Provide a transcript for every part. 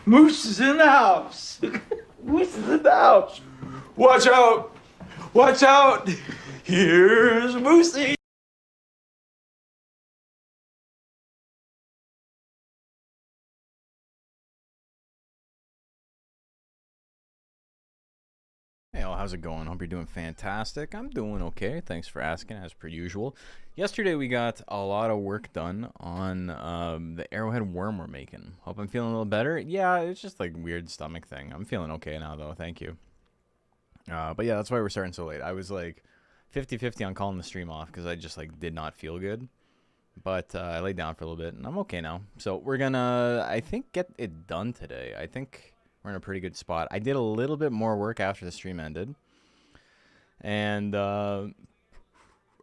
Moose is in the house. Moose is in the house. Watch out. Watch out. Here's Moosey. Hey, all, how's it going? Hope you're doing fantastic. I'm doing okay. Thanks for asking, as per usual. Yesterday, we got a lot of work done on the Arrowhead worm we're making. Hope I'm feeling a little better. Yeah, it's just like weird stomach thing. I'm feeling okay now, though. Thank you. But yeah, that's why we're starting so late. I was like 50-50 on calling the stream off because I just like did not feel good. But I laid down for a little bit, and I'm okay now. So we're gonna, I think, get it done today. I think we're in a pretty good spot. I did a little bit more work after the stream ended. And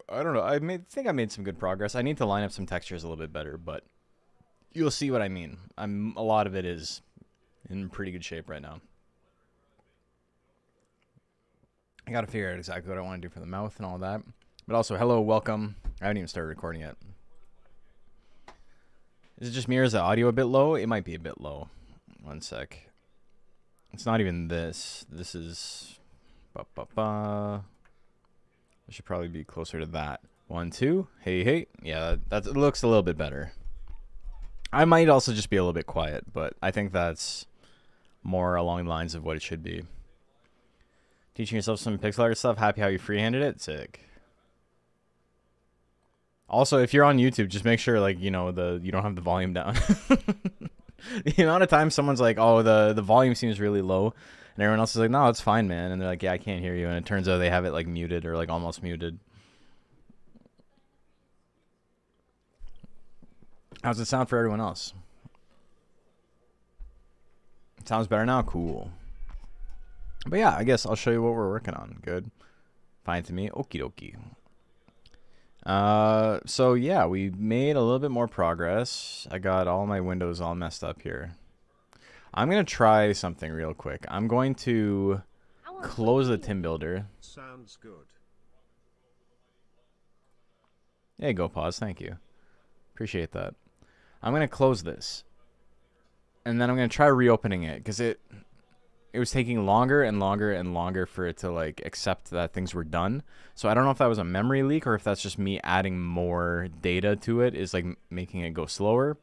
I don't know. I think I made some good progress. I need to line up some textures a little bit better, but you'll see what I mean. A lot of it is in pretty good shape right now. I got to figure out exactly what I want to do for the mouth and all that. But also, hello, welcome. I haven't even started recording yet. Is it just me or is the audio a bit low? It might be a bit low. One sec. It's not even this. This is... It should probably be closer to that. 1, 2. Hey, hey. Yeah, it looks a little bit better. I might also just be a little bit quiet, but I think that's more along the lines of what it should be. Teaching yourself some pixel art stuff. Happy how you freehanded it. Sick. Also, if you're on YouTube, just make sure, like, you know, you don't have the volume down. The amount of times someone's like, oh, the volume seems really low, and everyone else is like, no, it's fine, man. And they're like, yeah, I can't hear you. And it turns out they have it like muted or like almost muted. How's it sound for everyone else? It sounds better now? Cool. But yeah, I guess I'll show you what we're working on. Good. Fine to me. Okie dokie. So yeah, we made a little bit more progress. I got all my windows all messed up here. I'm going to try something real quick. I'm going to close the Tim Builder. Sounds good. There you go, pause. Thank you. Appreciate that. I'm going to close this. And then I'm going to try reopening it because it was taking longer and longer and longer for it to like accept that things were done. So I don't know if that was a memory leak or if that's just me adding more data to it is like making it go slower.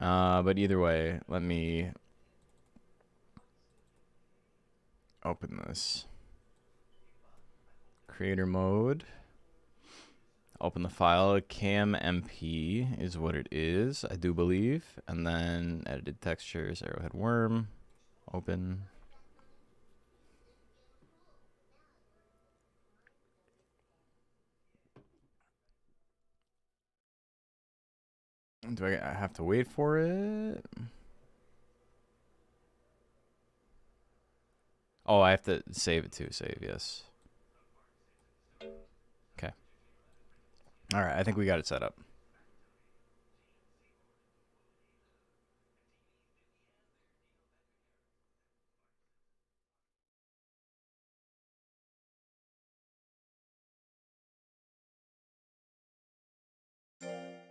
But either way, let me open this. Creator mode. Open the file. CamMP is what it is, I do believe. And then edited textures, Arrowhead worm. Open. Do I have to wait for it? Oh, I have to save it too. Save, yes. Okay. All right, I think we got it set up.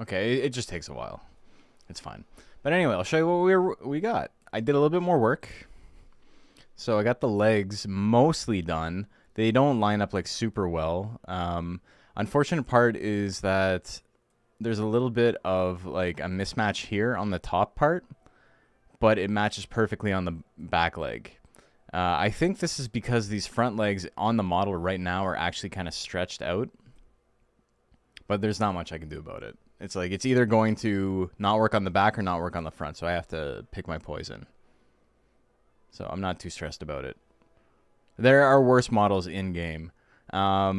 Okay, it just takes a while. It's fine. But anyway, I'll show you what we got. I did a little bit more work. So I got the legs mostly done. They don't line up like super well. Unfortunate part is that there's a little bit of like a mismatch here on the top part, but it matches perfectly on the back leg. I think this is because these front legs on the model right now are actually kind of stretched out, but there's not much I can do about it. It's like it's either going to not work on the back or not work on the front, so I have to pick my poison. So I'm not too stressed about it. There are worse models in game. I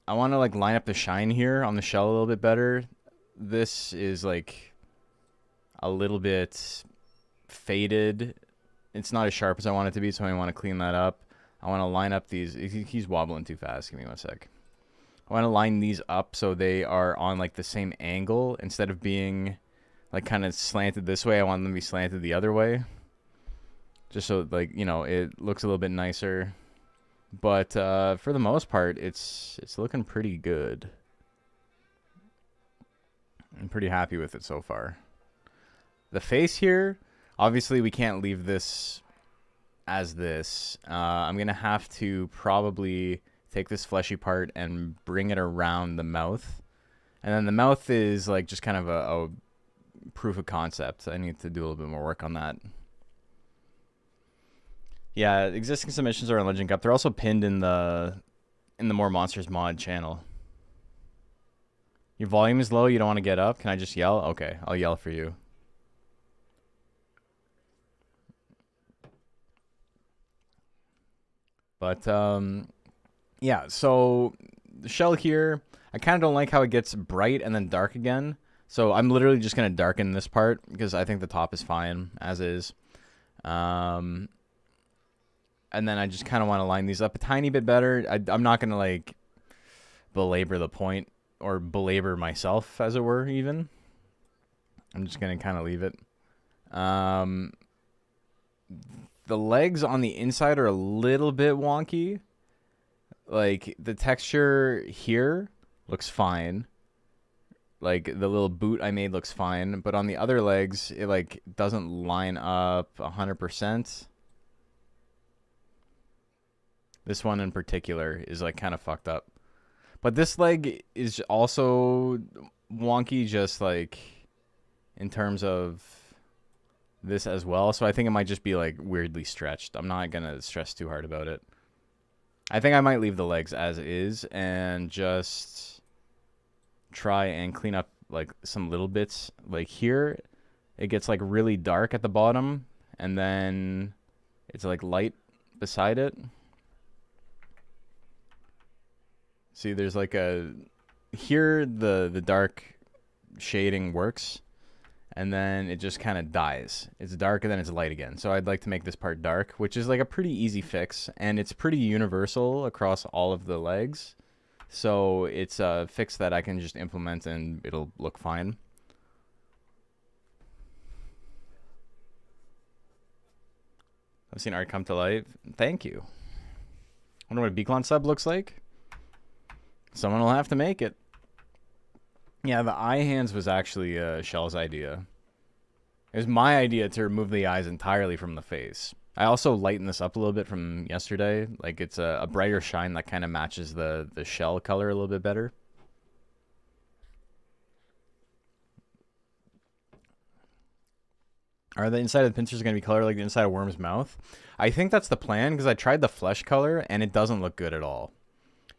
want to like line up the shine here on the shell a little bit better. This is like a little bit faded. It's not as sharp as I want it to be, so I want to clean that up. I want to line up these. He's wobbling too fast. Give me 1 sec. I want to line these up so they are on like the same angle instead of being like kind of slanted this way. I want them to be slanted the other way, just so like, you know, it looks a little bit nicer. But for the most part, it's looking pretty good. I'm pretty happy with it so far. The face here, obviously we can't leave this as this. I'm going to have to probably take this fleshy part and bring it around the mouth. And then the mouth is like just kind of a proof of concept. I need to do a little bit more work on that. Yeah, existing submissions are on Legend Cup. They're also pinned in the More Monsters mod channel. Your volume is low, you don't want to get up? Can I just yell? Okay, I'll yell for you. But yeah, so the shell here, I kind of don't like how it gets bright and then dark again. So I'm literally just going to darken this part because I think the top is fine as is. And then I just kind of want to line these up a tiny bit better. I'm not going to like belabor the point or belabor myself, as it were, even. I'm just going to kind of leave it. The legs on the inside are a little bit wonky. Like, the texture here looks fine. Like, the little boot I made looks fine. But on the other legs, it, like, doesn't line up 100%. This one in particular is, like, kind of fucked up. But this leg is also wonky, just, like, in terms of this as well. So I think it might just be, like, weirdly stretched. I'm not going to stress too hard about it. I think I might leave the legs as is and just try and clean up like some little bits. Like here, it gets like really dark at the bottom and then it's like light beside it. See, there's like a, here the dark shading works and then it just kind of dies. It's dark and then it's light again. So I'd like to make this part dark, which is like a pretty easy fix. And it's pretty universal across all of the legs. So it's a fix that I can just implement and it'll look fine. I've seen art come to life. Thank you. I wonder what a Beacon sub looks like. Someone will have to make it. Yeah, the eye hands was actually Shell's idea. It was my idea to remove the eyes entirely from the face. I also lightened this up a little bit from yesterday. Like, it's a brighter shine that kind of matches the shell color a little bit better. Are the inside of the pincers going to be colored like the inside of Worm's mouth? I think that's the plan, because I tried the flesh color, and it doesn't look good at all.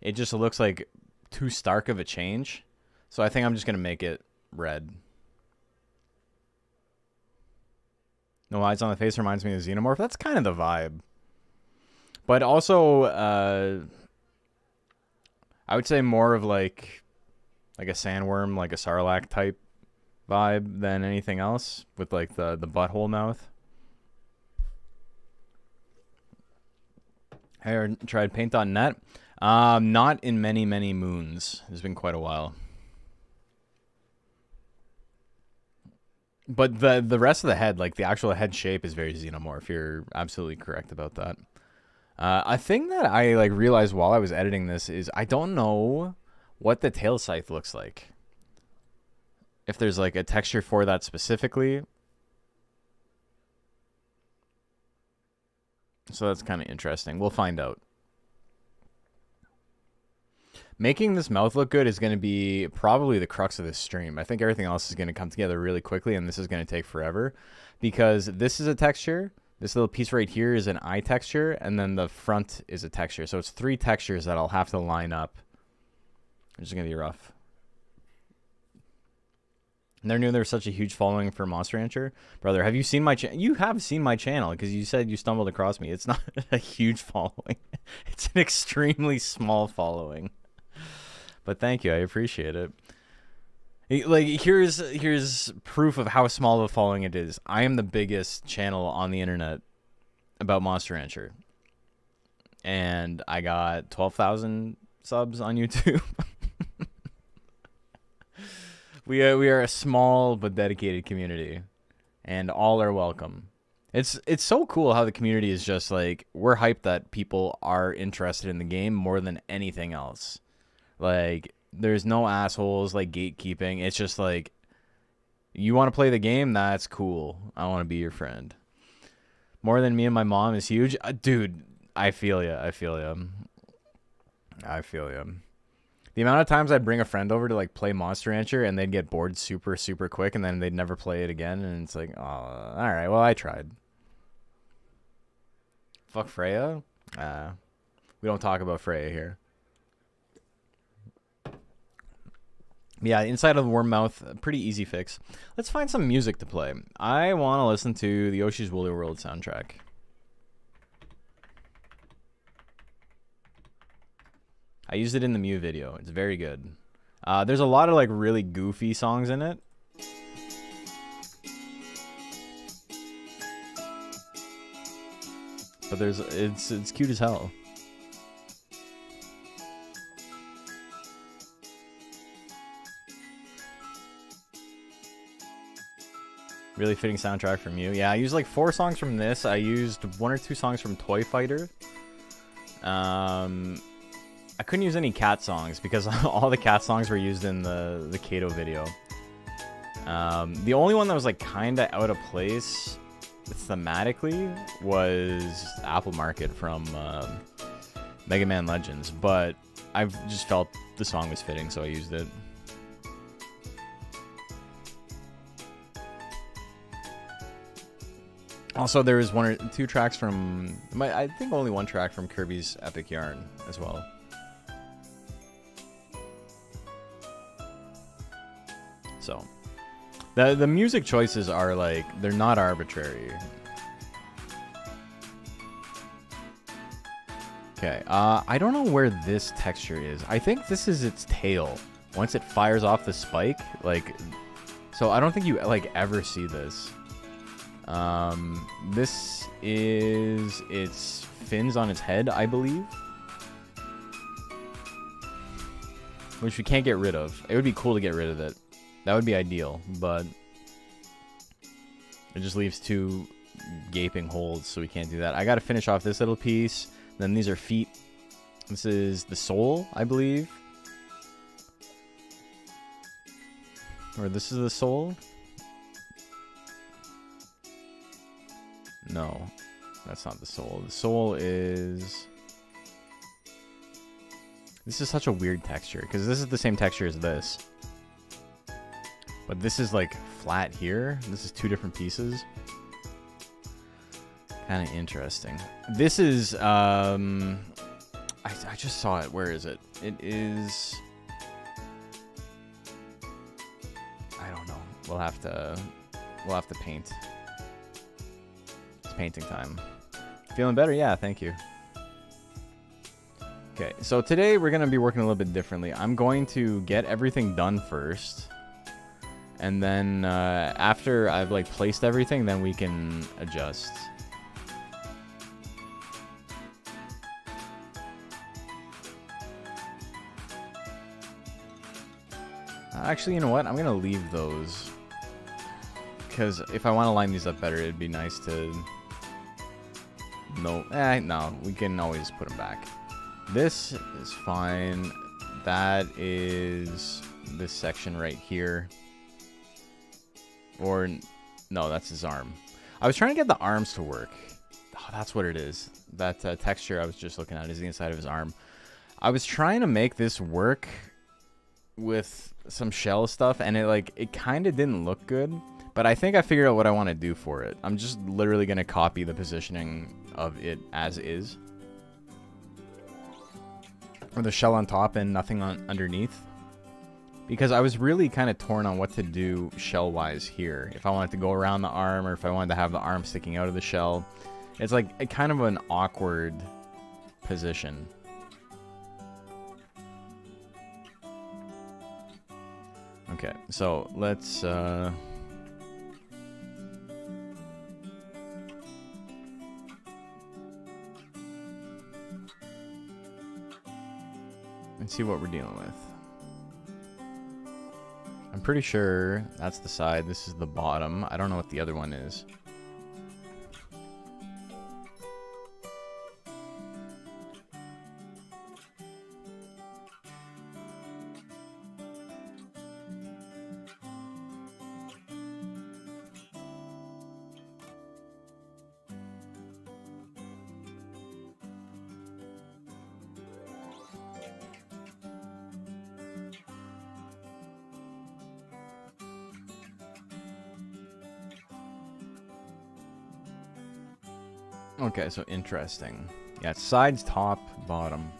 It just looks like too stark of a change. So I think I'm just going to make it red. No eyes on the face reminds me of Xenomorph. That's kind of the vibe. But also, I would say more of like a sandworm, like a Sarlacc type vibe than anything else, with like the butthole mouth. I tried paint.net. Not in many, many moons. It's been quite a while. But the rest of the head, like the actual head shape, is very Xenomorph. You're absolutely correct about that. A thing that I like realized while I was editing this is I don't know what the tail scythe looks like. if there's like a texture for that specifically. So that's kind of interesting. We'll find out. Making this mouth look good is going to be probably the crux of this stream. I think everything else is going to come together really quickly, and this is going to take forever because this is a texture. This little piece right here is an eye texture, and then the front is a texture. So it's 3 textures that I'll have to line up. Which is going to be rough. Never knew there was such a huge following for Monster Rancher. Brother, have you seen my channel? You have seen my channel because you said you stumbled across me. It's not a huge following. It's an extremely small following. But thank you. I appreciate it. Like, here's proof of how small of a following it is. I am the biggest channel on the internet about Monster Rancher. And I got 12,000 subs on YouTube. We are a small but dedicated community, and all are welcome. It's so cool how the community is just like, we're hyped that people are interested in the game more than anything else. Like, there's no assholes like gatekeeping. It's just like, you want to play the game? That's cool. I want to be your friend. More than me and my mom is huge. Dude, I feel ya. I feel ya. I feel ya. The amount of times I'd bring a friend over to like play Monster Rancher and they'd get bored super, super quick and then they'd never play it again. And it's like, oh, all right, well, I tried. Fuck Freya? We don't talk about Freya here. Yeah, inside of the worm mouth, pretty easy fix. Let's find some music to play. I want to listen to the Yoshi's Woolly World soundtrack. I used it in the Mew video. It's very good. There's a lot of like really goofy songs in it. But it's cute as hell. Really fitting soundtrack from you. Yeah, I used like 4 songs from this. I used 1 or 2 songs from Toy Fighter. I couldn't use any cat songs because all the cat songs were used in the Kato video. The only one that was like kind of out of place thematically was Apple Market from Mega Man Legends, but I just felt the song was fitting, so I used it. Also, there was 1 or 2 tracks from, I think only 1 track from Kirby's Epic Yarn as well. So, the music choices are like, they're not arbitrary. Okay, I don't know where this texture is. I think this is its tail. Once it fires off the spike, like, so I don't think you like ever see this. This is its fins on its head, I believe. Which we can't get rid of. It would be cool to get rid of it. That would be ideal, but it just leaves 2 gaping holes, so we can't do that. I gotta finish off this little piece. Then these are feet. This is the sole, I believe. Or this is the sole. No, that's not the sole. The sole is... This is such a weird texture, because this is the same texture as this. But this is like flat here. This is 2 different pieces. Kind of interesting. This is, I just saw it. Where is it? It is... I don't know. We'll have to paint. It's painting time. Feeling better? Yeah, thank you. Okay, so today we're going to be working a little bit differently. I'm going to get everything done first. And then after I've like placed everything, then we can adjust. Actually, you know what? I'm going to leave those. Because if I want to line these up better, it'd be nice to... No, we can always put them back. This is fine. That is this section right here. Or, no, that's his arm. I was trying to get the arms to work. Oh, that's what it is. That texture I was just looking at is the inside of his arm. I was trying to make this work with some shell stuff, and it kind of didn't look good. But I think I figured out what I want to do for it. I'm just literally going to copy the positioning of it as is. With the shell on top and nothing underneath. Because I was really kind of torn on what to do shell-wise here. If I wanted to go around the arm or if I wanted to have the arm sticking out of the shell. It's like a kind of an awkward position. Okay, so let's... Let's see what we're dealing with. I'm pretty sure that's the side. This is the bottom. I don't know what the other one is. Okay, so interesting. Yeah, it's sides, top, bottom.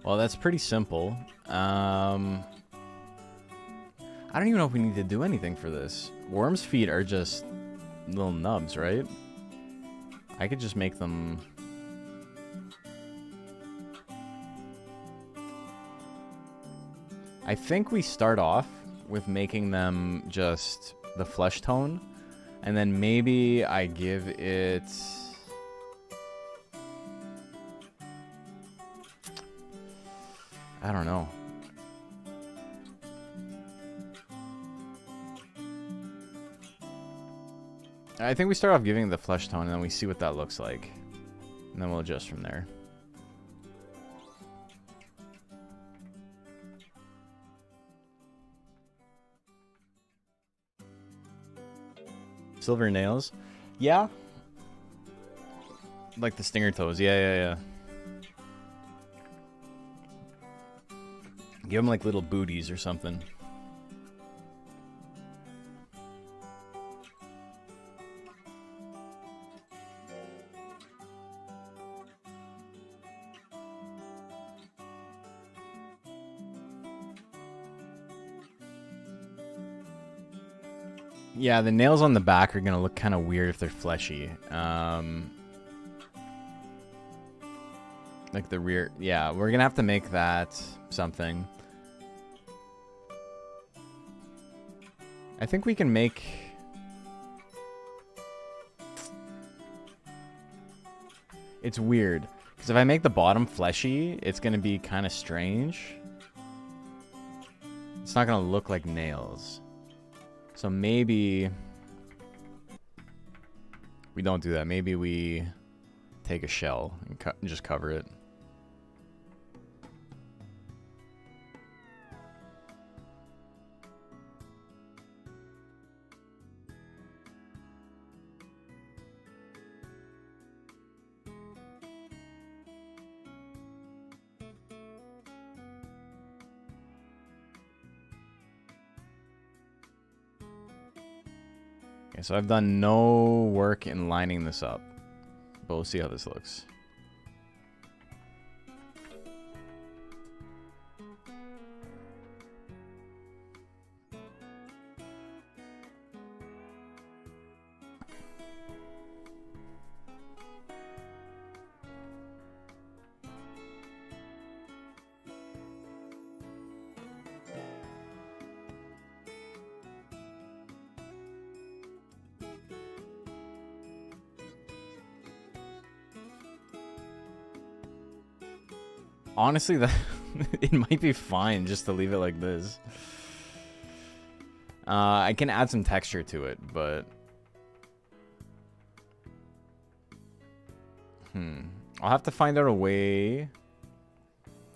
Well, that's pretty simple. I don't even know if we need to do anything for this. Worm's feet are just little nubs, right? I could just make them... I think we start off with making them just the flesh tone. And then maybe I give it... I don't know. I think we start off giving the flesh tone and then we see what that looks like. And then we'll adjust from there. Silver nails? Yeah. Like the stinger toes. Yeah. Give them like little booties or something. Yeah, the nails on the back are going to look kind of weird if they're fleshy. Like the rear... Yeah, we're going to have to make that something. I think we can make... It's weird. Because if I make the bottom fleshy, it's going to be kind of strange. It's not going to look like nails. So maybe we don't do that. Maybe we take a shell and just cover it. Okay, so I've done no work in lining this up, but we'll see how this looks. Honestly, that it might be fine just to leave it like this. I can add some texture to it, but... I'll have to find out a way...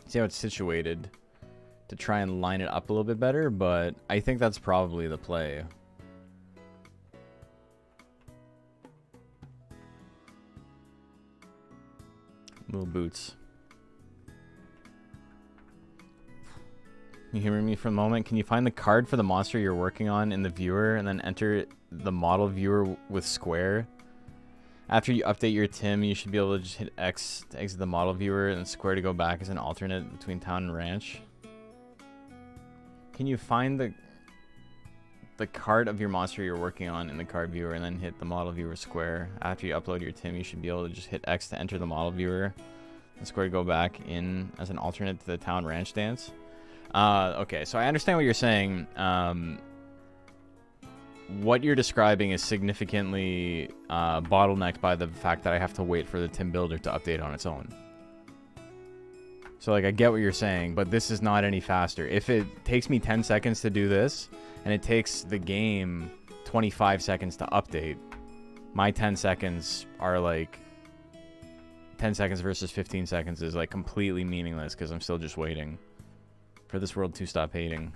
See how it's situated. to try and line it up a little bit better, but I think that's probably the play. Little boots. You hearing me for a moment? Can you find the card for the monster you're working on in the viewer and then enter the model viewer with square? After you update your Tim, you should be able to just hit X to exit the model viewer and square to go back as an alternate between town and ranch. Can you find the card of your monster you're working on in the card viewer and then hit the model viewer square? After you upload your Tim, you should be able to just hit X to enter the model viewer and square to go back in as an alternate to the town ranch dance. Okay, so I understand what you're saying. What you're describing is significantly bottlenecked by the fact that I have to wait for the Tim Builder to update on its own. So, like, I get what you're saying, but this is not any faster. If it takes me 10 seconds to do this, and it takes the game 25 seconds to update, my 10 seconds are, like... 10 seconds versus 15 seconds is, like, completely meaningless, because I'm still just waiting for this world to stop hating.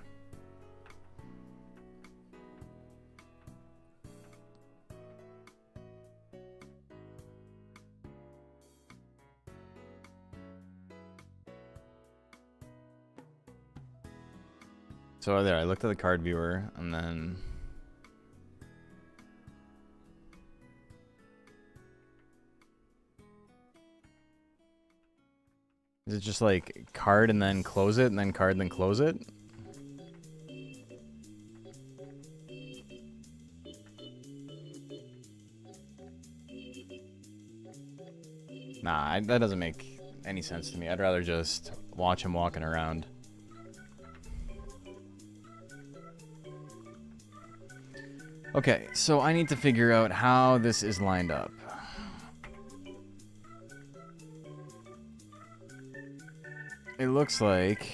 So there, I looked at the card viewer, and then... Is it just like card and then close it, and then card and then close it? Nah, that doesn't make any sense to me. I'd rather just watch him walking around. Okay, so I need to figure out how this is lined up. It looks like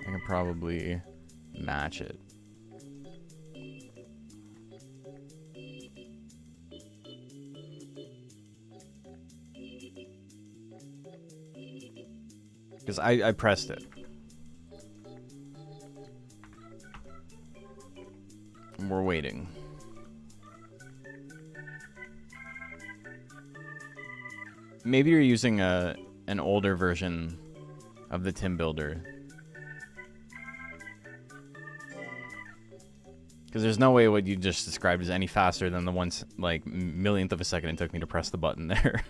I can probably match it. Because I pressed it. And we're waiting. Maybe you're using an older version of the Tim Builder. Because there's no way what you just described is any faster than the one, like, millionth of a second it took me to press the button there.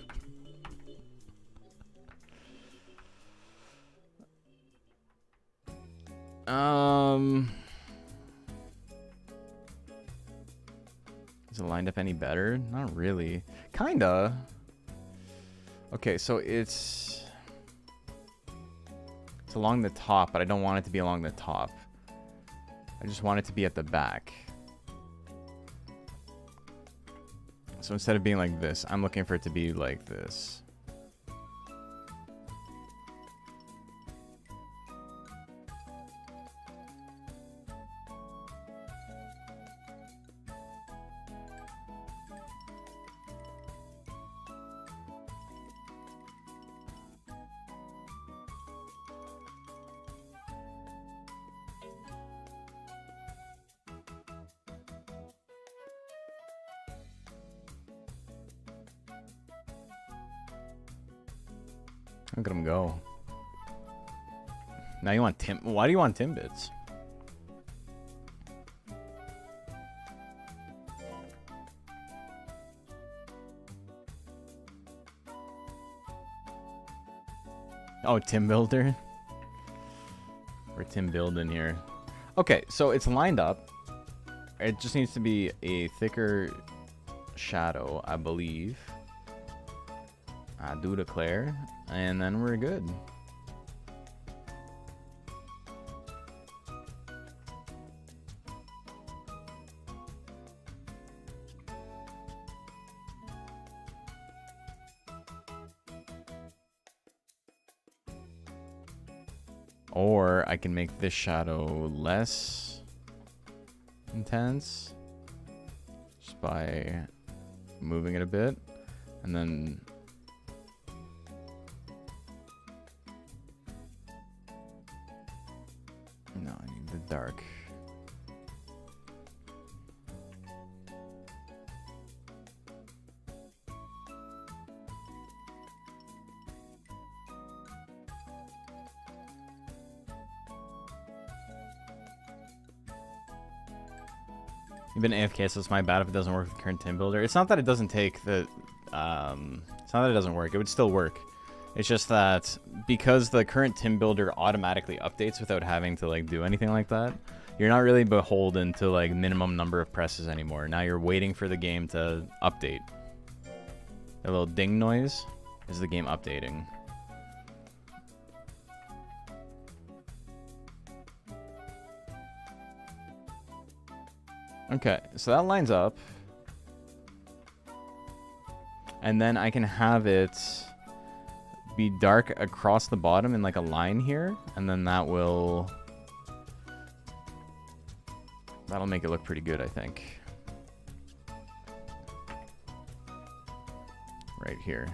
Is it lined up any better? Not really. Kinda. Okay, so it's along the top, but I don't want it to be along the top. I just want it to be at the back. So instead of being like this, I'm looking for it to be like this. Look at him go. Now you want Tim. Why do you want Timbits? Oh, Tim Builder? Or Tim Build in here. Okay, so it's lined up. It just needs to be a thicker shadow, I believe. I do declare. And then we're good. Or I can make this shadow less intense just by moving it a bit, and then dark. You've been AFK, so it's my bad if it doesn't work with the current team builder. It's not that it doesn't take the... it's not that it doesn't work. It would still work. It's just that because the current team builder automatically updates without having to like do anything like that, you're not really beholden to like minimum number of presses anymore. Now you're waiting for the game to update. A little ding noise is the game updating. Okay, so that lines up. And then I can have it be dark across the bottom in like a line here. And then that'll make it look pretty good, I think. Right here.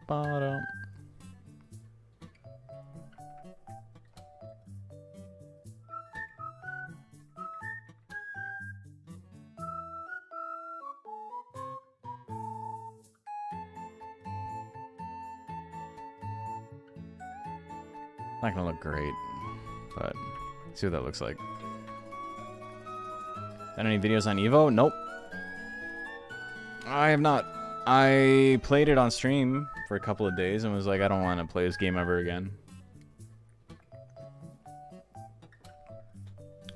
Ba-ba-da. Not gonna look great, but let's see what that looks like. Done any videos on Evo? Nope. I have not. I played it on stream for a couple of days and was like, I don't want to play this game ever again.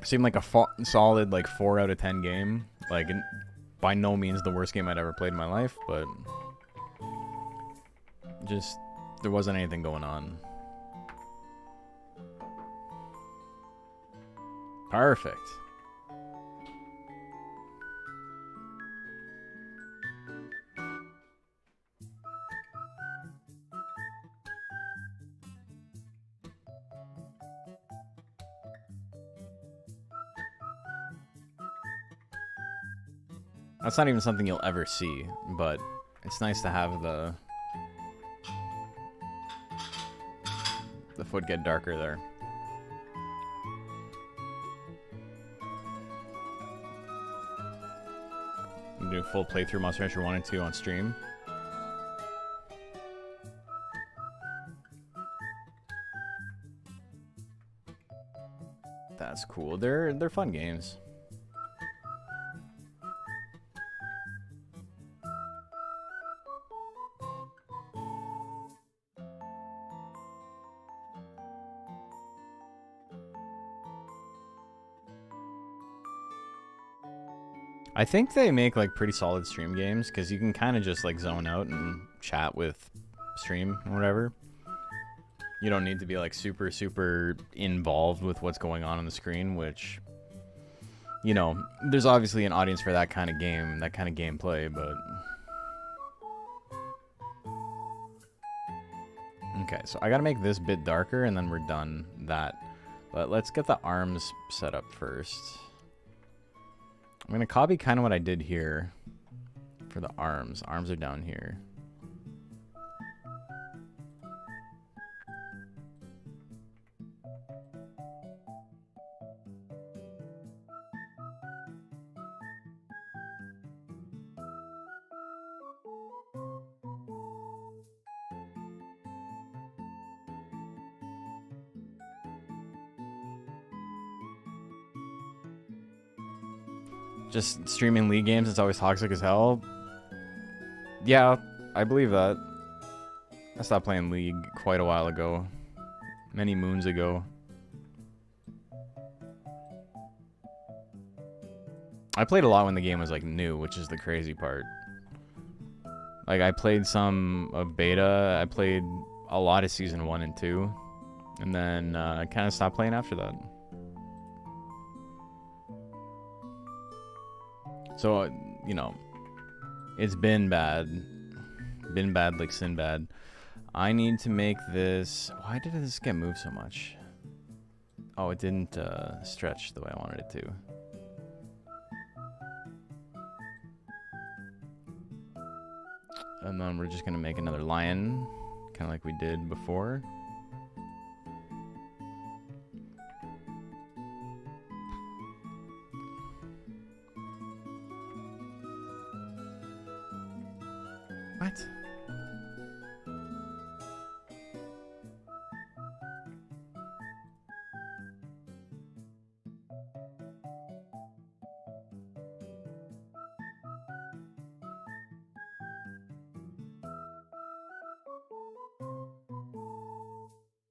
Seemed like a solid like 4 out of 10 game. Like, by no means the worst game I'd ever played in my life, but just there wasn't anything going on. Perfect. That's not even something you'll ever see, but it's nice to have the foot get darker there. I'm doing full playthrough Monster Hunter 1 and 2 on stream. That's cool. They're fun games. I think they make like pretty solid stream games because you can kind of just like zone out and chat with stream or whatever. You don't need to be like super involved with what's going on the screen, which, you know, there's obviously an audience for that kind of game, that kind of gameplay, but... Okay, so I gotta make this bit darker and then we're done that. But let's get the arms set up first. I'm going to copy kind of what I did here for the arms. Arms are down here. Just streaming League games, it's always toxic as hell. Yeah, I believe that. I stopped playing League quite a while ago. Many moons ago. I played a lot when the game was like new, which is the crazy part. Like, I played some of beta. I played a lot of season 1 and 2. And then I kind of stopped playing after that. So, you know, it's been bad. Been bad like sin bad. I need to make this... Why did this get moved so much? Oh, it didn't stretch the way I wanted it to. And then we're just going to make another lion, kind of like we did before. What?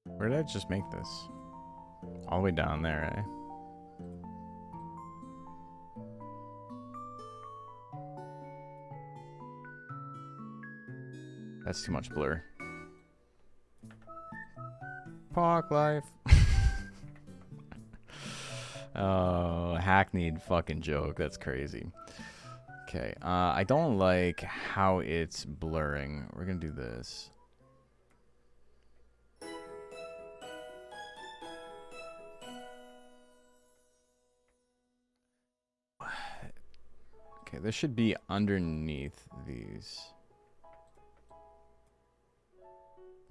Where did I just make this? All the way down there, eh? That's too much blur. Park life. Oh, hackneyed fucking joke. That's crazy. Okay, I don't like how it's blurring. We're gonna do this. Okay, this should be underneath these.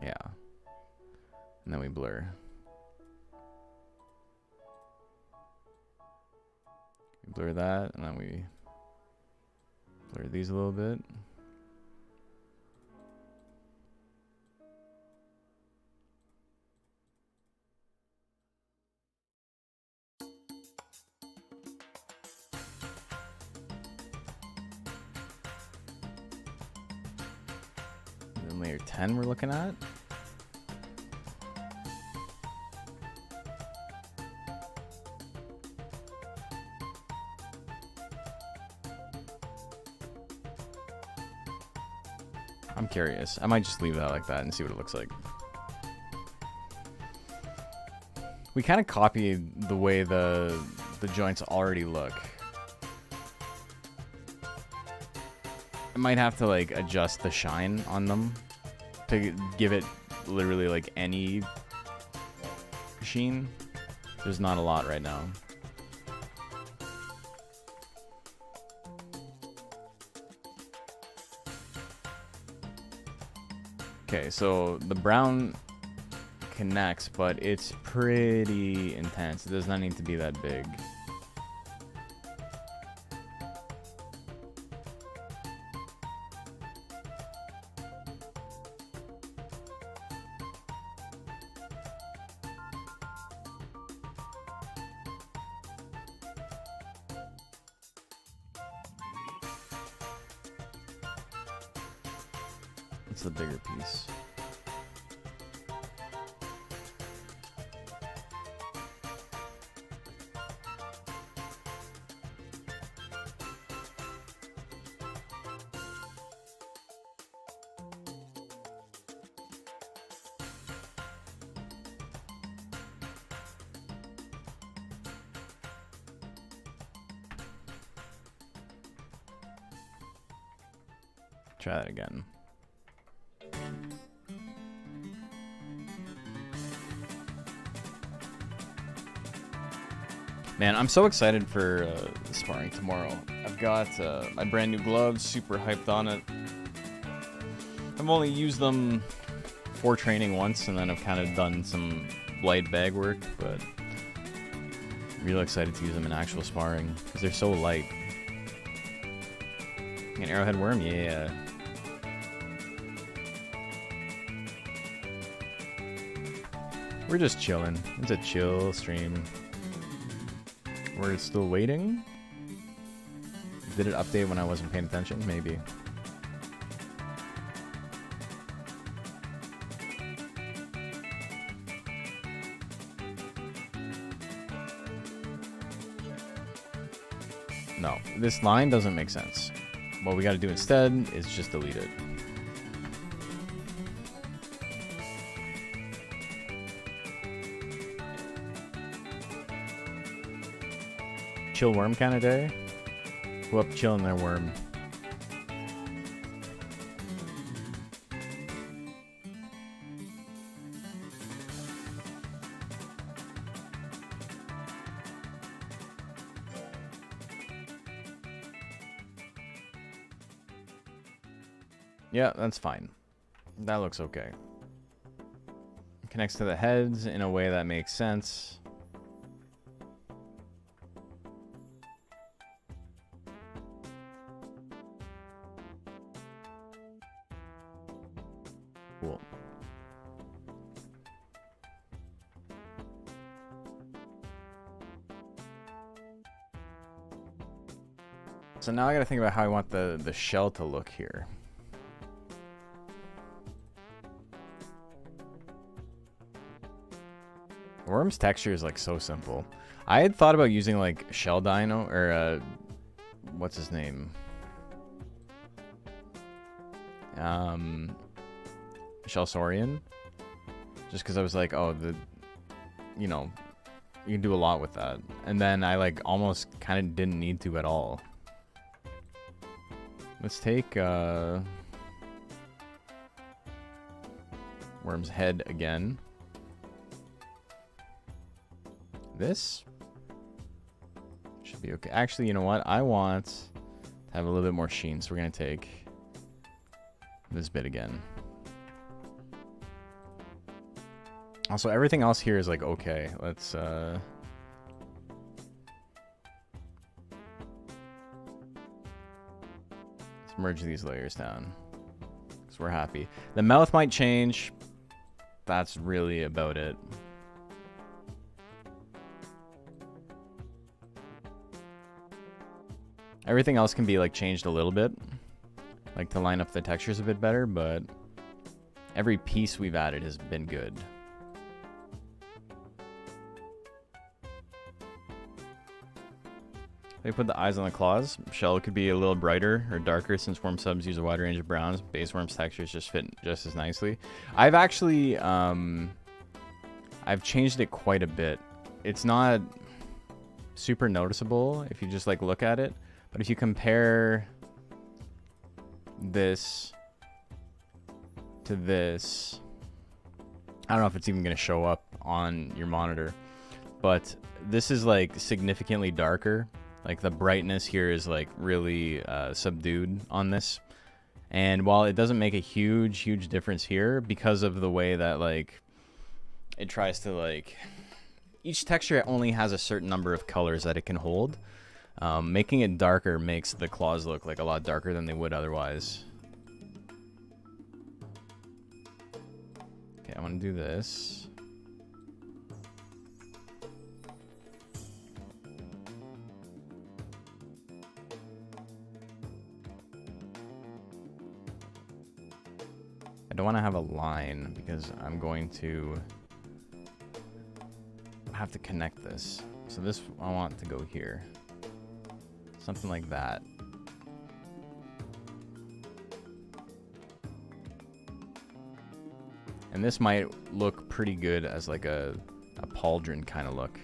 Yeah. And then we blur. We blur that, and then we blur these a little bit. And then layer 10 we're looking at. I'm curious. I might just leave that like that and see what it looks like. We kind of copied the way the joints already look. I might have to like adjust the shine on them to give it literally like any sheen. There's not a lot right now. Okay, so the brown connects, but it's pretty intense. It does not need to be that big. It's the bigger piece. Try that again. Man, I'm so excited for sparring tomorrow. I've got my brand new gloves, super hyped on it. I've only used them for training once, and then I've kind of done some light bag work, but I'm really excited to use them in actual sparring, because they're so light. An arrowhead worm? Yeah. We're just chilling. It's a chill stream. We're still waiting. Did it update when I wasn't paying attention? Maybe. No, this line doesn't make sense. What we gotta do instead is just delete it. chill worm kind of day. Who up chilling their worm? Yeah, that's fine. That looks okay. Connects to the heads in a way that makes sense. Cool. So now I gotta think about how I want the shell to look here. Worm's texture is like so simple. I had thought about using like shell dino or what's his name? Shell Saurian. Just because I was like, oh, you know, you can do a lot with that. And then I like almost kind of didn't need to at all. Let's take Worm's head again. This should be okay. Actually, you know what? I want to have a little bit more sheen, so we're going to take this bit again. Also, everything else here is like okay. Let's merge these layers down because we're happy. The mouth might change. That's really about it. Everything else can be like changed a little bit, like to line up the textures a bit better, but every piece we've added has been good. They put the eyes on the claws. Shell could be a little brighter or darker since worm subs use a wide range of browns. Base worm's textures just fit just as nicely. I've actually, I've changed it quite a bit. It's not super noticeable if you just like look at it. But if you compare this to this, I don't know if it's even going to show up on your monitor, but this is like significantly darker. Like the brightness here is like really subdued on this. And while it doesn't make a huge difference here because of the way that like it tries to like, each texture only has a certain number of colors that it can hold. Making it darker makes the claws look like a lot darker than they would otherwise. Okay, I want to do this. I don't want to have a line because I'm going to have to connect this. So this, I want to go here. Something like that. And this might look pretty good as like a pauldron kind of look.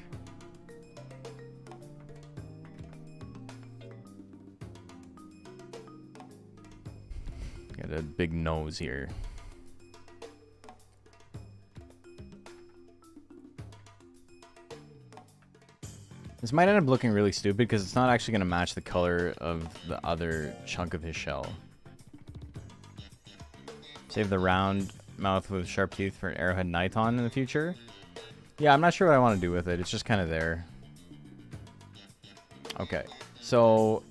Got a big nose here. This might end up looking really stupid because it's not actually going to match the color of the other chunk of his shell. Save the round mouth with sharp teeth for an Arrowhead Niton in the future. Yeah, I'm not sure what I want to do with it. It's just kind of there. Okay, so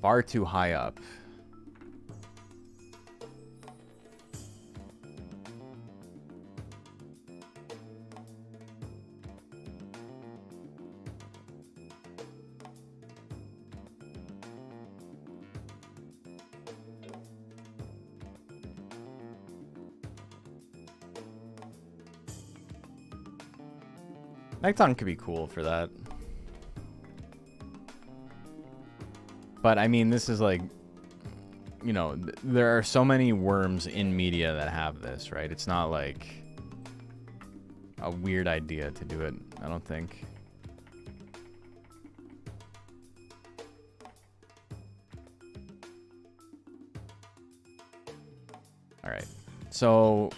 far too high up. Niton could be cool for that. But I mean, this is like, you know, there are so many worms in media that have this, right? It's not like a weird idea to do it, I don't think. Alright, so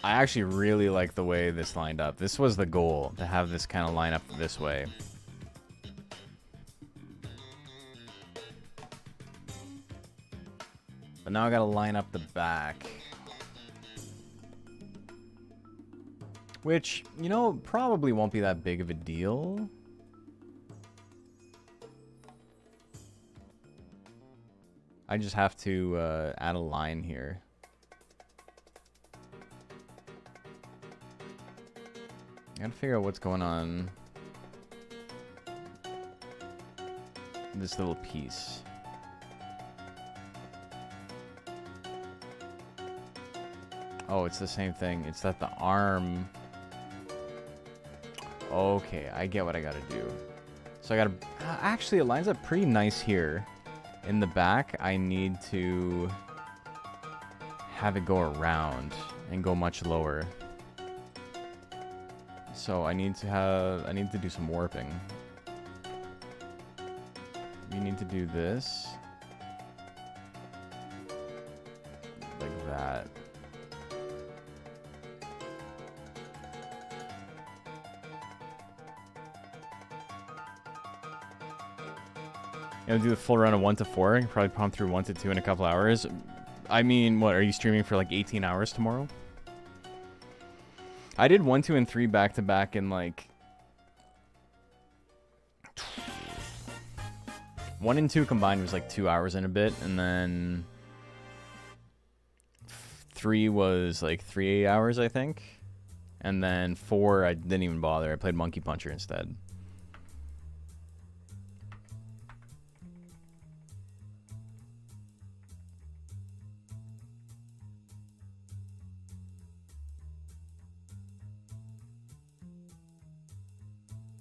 I actually really like the way this lined up. This was the goal, to have this kind of line up this way. But now I gotta line up the back. Which, you know, probably won't be that big of a deal. I just have to add a line here. I gotta figure out what's going on. This little piece. Oh, it's the same thing. It's that the arm... Okay, I get what I gotta do. So I gotta... Actually, it lines up pretty nice here. In the back, I need to have it go around and go much lower. So I need to do some warping. You need to do this. Like that. You know, do the full run of 1 to 4. You can probably pump through 1 to 2 in a couple hours. I mean, what, are you streaming for like 18 hours tomorrow? I did 1, 2, and 3 back to back in like 1 and 2 combined was like 2 hours and a bit, and then 3 was like 3 hours, I think, and then 4 I didn't even bother. I played Monkey Puncher instead.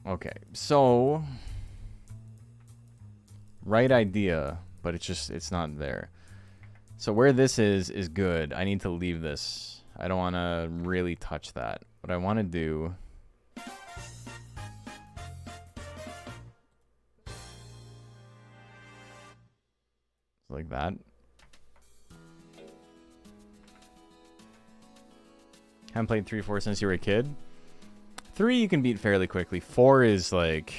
Okay, so right idea, but it's not there. So where this is good. I need to leave this. I don't want to really touch that. What I want to do like that. Haven't played 3, 4 since you were a kid. 3 you can beat fairly quickly. 4 is like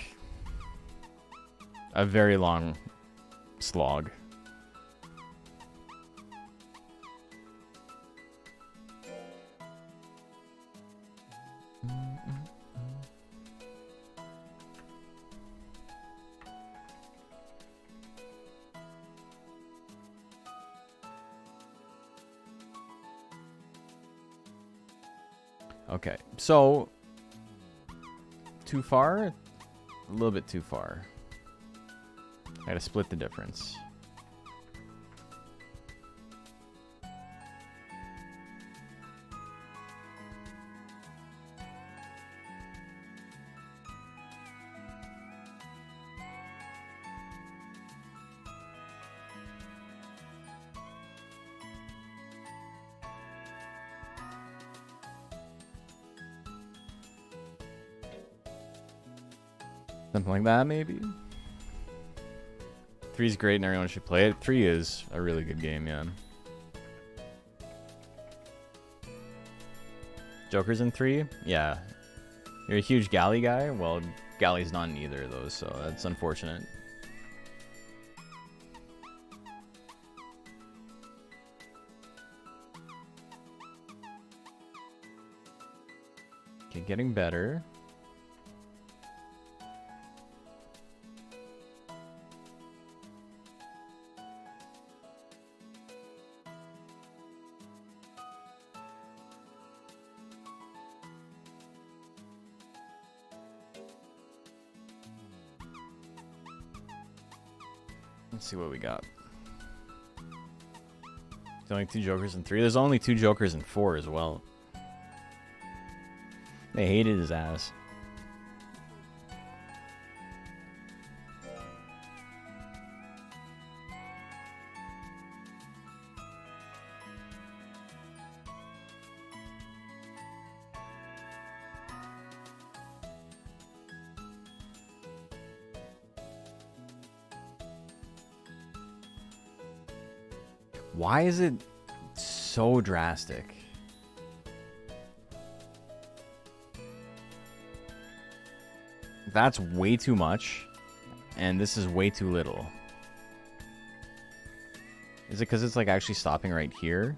a very long slog. Okay, so too far? A little bit too far. I gotta split the difference. Something like that, maybe? 3 is great and everyone should play it. 3 is a really good game, yeah. Joker's in 3? Yeah. You're a huge Galley guy? Well, Galley's not in either of those, so that's unfortunate. Okay, getting better. Let's see what we got. There's only 2 Jokers in 3. There's only 2 Jokers in 4 as well. They hated his ass. Why is it so drastic? That's way too much, and this is way too little. Is it because it's like actually stopping right here?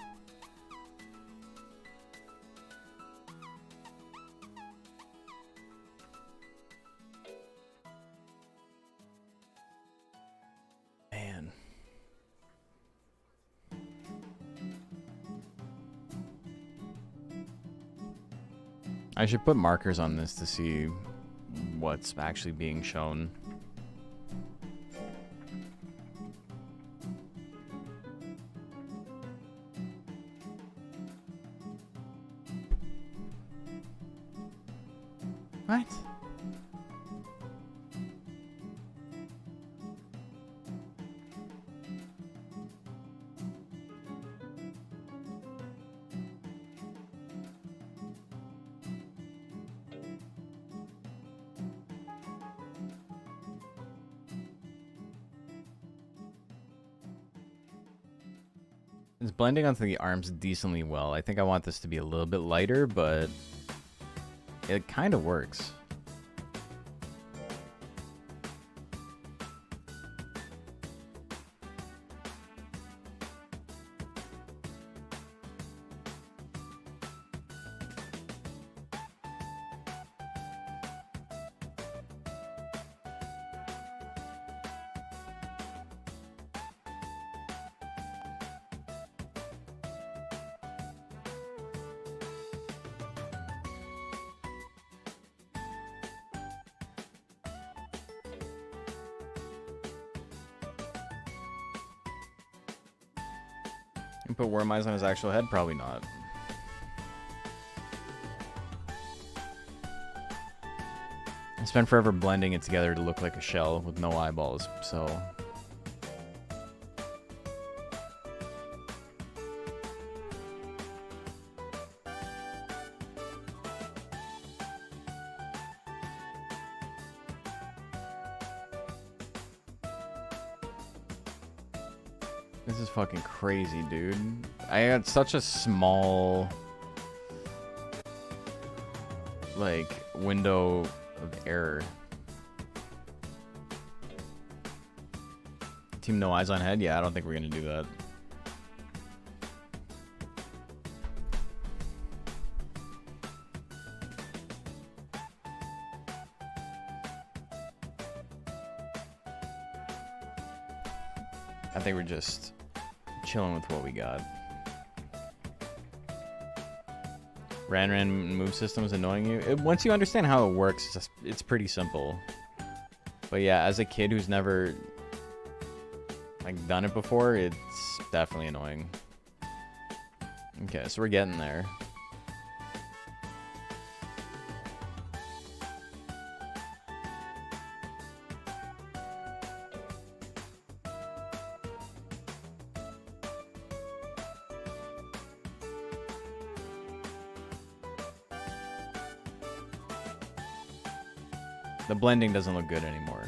Man. I should put markers on this to see what's actually being shown. What? It's blending onto the arms decently well. I think I want this to be a little bit lighter, but it kind of works. And put worm eyes on his actual head? Probably not. I spent forever blending it together to look like a shell with no eyeballs, so... This is fucking crazy, dude. I had such a small, like, window of error. Team no eyes on head? Yeah, I don't think we're gonna do that. I think we're just chilling with what we got. Ran move system is annoying you. Once you understand how it works, it's pretty simple. But yeah, as a kid who's never like done it before, it's definitely annoying. Okay, so we're getting there. The blending doesn't look good anymore.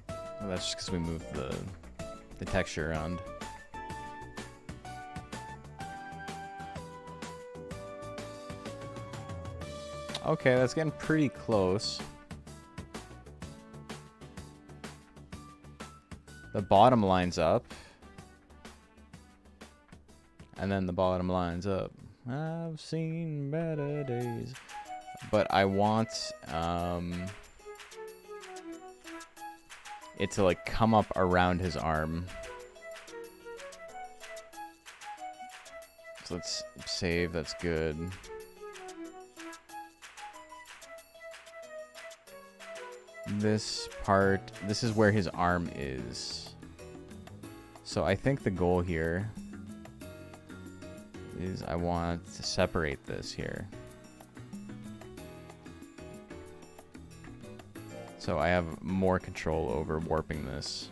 Well, that's just because we moved the texture around. Okay, that's getting pretty close. The bottom lines up. And then the bottom lines up. I've seen better days. But I want it to like come up around his arm. So let's save, that's good. This part, this is where his arm is. So I think the goal here is I want to separate this here. So I have more control over warping this.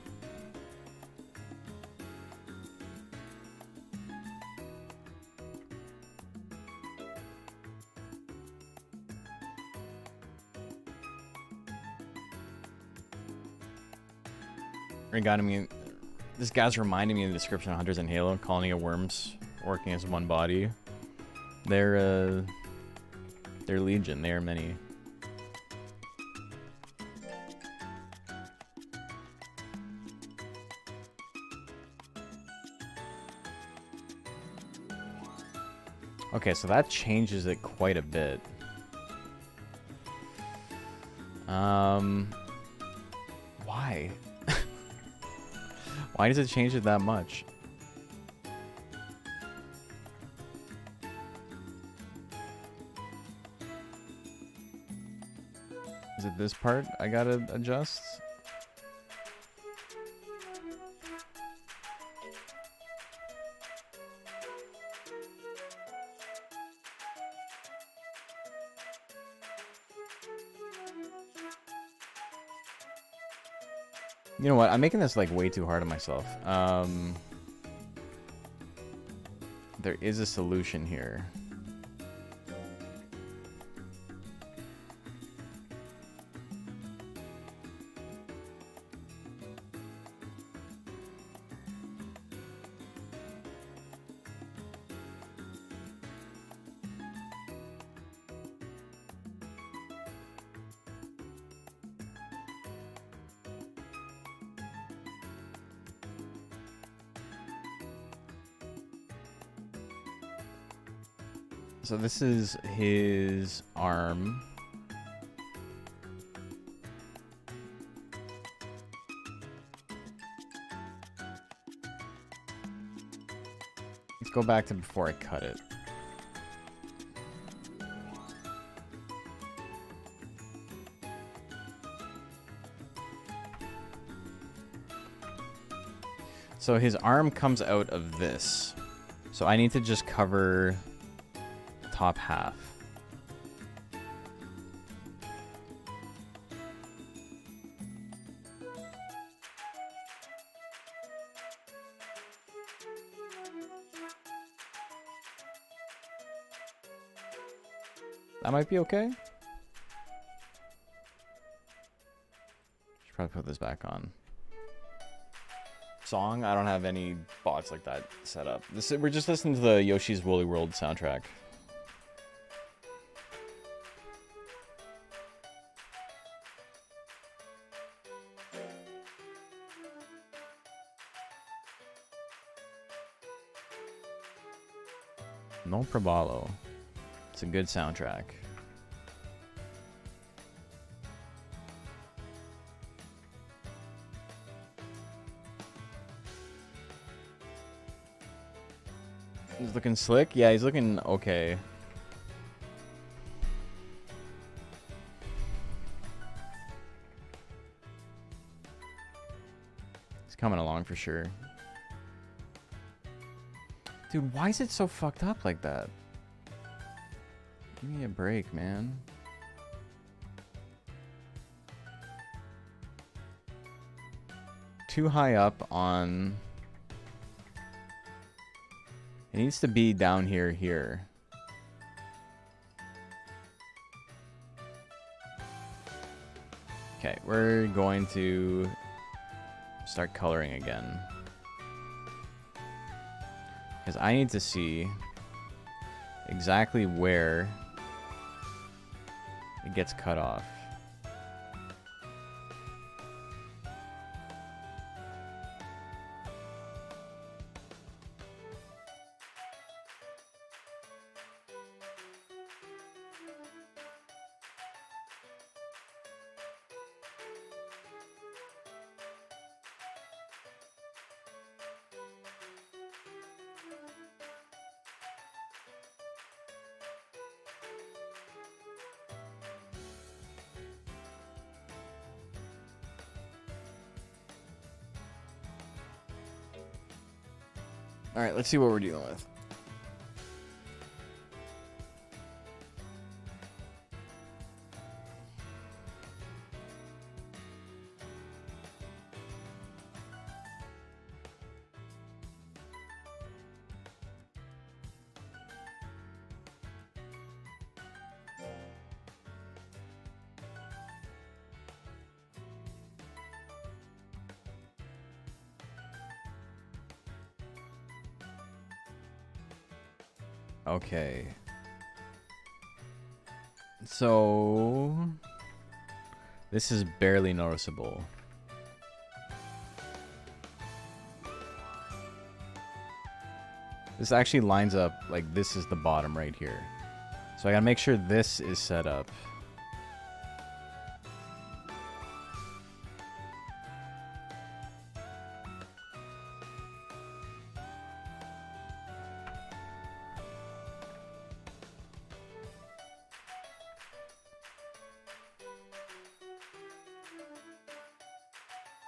This guy's reminding me of the description of Hunters in Halo, colony of worms working as one body. They're legion. They are many. Okay, so that changes it quite a bit. Why? Why does it change it that much? Is it this part I gotta adjust? You know what? I'm making this like way too hard on myself. There is a solution here. So this is his arm. Let's go back to before I cut it. So his arm comes out of this. So I need to just cover top half. That might be okay. Should probably put this back on. Song? I don't have any box like that set up. We're just listening to the Yoshi's Woolly World soundtrack. No Probalo. It's a good soundtrack. He's looking slick? Yeah, he's looking okay. He's coming along for sure. Dude, why is it so fucked up like that? Give me a break, man. Too high up on... It needs to be down here. Okay, we're going to start coloring again. Because I need to see exactly where it gets cut off. All right, let's see what we're dealing with. Okay. So this is barely noticeable. This actually lines up like this is the bottom right here. So I gotta make sure this is set up.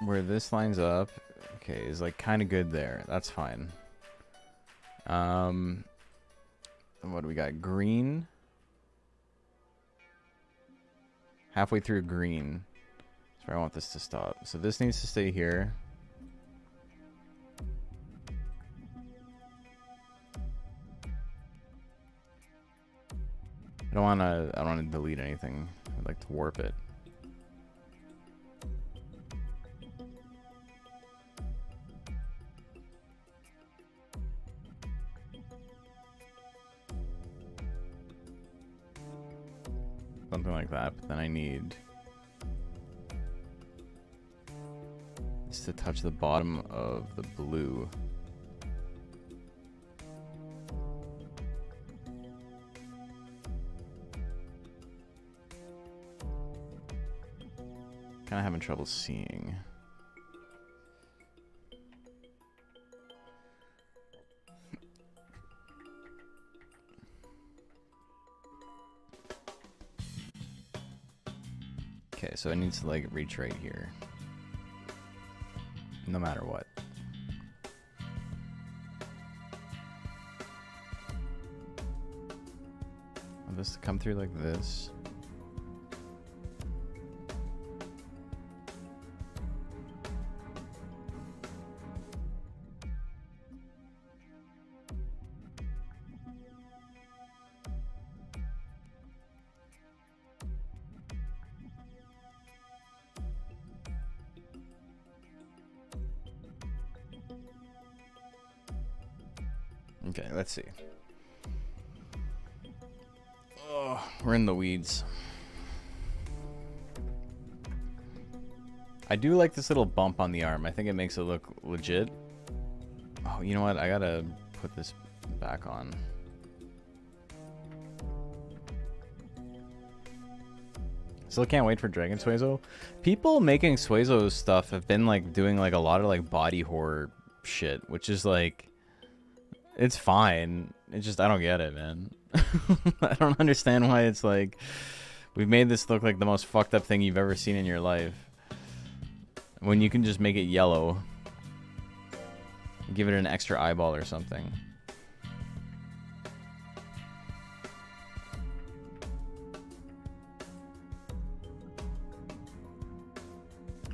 Where this lines up, okay, is like kind of good there. That's fine. What do we got? Green. Halfway through green. That's where I want this to stop. So this needs to stay here. I don't want to delete anything. I'd like to warp it. Something like that, but then I need this to touch the bottom of the blue. Kind of having trouble seeing. Okay, so it needs to like reach right here. No matter what. Want this to come through like this. Okay, let's see. Oh, we're in the weeds. I do like this little bump on the arm. I think it makes it look legit. Oh, you know what? I gotta put this back on. Still can't wait for Dragon Suezo. People making Suezo stuff have been like doing like a lot of like body horror shit, which is like, it's fine. It's just I don't get it, man. I don't understand why it's like we've made this look like the most fucked up thing you've ever seen in your life when you can just make it yellow, give it an extra eyeball or something.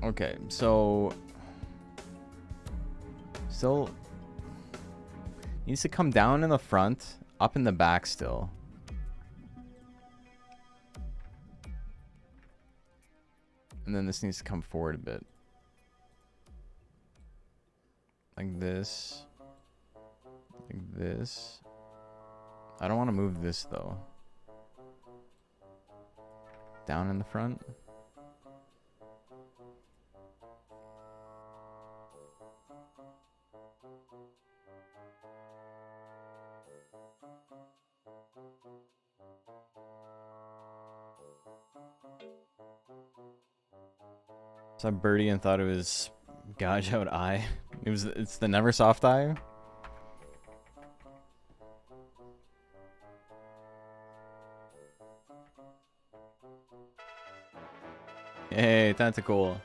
Okay, so still needs to come down in the front, up in the back still. And then this needs to come forward a bit. Like this. Like this. I don't want to move this though. Down in the front. Saw Birdie and thought it was gouge out eye. It's the Neversoft eye. Hey, Tentacle.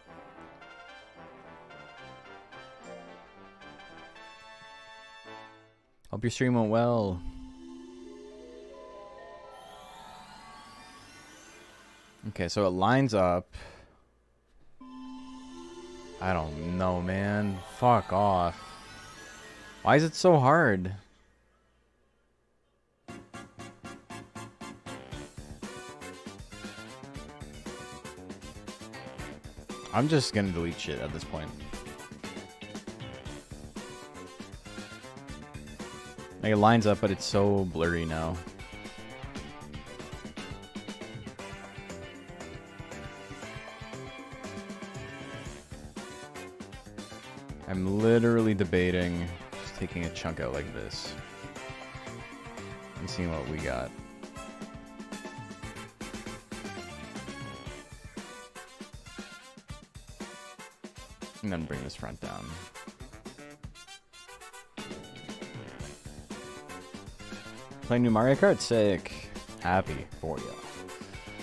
Hope your stream went well. Okay, so it lines up. I don't know, man. Fuck off. Why is it so hard? I'm just gonna delete shit at this point. Like, it lines up, but it's so blurry now. I'm literally debating just taking a chunk out like this and seeing what we got. And then bring this front down. Playing new Mario Kart? Sick. Happy for you.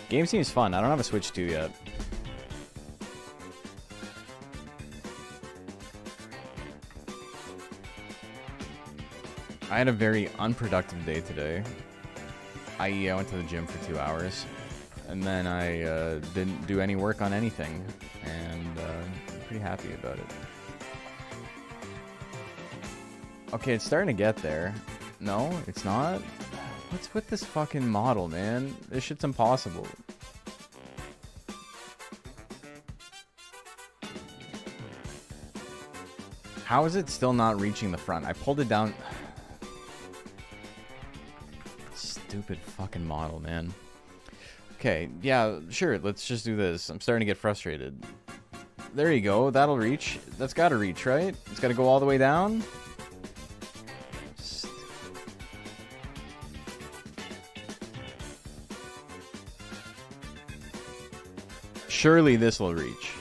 Game seems fun. I don't have a Switch 2 yet. I had a very unproductive day today. I went to the gym for 2 hours. And then I didn't do any work on anything. And I'm pretty happy about it. Okay, it's starting to get there. No, it's not. What's with this fucking model, man? This shit's impossible. How is it still not reaching the front? I pulled it down. Stupid fucking model, man. Okay, yeah, sure, let's just do this. I'm starting to get frustrated. There you go, that'll reach. That's gotta reach, right? It's gotta go all the way down? Surely this will reach.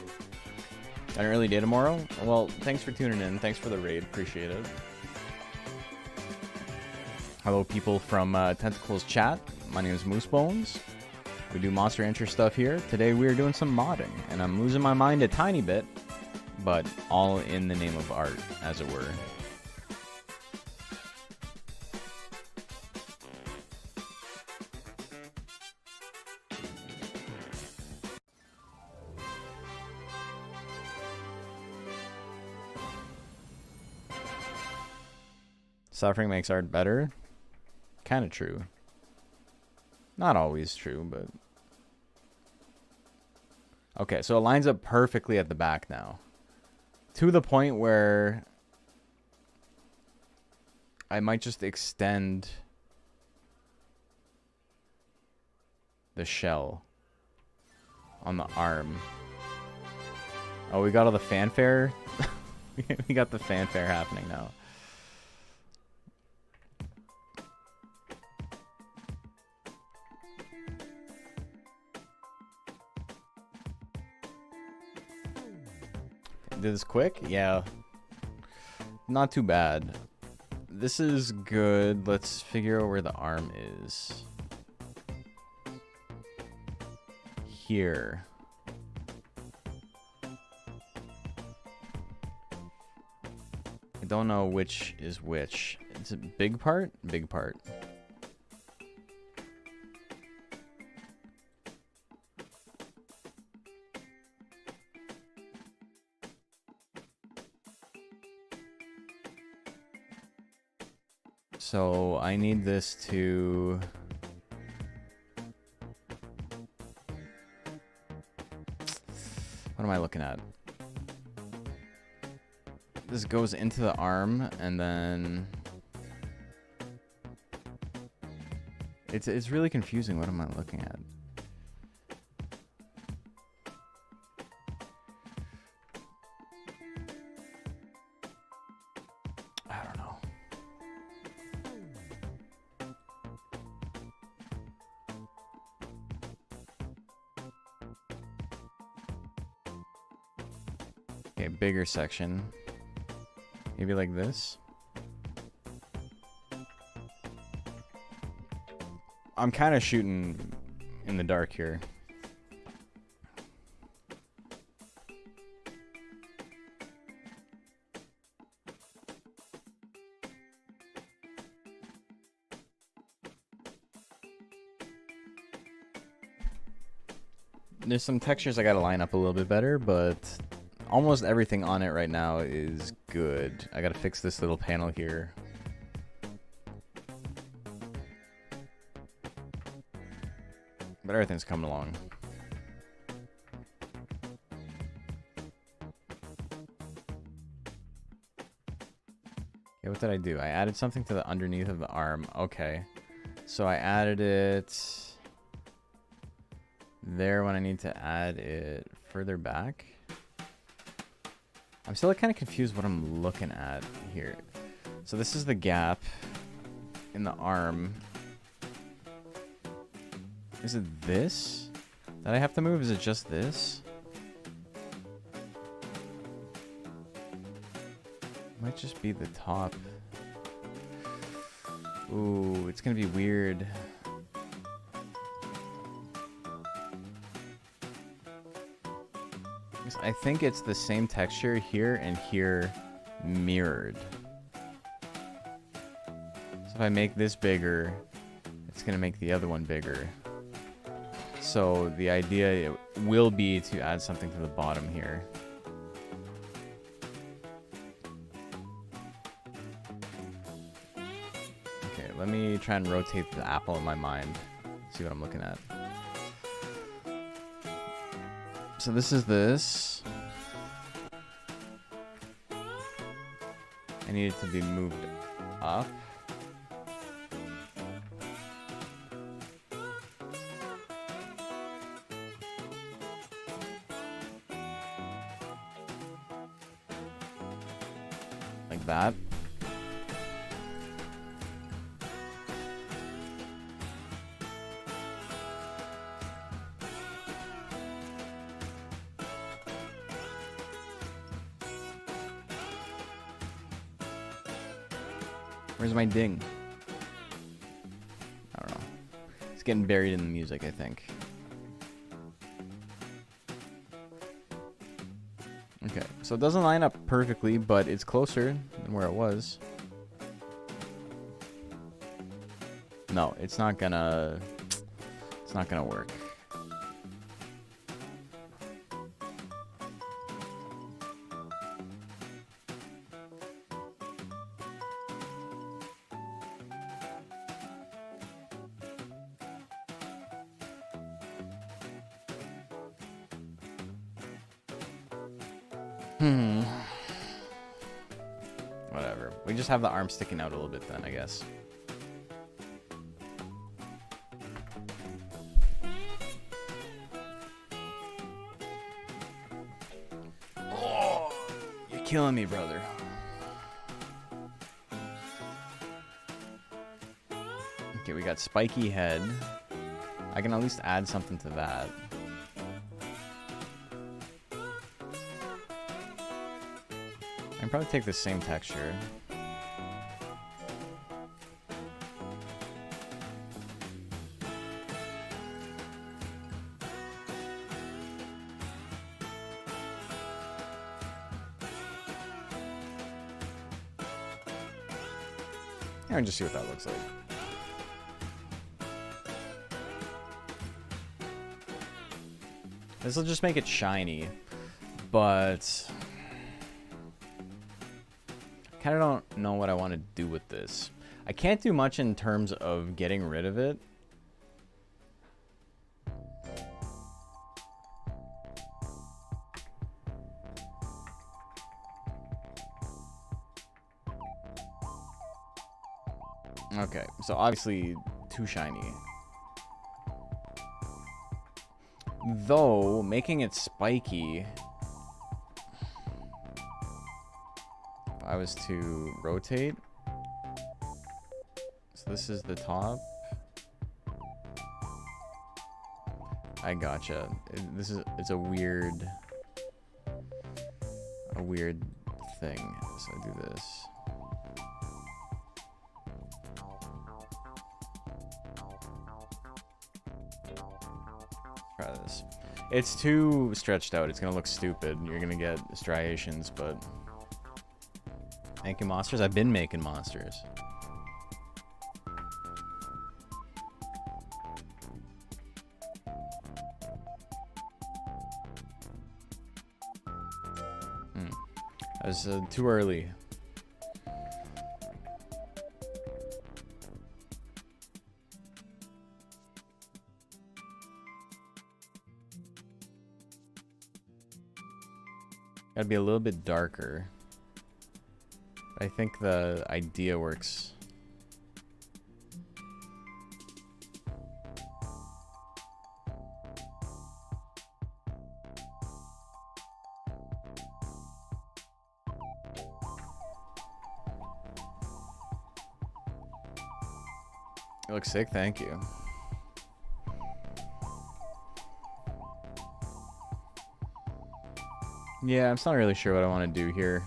An early day tomorrow? Well, thanks for tuning in. Thanks for the raid. Appreciate it. Hello, people from Tentacles Chat. My name is Moosebones. We do Monster Enter stuff here. Today we are doing some modding, and I'm losing my mind a tiny bit, but all in the name of art, as it were. Suffering makes art better. Kind of true. Not always true, but... Okay, so it lines up perfectly at the back now. To the point where... I might just extend... the shell. On the arm. Oh, we got all the fanfare? We got the fanfare happening now. Did this quick? Yeah. Not too bad. This is good. Let's figure out where the arm is. Here. I don't know which is which. It's a big part? Big part. So I need this to... What am I looking at? This goes into the arm and then... It's really confusing. What am I looking at? I don't know. Okay, bigger section. Maybe like this. I'm kind of shooting in the dark here. There's some textures I gotta line up a little bit better, but almost everything on it right now is good. I gotta fix this little panel here. But everything's coming along. Okay, what did I do? I added something to the underneath of the arm. Okay. So I added it there when I need to add it further back. I'm still kind of confused what I'm looking at here. So this is the gap in the arm. Is it this that I have to move? Is it just this? Might just be the top. Ooh, it's gonna be weird. I think it's the same texture here and here mirrored. So if I make this bigger, it's gonna make the other one bigger. So the idea will be to add something to the bottom here. Okay, let me try and rotate the apple in my mind. See what I'm looking at. So this is this. I need it to be moved up. Like that. Where's my ding? I don't know. It's getting buried in the music, I think. Okay, so it doesn't line up perfectly, but it's closer than where it was. No, it's not gonna work. Whatever. We just have the arm sticking out a little bit then, I guess. Oh, you're killing me, brother. Okay, we got spiky head. I can at least add something to that. I can probably take the same texture. And just see what that looks like. This will just make it shiny, but kind of don't know what I want to do with this. I can't do much in terms of getting rid of it. Okay, so obviously too shiny. Though, making it spiky, if I was to rotate, so this is the top. I gotcha. It's a weird thing. So I do this. Try this. It's too stretched out. It's gonna look stupid. You're gonna get striations, but making monsters? I've been making monsters. That was too early. Gotta be a little bit darker. I think the idea works. It looks sick, thank you. Yeah, I'm still not really sure what I want to do here.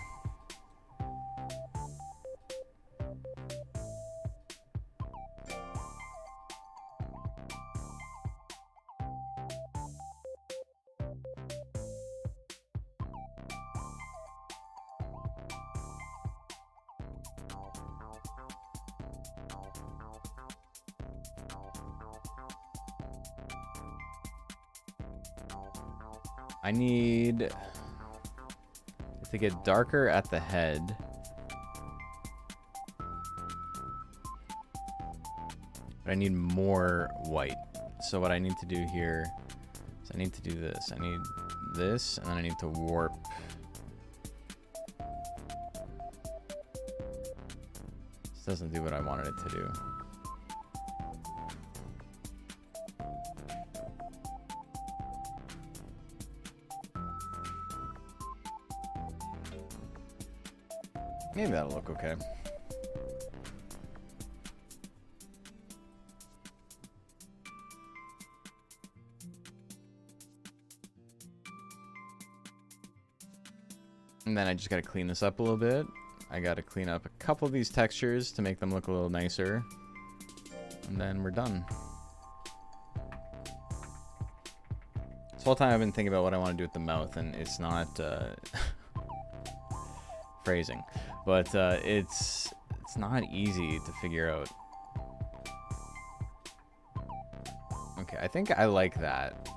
I need to get darker at the head. But I need more white. So what I need to do here is I need to do this. I need this, and then I need to warp. This doesn't do what I wanted it to do. Maybe that'll look okay. And then I just gotta clean this up a little bit. I gotta clean up a couple of these textures to make them look a little nicer. And then we're done. This whole time I've been thinking about what I want to do with the mouth, and it's not phrasing. But it's not easy to figure out. Okay, I think I like that.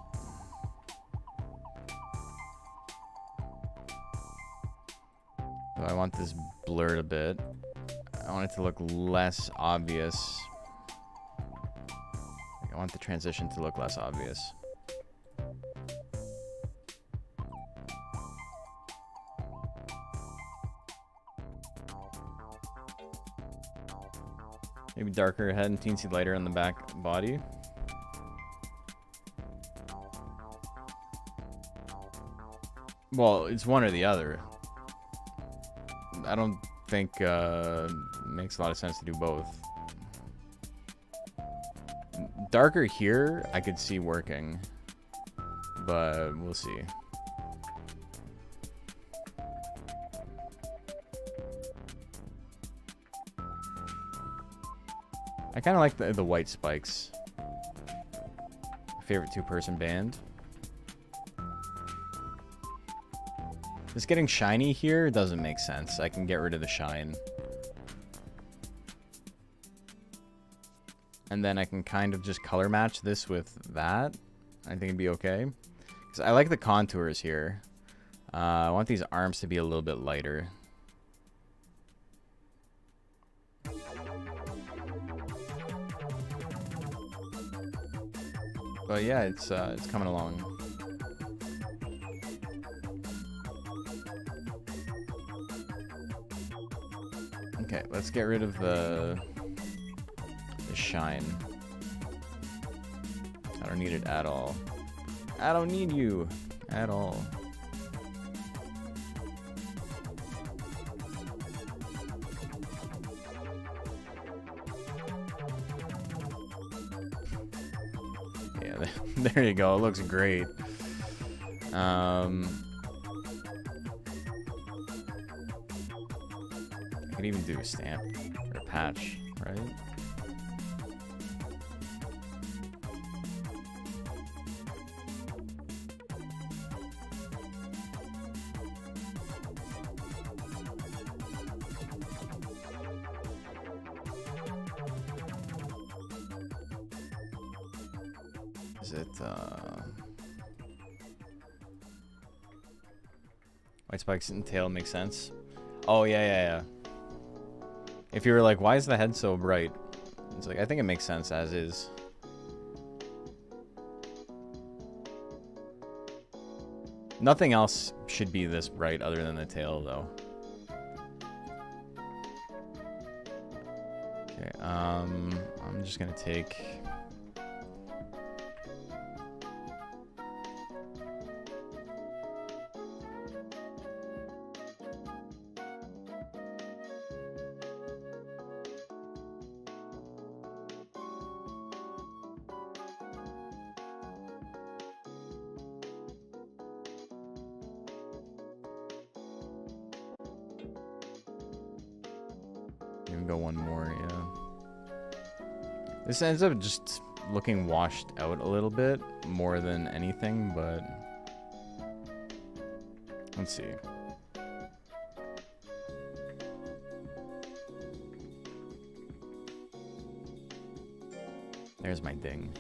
So I want this blurred a bit. I want it to look less obvious. I want the transition to look less obvious. Maybe darker head and teensy lighter on the back body. Well, it's one or the other. I don't think it makes a lot of sense to do both. Darker here, I could see working, but we'll see. I kind of like the white spikes. Favorite two-person band. This getting shiny here doesn't make sense. I can get rid of the shine. And then I can kind of just color match this with that. I think it'd be okay. Because I like the contours here. I want these arms to be a little bit lighter. But yeah, it's coming along. Okay, let's get rid of the shine. I don't need it at all. I don't need you at all. Yeah, there you go. It looks great. I could even do a stamp or a patch, right? Is it white spikes and tail makes sense? Oh yeah. If you were like, why is the head so bright? It's like, I think it makes sense as is. Nothing else should be this bright other than the tail, though. Okay, I'm just gonna take... Even go one more, yeah. This ends up just looking washed out a little bit more than anything, but let's see. There's my ding.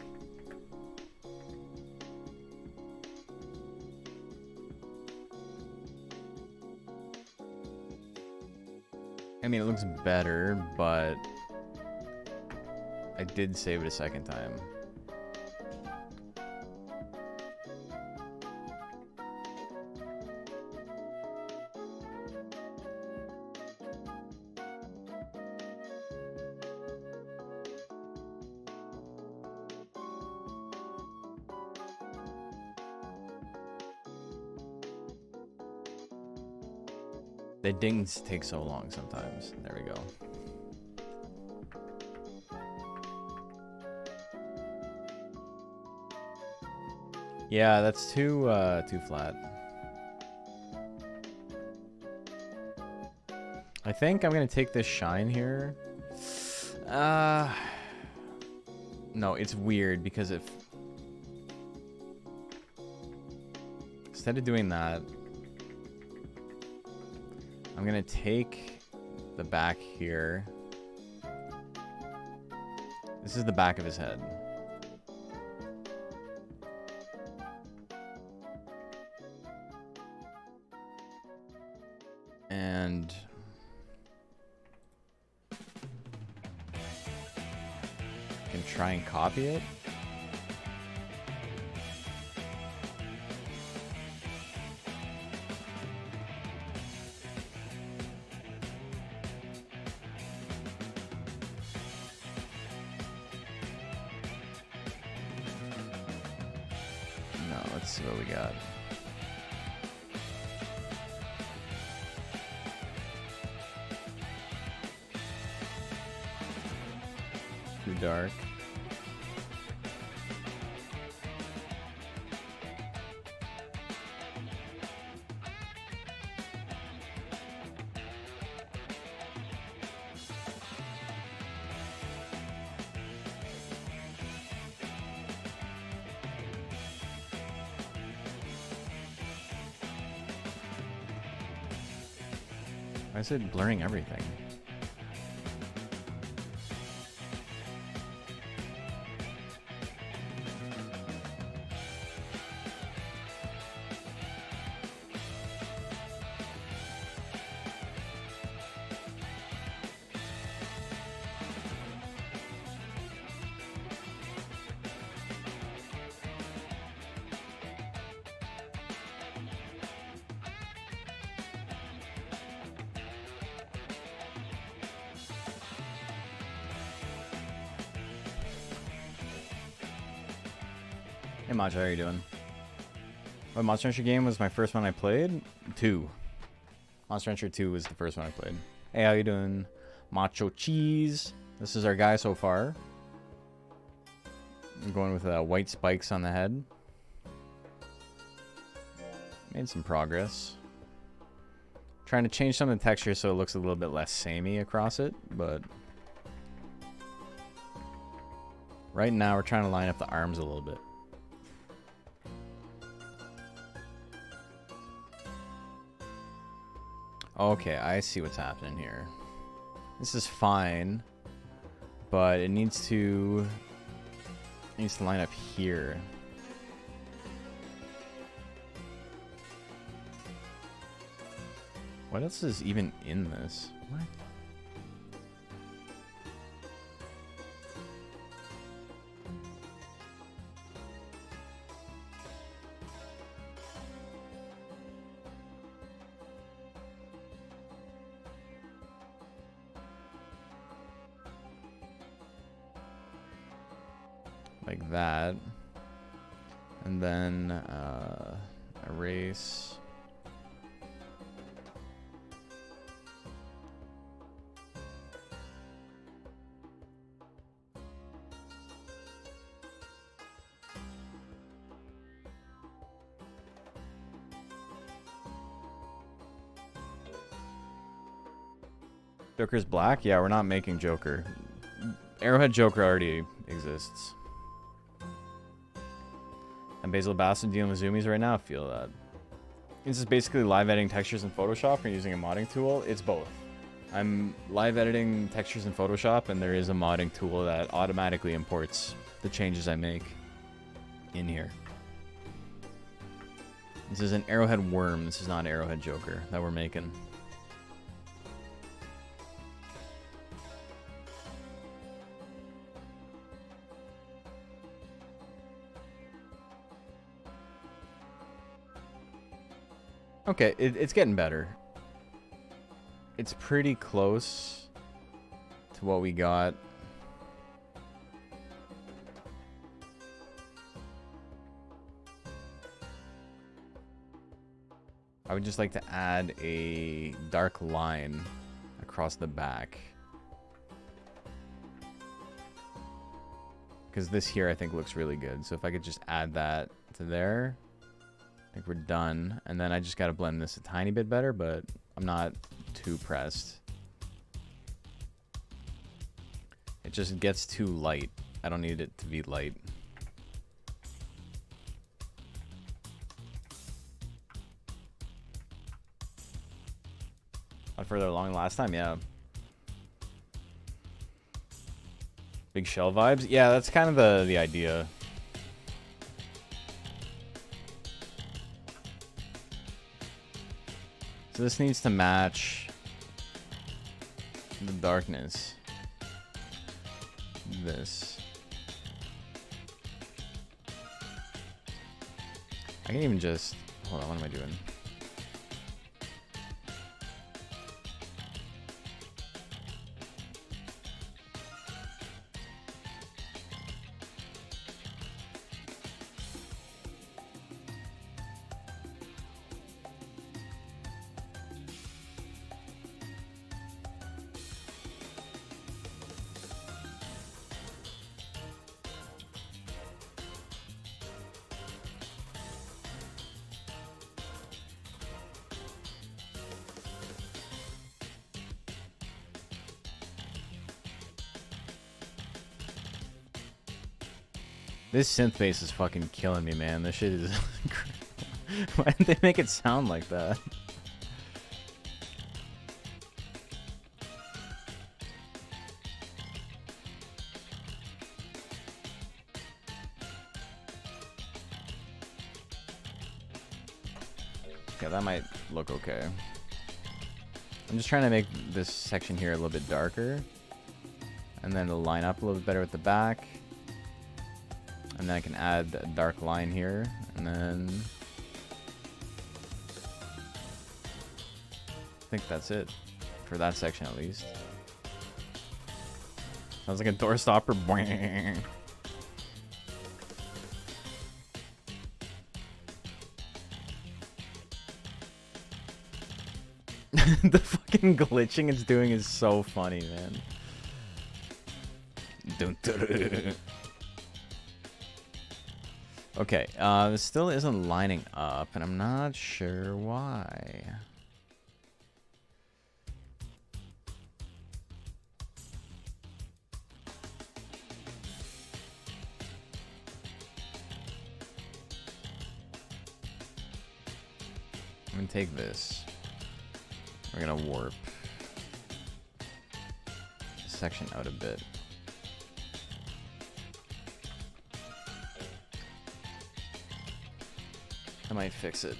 I mean, it looks better, but I did save it a second time. The dings take so long sometimes. There we go. Yeah, that's too flat. I think I'm gonna take this shine here. No, it's weird because if instead of doing that, I'm gonna take the back here. This is the back of his head. And I can try and copy it. No, let's see what we got. Too dark. Why is it blurring everything? Hey Macho, how are you doing? What Monster Rancher game was my first one I played? 2. Monster Rancher 2 was the first one I played. Hey, how you doing? Macho Cheese. This is our guy so far. I'm going with white spikes on the head. Made some progress. Trying to change some of the texture so it looks a little bit less samey across it, but right now we're trying to line up the arms a little bit. Okay, I see what's happening here. This is fine, but it needs to line up here. What else is even in this? What? like that. And then erase. Joker's black? Yeah, we're not making Joker. Arrowhead Joker already exists. And Basil Bassett dealing with zoomies right now. I feel that. This is basically live editing textures in Photoshop or using a modding tool. It's both. I'm live editing textures in Photoshop, and there is a modding tool that automatically imports the changes I make in here. This is an Arrowhead worm. This is not Arrowhead Joker that we're making. Okay, it's getting better. It's pretty close to what we got. I would just like to add a dark line across the back. Because this here I think looks really good. So if I could just add that to there. I think we're done, and then I just gotta blend this a tiny bit better, but I'm not too pressed. It just gets too light. I don't need it to be light. Not further along than last time, yeah. Big shell vibes? Yeah, that's kind of the idea. So this needs to match the darkness. This. I can even just... Hold on, what am I doing? This synth bass is fucking killing me, man. This shit is... Why did they make it sound like that? Okay, that might look okay. I'm just trying to make this section here a little bit darker. And then it'll line up a little bit better with the back. And then I can add a dark line here, and then I think that's it for that section at least. Sounds like a door stopper. The fucking glitching it's doing is so funny, man. Okay, this still isn't lining up, and I'm not sure why. I'm gonna take this. We're gonna warp this section out a bit. I might fix it.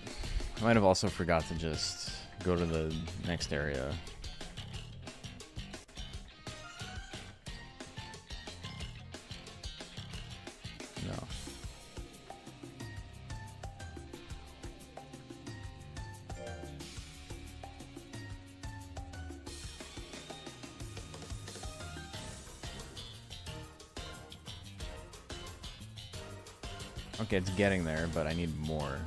I might have also forgot to just go to the next area. No. Okay, it's getting there, but I need more.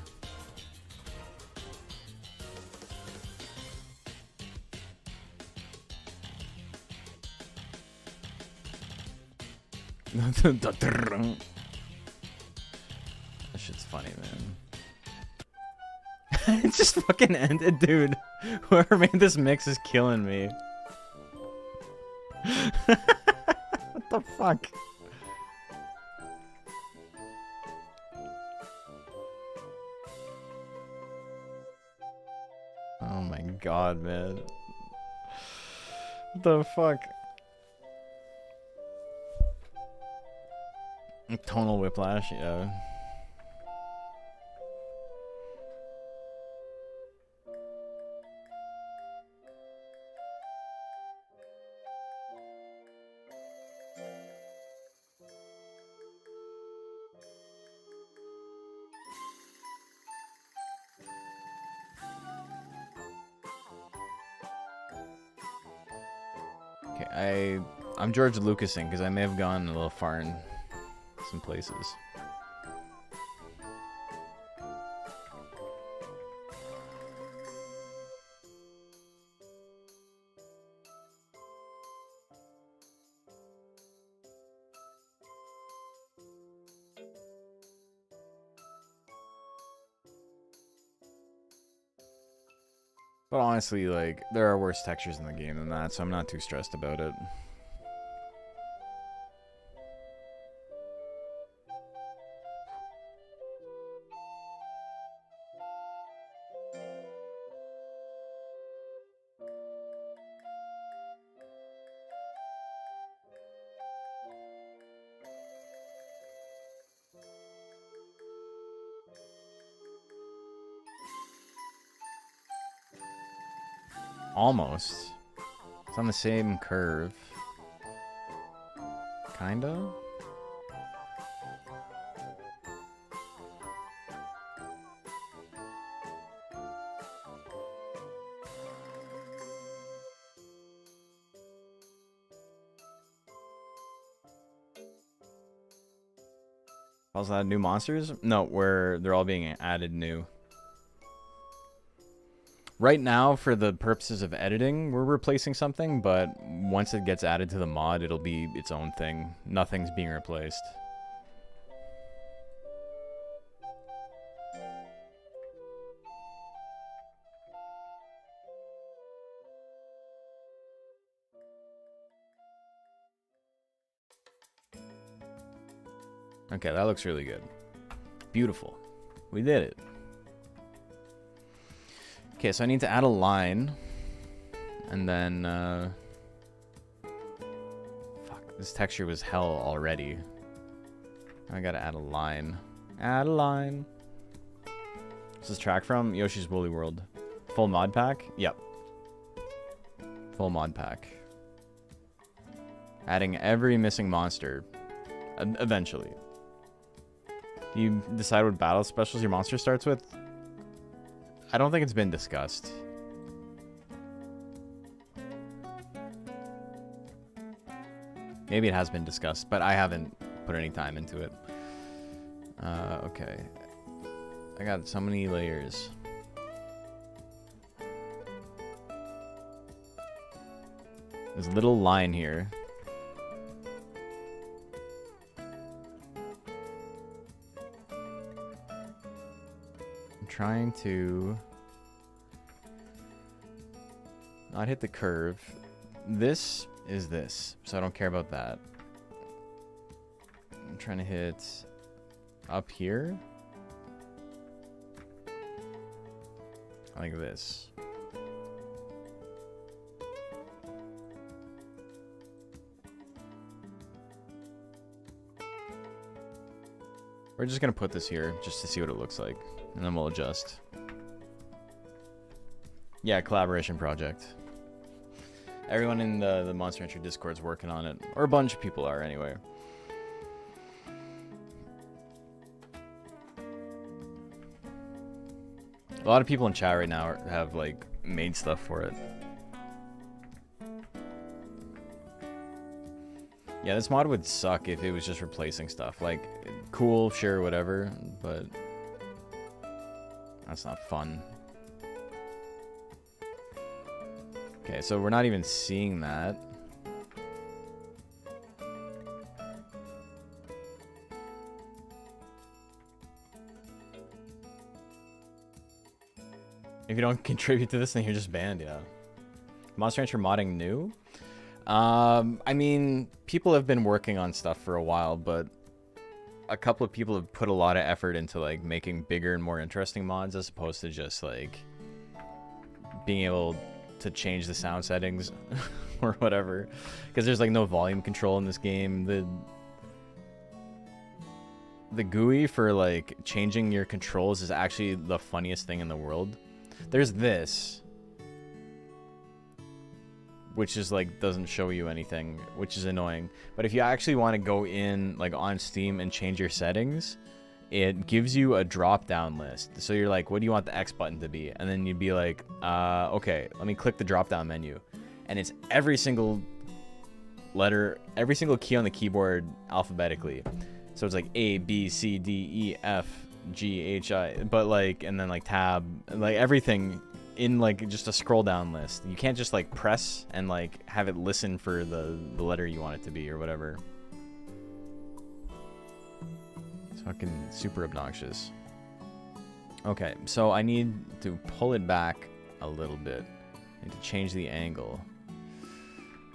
That shit's funny, man. It just fucking ended, dude. Whoever made this mix is killing me. What the fuck? Oh my god, man. What the fuck? Tonal whiplash, yeah. Okay, I'm George Lucasing because I may have gone a little far in some places. But honestly, like, there are worse textures in the game than that, so I'm not too stressed about it. Almost. It's on the same curve. Kinda? Also add new monsters? No, where they're all being added new. Right now, for the purposes of editing, we're replacing something, but once it gets added to the mod, it'll be its own thing. Nothing's being replaced. Okay, that looks really good. Beautiful. We did it. Okay, so I need to add a line. And then, fuck, this texture was hell already. I gotta add a line. Add a line. What's this track from? Yoshi's Woolly World. Full mod pack? Yep. Full mod pack. Adding every missing monster. Eventually. Do you decide what battle specials your monster starts with? I don't think it's been discussed. Maybe it has been discussed, but I haven't put any time into it. Okay. I got so many layers. There's a little line here. Trying to not hit the curve. This is this, so I don't care about that. I'm trying to hit up here. Like this. We're just gonna put this here just to see what it looks like, and then we'll adjust. Yeah, collaboration project. Everyone in the Monster Rancher Discord's working on it, or a bunch of people are anyway. A lot of people in chat right now have like made stuff for it. Yeah, this mod would suck if it was just replacing stuff. Like, cool, sure, whatever, but that's not fun. Okay, so we're not even seeing that. If you don't contribute to this, then you're just banned, yeah. Monster Rancher modding new? I mean, people have been working on stuff for a while, but a couple of people have put a lot of effort into, like, making bigger and more interesting mods as opposed to just, like, being able to change the sound settings or whatever. Because there's, like, no volume control in this game. The GUI for, like, changing your controls is actually the funniest thing in the world. There's this, which is like doesn't show you anything, which is annoying. But if you actually want to go in like on Steam and change your settings, it gives you a drop down list. So you're like, what do you want the X button to be? And then you'd be like, okay, let me click the drop down menu, and it's every single letter, every single key on the keyboard alphabetically. So it's like A, B, C, D, E, F, G, H, I, but like, and then like tab, like everything in like just a scroll down list. You can't just like press and like have it listen for the letter you want it to be or whatever. It's fucking super obnoxious. Okay, so I need to pull it back a little bit. I need to change the angle.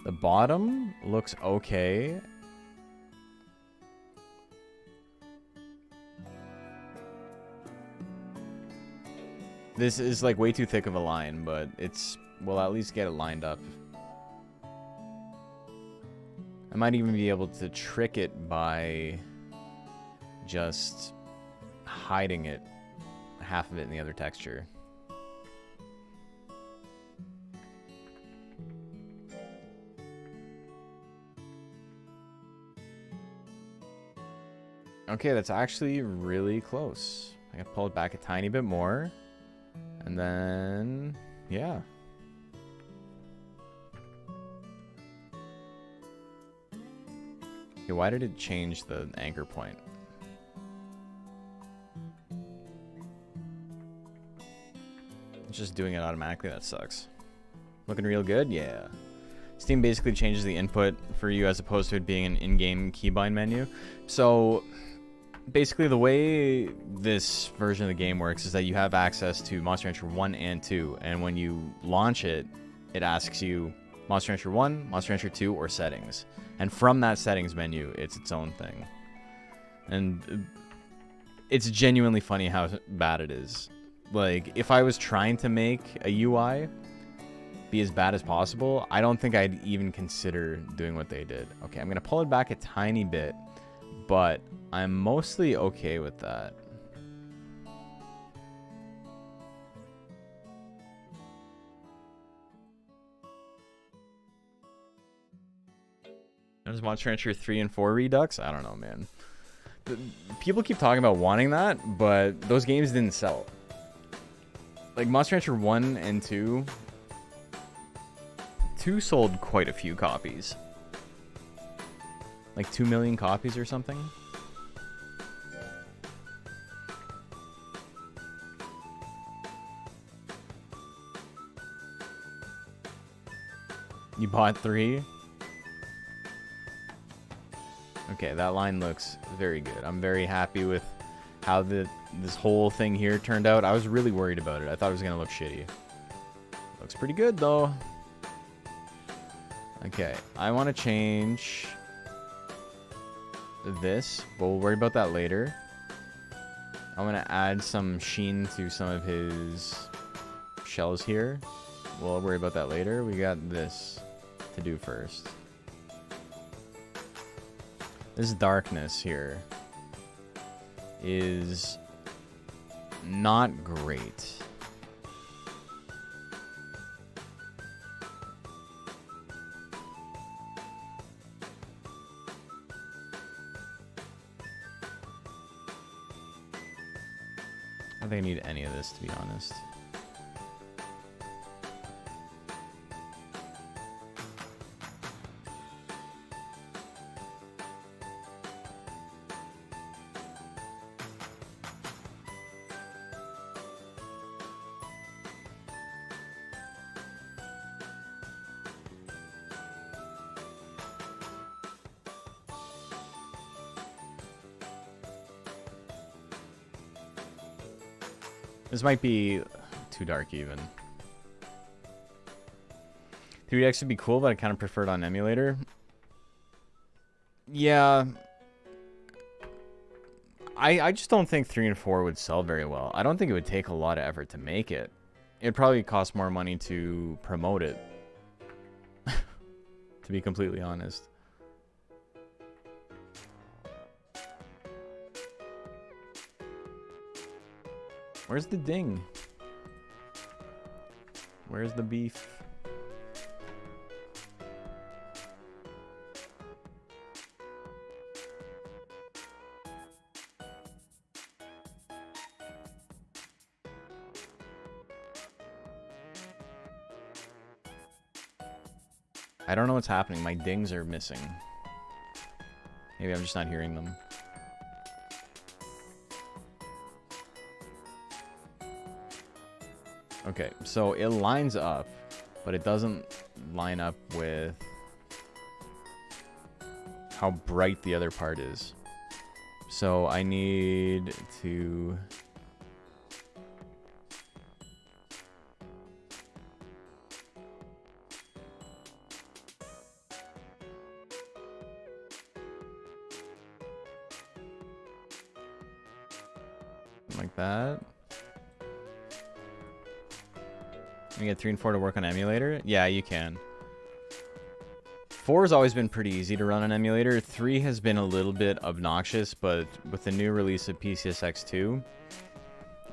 The bottom looks okay. This is like way too thick of a line, but we'll at least get it lined up. I might even be able to trick it by just hiding it, half of it in the other texture. Okay, that's actually really close. I can pull it back a tiny bit more. And then, yeah. Okay, why did it change the anchor point? It's just doing it automatically, that sucks. Looking real good? Yeah. Steam basically changes the input for you as opposed to it being an in-game keybind menu. So basically the way this version of the game works is that you have access to Monster Rancher 1 and 2, and when you launch it, it asks you Monster Rancher 1, Monster Rancher 2, or settings. And from that settings menu, it's its own thing. And it's genuinely funny how bad it is. Like, if I was trying to make a UI be as bad as possible, I don't think I'd even consider doing what they did. Okay, I'm going to pull it back a tiny bit, but I'm mostly okay with that. There's Monster Rancher 3 and 4 Redux? I don't know, man. People keep talking about wanting that, but those games didn't sell. Like, Monster Rancher 1 and 2... 2 sold quite a few copies. Like 2 million copies or something? You bought 3? Okay, that line looks very good. I'm very happy with how this whole thing here turned out. I was really worried about it. I thought it was going to look shitty. Looks pretty good, though. Okay, I want to change this, but we'll worry about that later. I'm going to add some sheen to some of his shells here. We'll worry about that later. We got this to do first. This darkness here is not great. I don't think I need any of this, to be honest. This might be too dark even. 3DX would be cool, but I kind of prefer it on emulator. Yeah. I just don't think 3 and 4 would sell very well. I don't think it would take a lot of effort to make it. It'd probably cost more money to promote it. To be completely honest. Where's the ding? Where's the beef? I don't know what's happening. My dings are missing. Maybe I'm just not hearing them. Okay, so it lines up, but it doesn't line up with how bright the other part is. So I need to... like that. You get 3 and 4 to work on emulator? Yeah, you can. 4 has always been pretty easy to run on emulator. 3 has been a little bit obnoxious, but with the new release of PCSX2,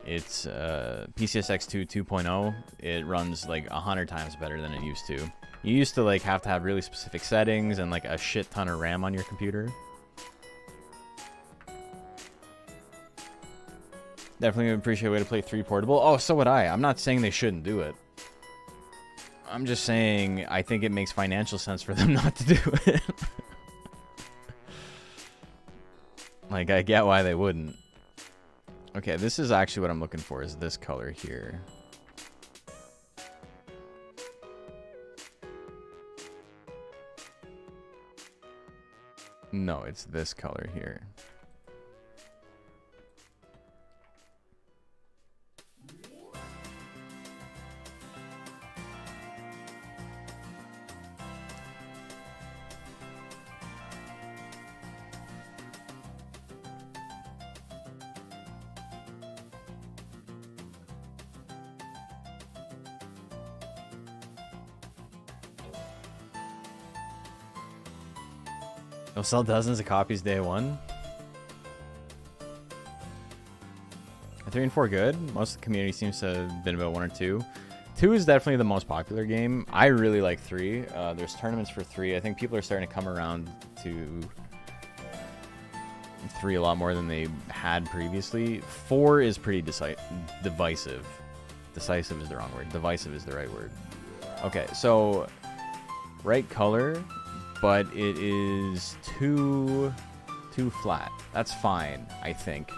it's PCSX2 2.0, it runs like 100 times better than it used to. You used to like have to have really specific settings and like a shit ton of RAM on your computer. Definitely would appreciate a way to play 3 portable. Oh, so would I. I'm not saying they shouldn't do it. I'm just saying I think it makes financial sense for them not to do it. Like, I get why they wouldn't. Okay, this is actually what I'm looking for, is this color here. No, it's this color here. They'll sell dozens of copies day one. Are 3 and 4 good? Most of the community seems to have been about 1 or 2. 2 is definitely the most popular game. I really like 3. There's tournaments for 3. I think people are starting to come around to 3 a lot more than they had previously. 4 is pretty divisive. Decisive is the wrong word. Divisive is the right word. Okay, so right color, but it is too flat. That's fine, I think,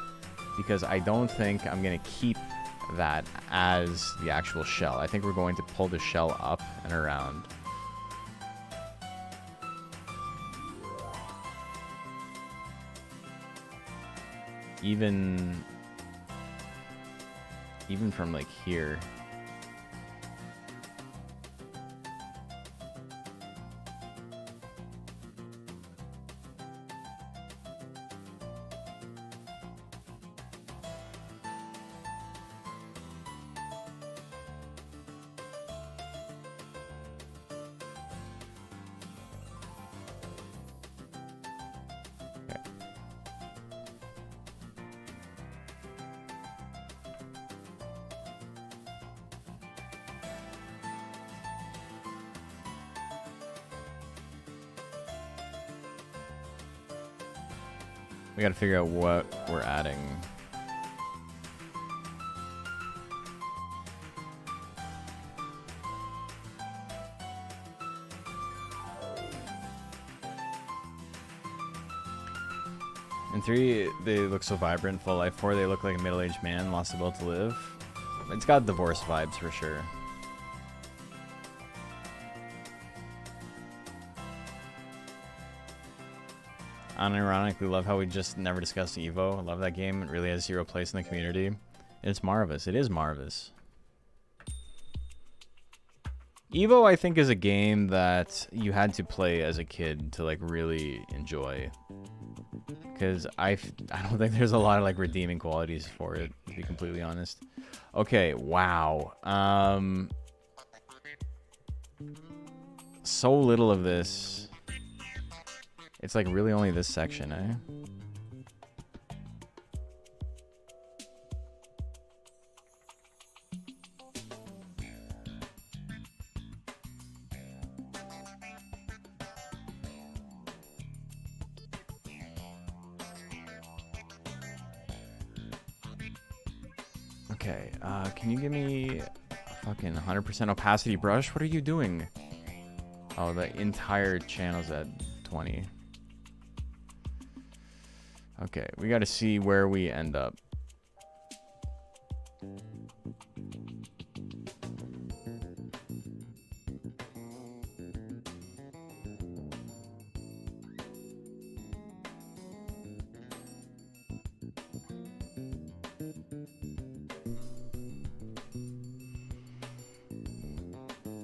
because I don't think I'm gonna keep that as the actual shell. I think we're going to pull the shell up and around. Even from like here. We gotta figure out what we're adding. In 3, they look so vibrant, full life. 4, they look like a middle-aged man, lost the will to live. It's got divorce vibes for sure. Unironically, love how we just never discussed Evo. I love that game. It really has zero place in the community. It's Marvis. It is Marvis. Evo, I think, is a game that you had to play as a kid to like really enjoy. Because I don't think there's a lot of like redeeming qualities for it, to be completely honest. Okay, wow. So little of this. It's like really only this section, eh? Okay, can you give me a fucking 100% opacity brush? What are you doing? Oh, the entire channel's at 20. Okay, we gotta see where we end up.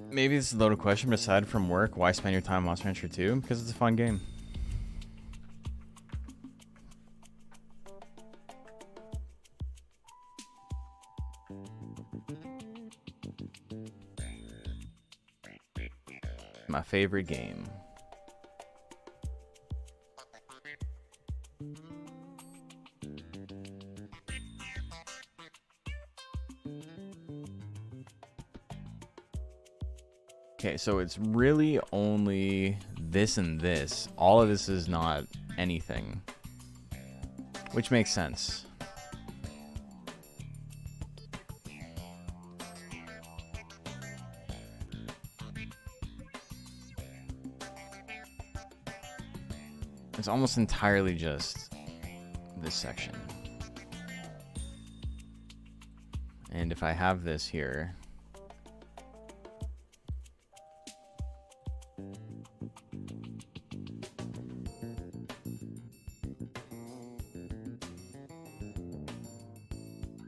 Maybe this is a loaded question, but aside from work, why spend your time on Monster Hunter 2? Because it's a fun game. My favorite game. Okay, so it's really only this and this. All of this is not anything, which makes sense. It's almost entirely just this section. And if I have this here,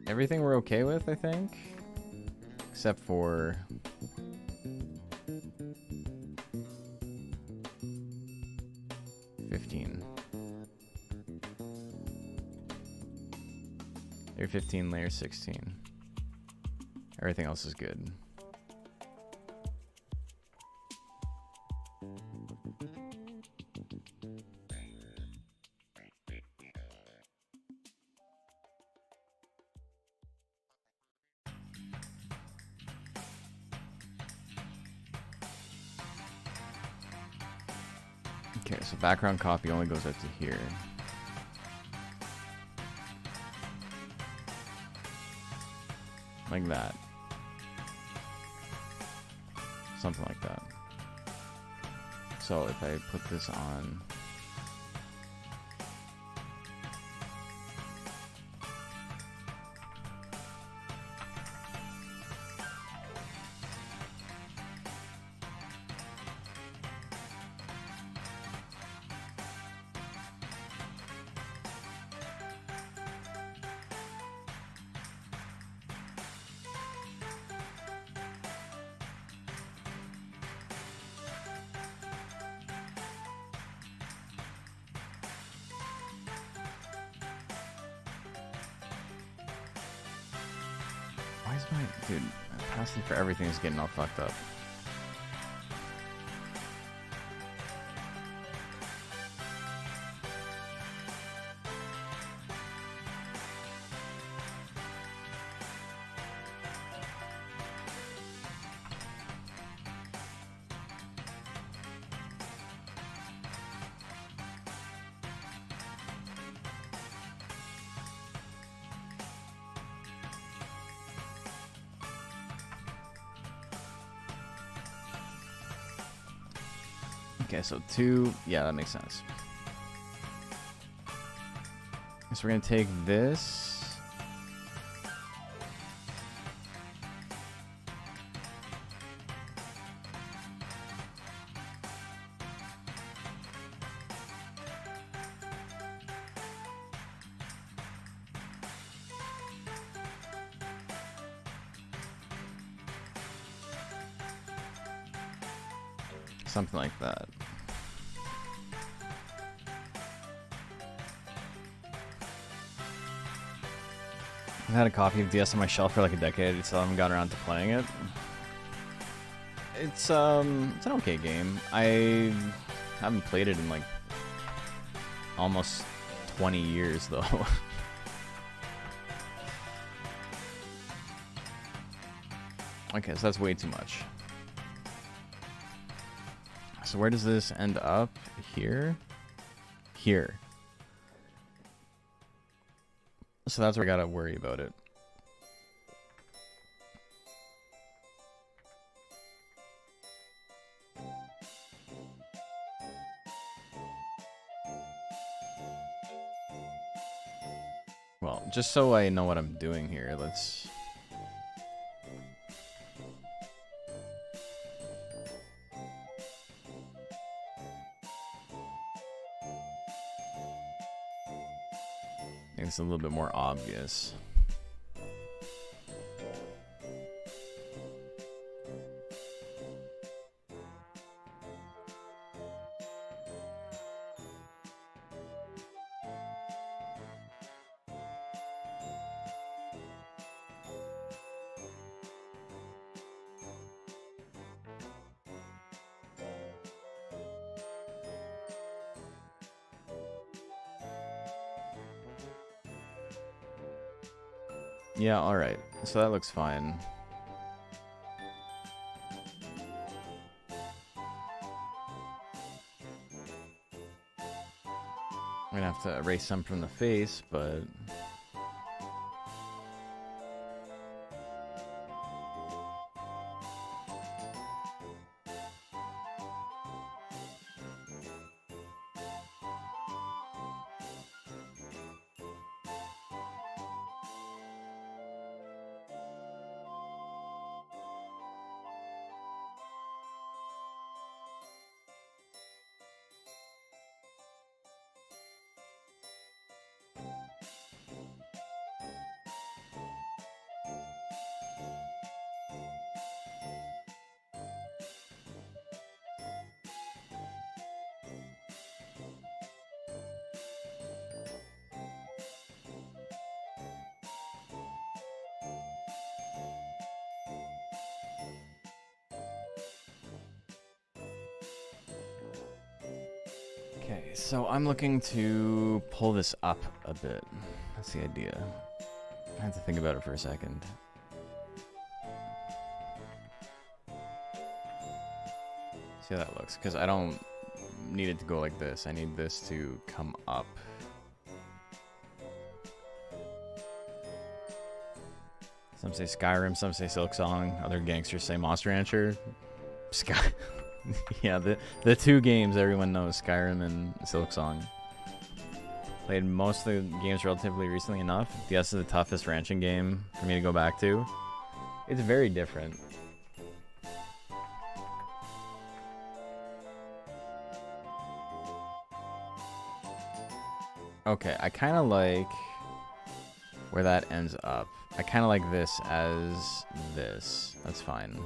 everything we're okay with, I think, except for layer 15, layer 16. Everything else is good. Okay, so background copy only goes up to here. Like that. Something like that. So if I put this on, why is my dude passing for everything is getting all fucked up? Okay, so 2, yeah, that makes sense. So we're gonna take this. Something like that. I've had a copy of DS on my shelf for like a decade. I still haven't gotten around to playing it. It's an okay game. I haven't played it in like almost 20 years though. Okay, so that's way too much. So where does this end up? Here? Here. So that's where I gotta worry about it. Well, just so I know what I'm doing here, let's... It's a little bit more obvious. Yeah, alright. So that looks fine. I'm gonna have to erase some from the face, but... Okay, so I'm looking to pull this up a bit. That's the idea. I have to think about it for a second. See how that looks, because I don't need it to go like this. I need this to come up. Some say Skyrim, some say Silksong, other gangsters say Monster Rancher. Sky... Yeah, the two games everyone knows, Skyrim and Silksong. Played most of the games relatively recently enough. DS is the toughest ranching game for me to go back to. It's very different. Okay, I kind of like where that ends up. I kind of like this as this. That's fine.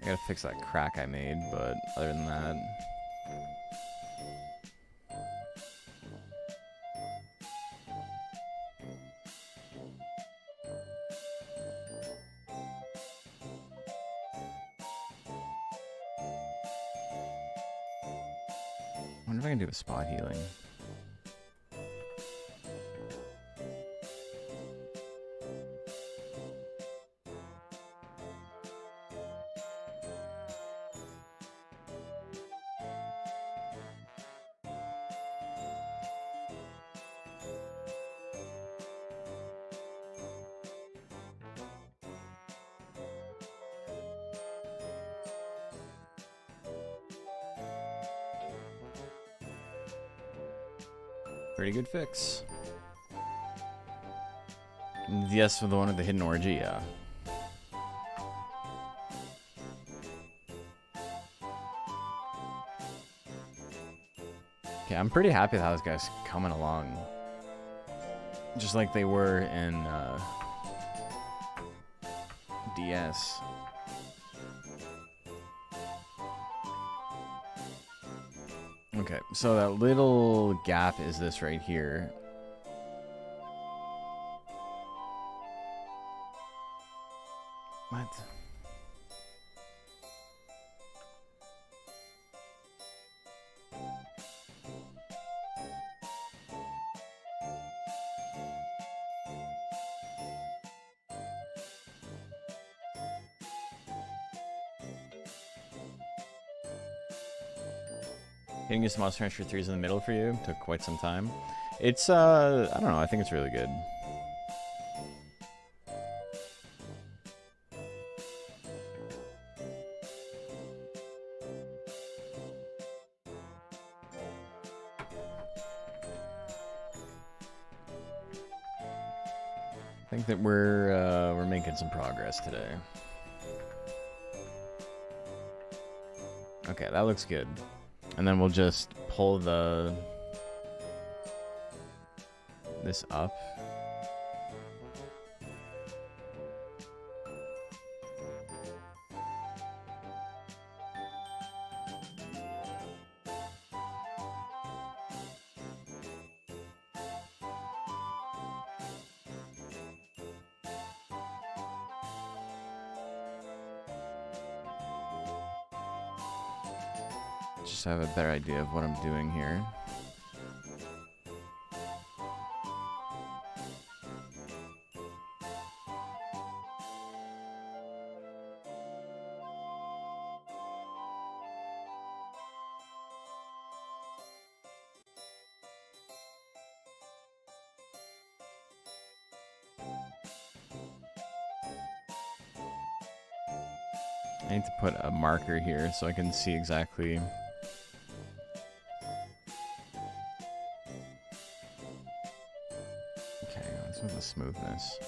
I gotta fix that crack I made, but other than that... I wonder if I can do a spot healing. Pretty good fix. Yes, for the one with the hidden orgy, yeah. Okay, I'm pretty happy that those guys coming along. Just like they were in DS. Okay, so that little gap is this right here. What? Hitting some Monster Hunter 3s in the middle for you took quite some time. It's, I don't know, I think it's really good. I think that we're making some progress today. Okay, that looks good. And then we'll just pull this up. Just have a better idea of what I'm doing here. I need to put a marker here so I can see exactly. Okay, let's move the smoothness.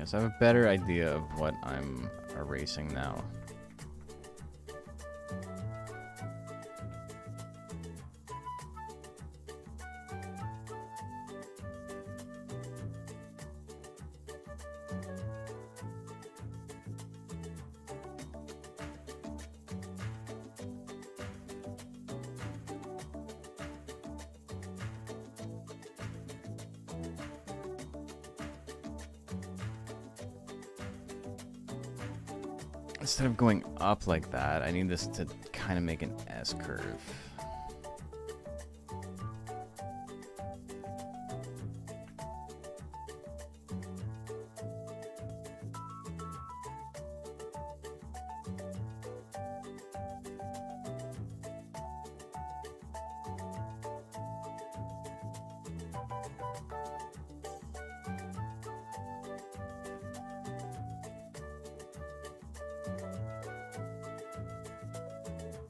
So I have a better idea of what I'm erasing now. Instead of going up like that, I need this to kind of make an S curve.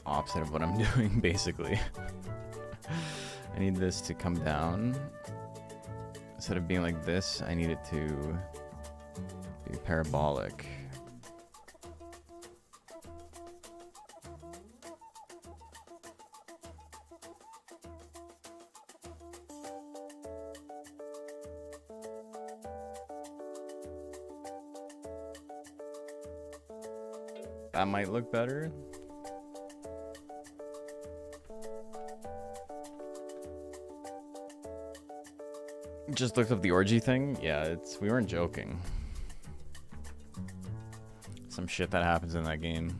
Opposite of what I'm doing, basically. I need this to come down. Instead of being like this, I need it to be parabolic. That might look better. Just looked up the orgy thing. Yeah, we weren't joking. Some shit that happens in that game.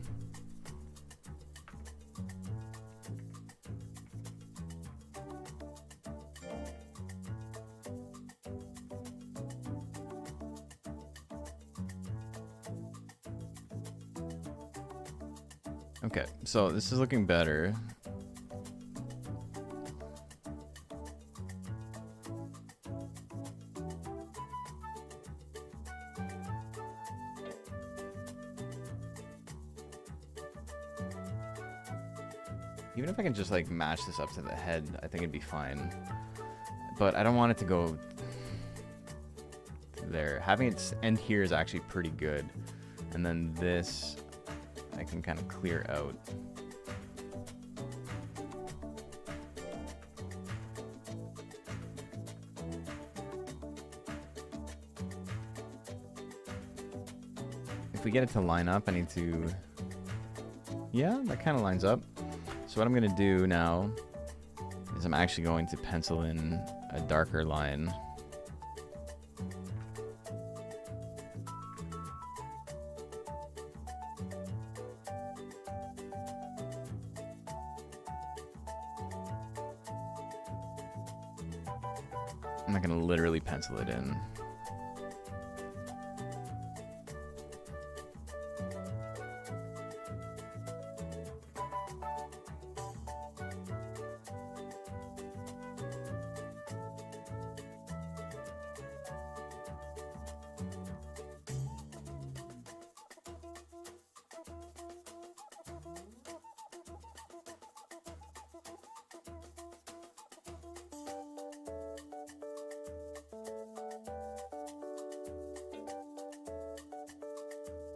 Okay, so this is looking better. Even if I can just like match this up to the head, I think it'd be fine. But I don't want it to go there. Having it end here is actually pretty good. And then this, I can kind of clear out. If we get it to line up, I need to... Yeah, that kind of lines up. So what I'm going to do now is I'm actually going to pencil in a darker line. I'm not going to literally pencil it in.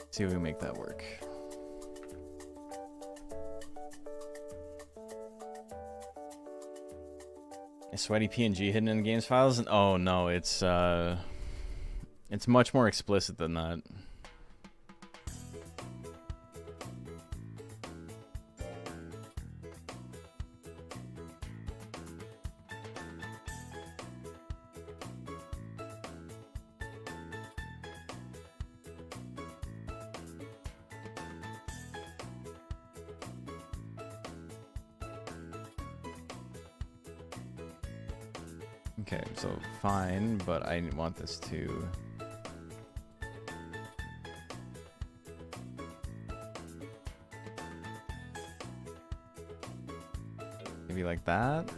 See if we can make that work. A sweaty PNG hidden in the game's files? Oh no, it's much more explicit than that. Okay, so fine, but I want this to... maybe like that?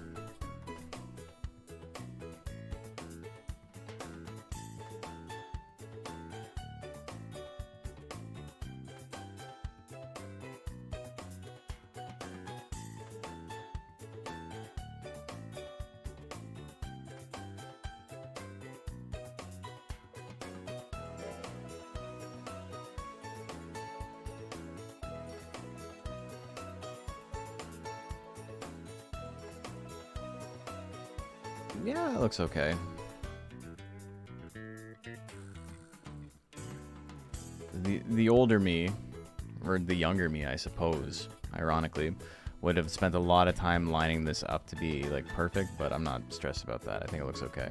Yeah, it looks okay. The older me, or the younger me, I suppose, ironically, would have spent a lot of time lining this up to be like perfect, but I'm not stressed about that. I think it looks okay.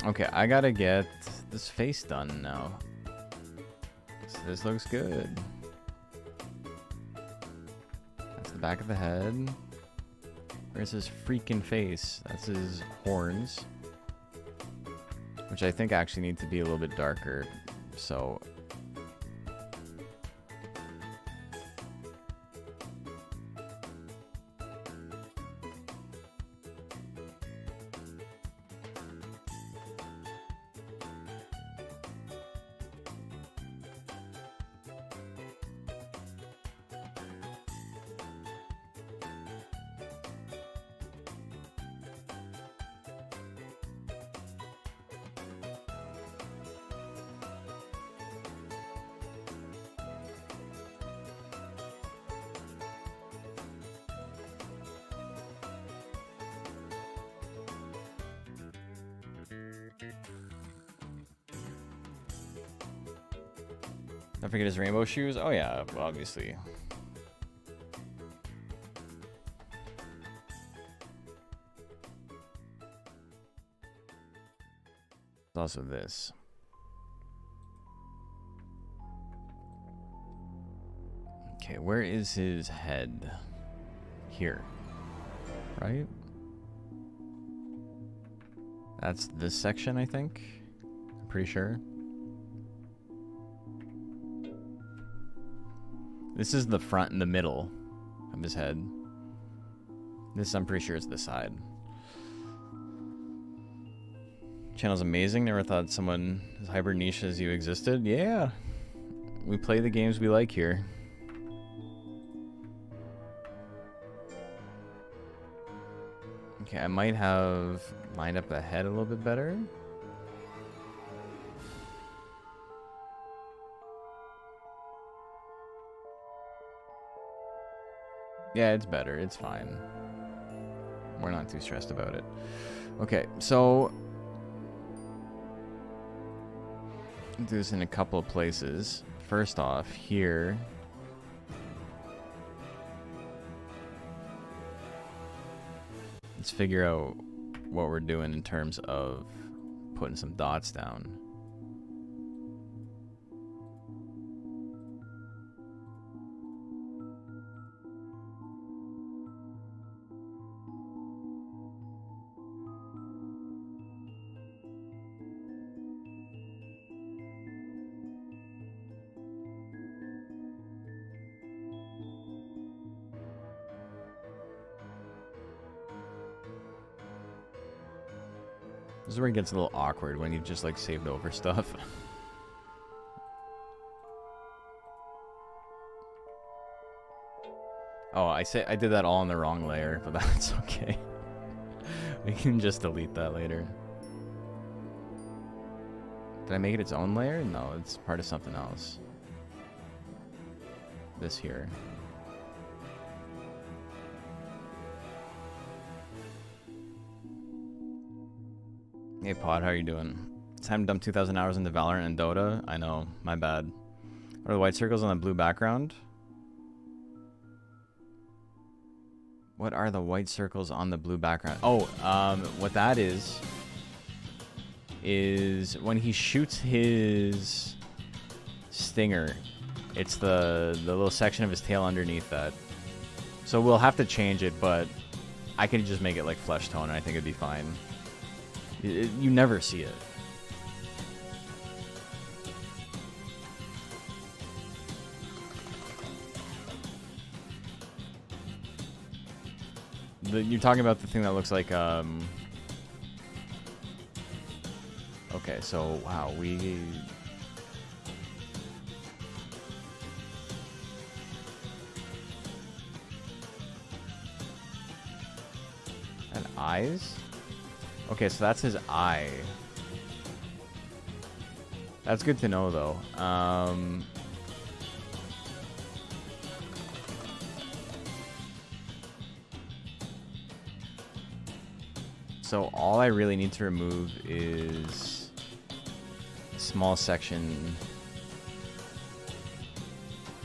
Okay, I gotta get this face done now. So this looks good. That's the back of the head. Where's his freaking face? That's his horns. Which I think actually need to be a little bit darker. So... Don't forget his rainbow shoes. Oh yeah, obviously. There's also this. Okay, where is his head? Here. Right? That's this section, I think. I'm pretty sure. This is the front and the middle of his head. This, I'm pretty sure, is the side. Channel's amazing. Never thought someone as hyper niche as you existed. Yeah. We play the games we like here. Okay, I might have lined up the head a little bit better. Yeah, it's better. It's fine. We're not too stressed about it. Okay, so do this in a couple of places. First off, here. Let's figure out what we're doing in terms of putting some dots down. This is where it gets a little awkward when you've just like saved over stuff. Oh, I did that all on the wrong layer, but that's okay. We can just delete that later. Did I make it its own layer? No, it's part of something else. This here. Hey Pod, how are you doing? Time to dump 2,000 hours into Valorant and Dota. I know, my bad. What are the white circles on the blue background? What are the white circles on the blue background? Oh, what that is when he shoots his stinger, it's the little section of his tail underneath that. So we'll have to change it, but I can just make it like flesh tone and I think it'd be fine. You never see it. You're talking about the thing that looks like, okay, so, wow, and eyes? Okay, so that's his eye. That's good to know, though. So all I really need to remove is a small section.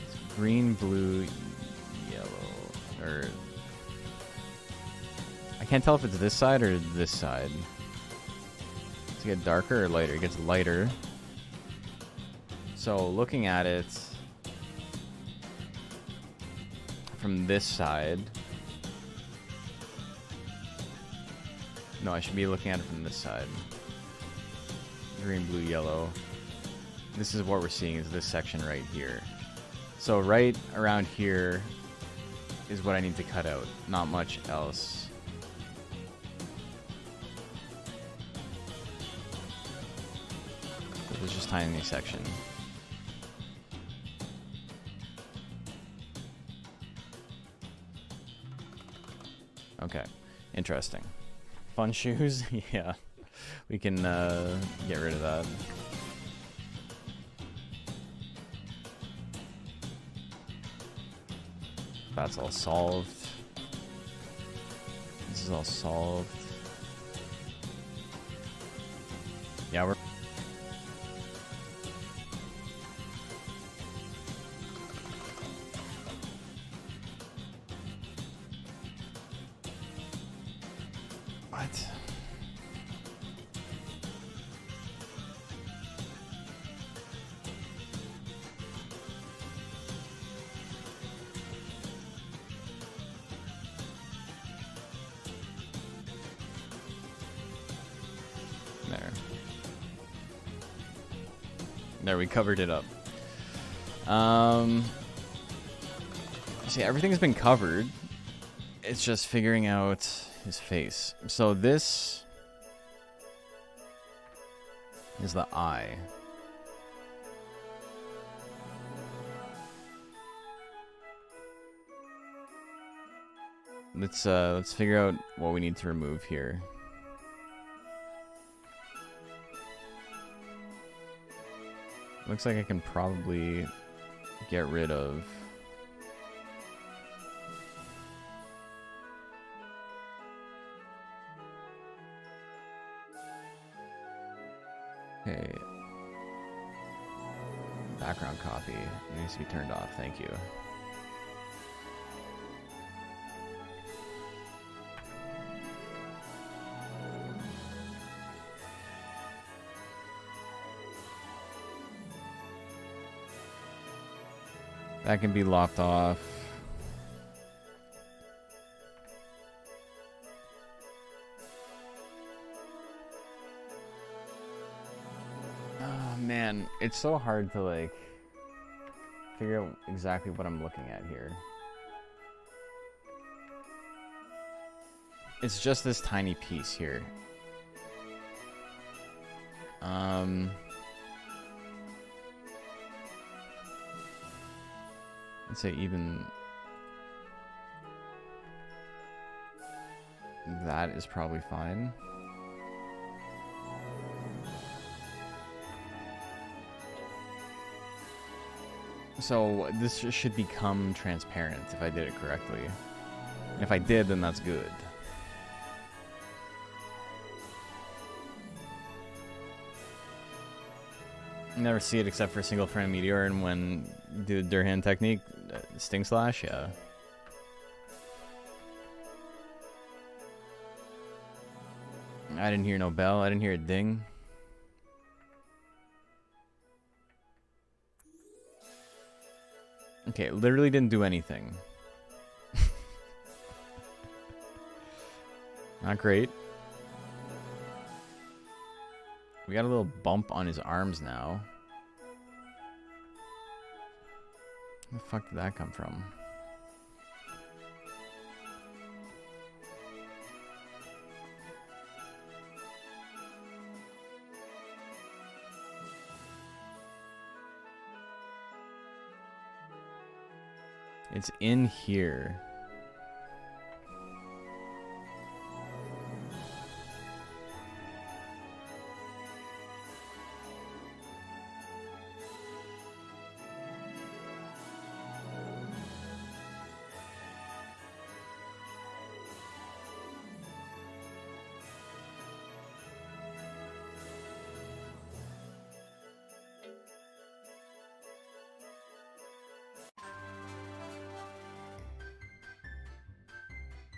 It's green, blue, yellow, or I can't tell if it's this side or this side. Does it get darker or lighter? It gets lighter. So looking at it from this side. No, I should be looking at it from this side. Green, blue, yellow. This is what we're seeing, is this section right here. So right around here is what I need to cut out. Not much else. So there's just tiny section. Okay, interesting. Fun shoes? Yeah, we can get rid of that. That's all solved. This is all solved. Yeah, What? There, we covered it up. See, everything's been covered. It's just figuring out his face. So this is the eye. Let's figure out what we need to remove here. Looks like I can probably get rid of okay. Background copy needs to be turned off, thank you. That can be locked off. Oh man, it's so hard to like figure out exactly what I'm looking at here. It's just this tiny piece here. Let's say even that is probably fine. So this should become transparent if I did it correctly. And if I did, then that's good. Never see it except for single frame meteor, and when you do the Durhan technique, sting slash, yeah. I didn't hear no bell. I didn't hear a ding. Okay, it literally didn't do anything. Not great. We got a little bump on his arms now. Where the fuck did that come from? It's in here.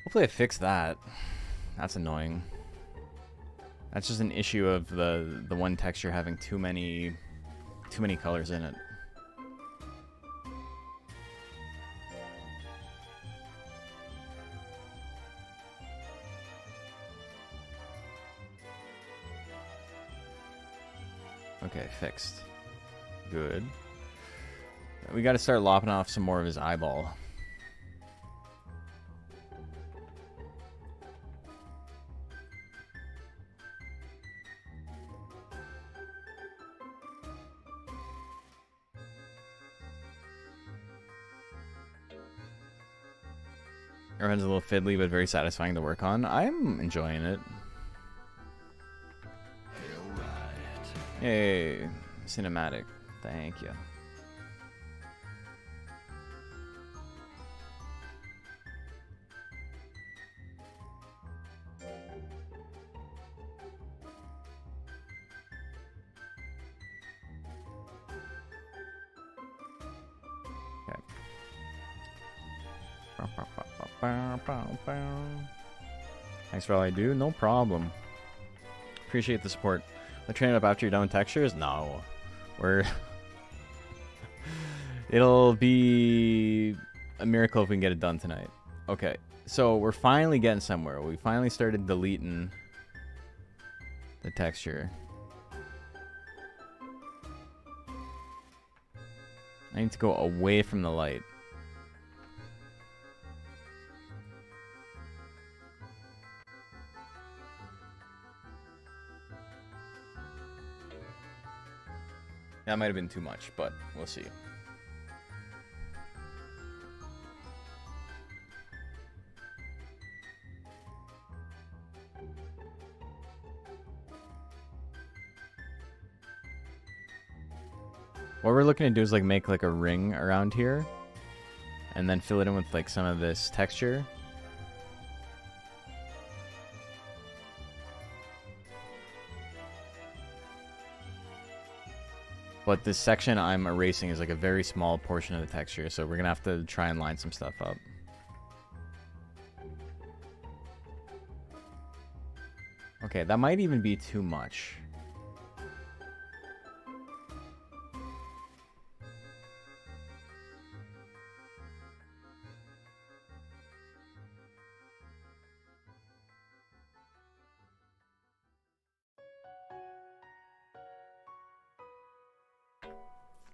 Hopefully I fixed that. That's annoying. That's just an issue of the one texture having too many colors in it. Okay, fixed. Good. We got to start lopping off some more of his eyeball. Arrowhead's a little fiddly, but very satisfying to work on. I'm enjoying it. Hey, cinematic. Thank you. Thanks for all I do. No problem. Appreciate the support. I'll train it up after you're done with textures? No. We're... It'll be a miracle if we can get it done tonight. Okay. So we're finally getting somewhere. We finally started deleting the texture. I need to go away from the light. That might have been too much, but we'll see. What we're looking to do is like make like a ring around here and then fill it in with like some of this texture. But this section I'm erasing is like a very small portion of the texture, so we're gonna have to try and line some stuff up. Okay, that might even be too much.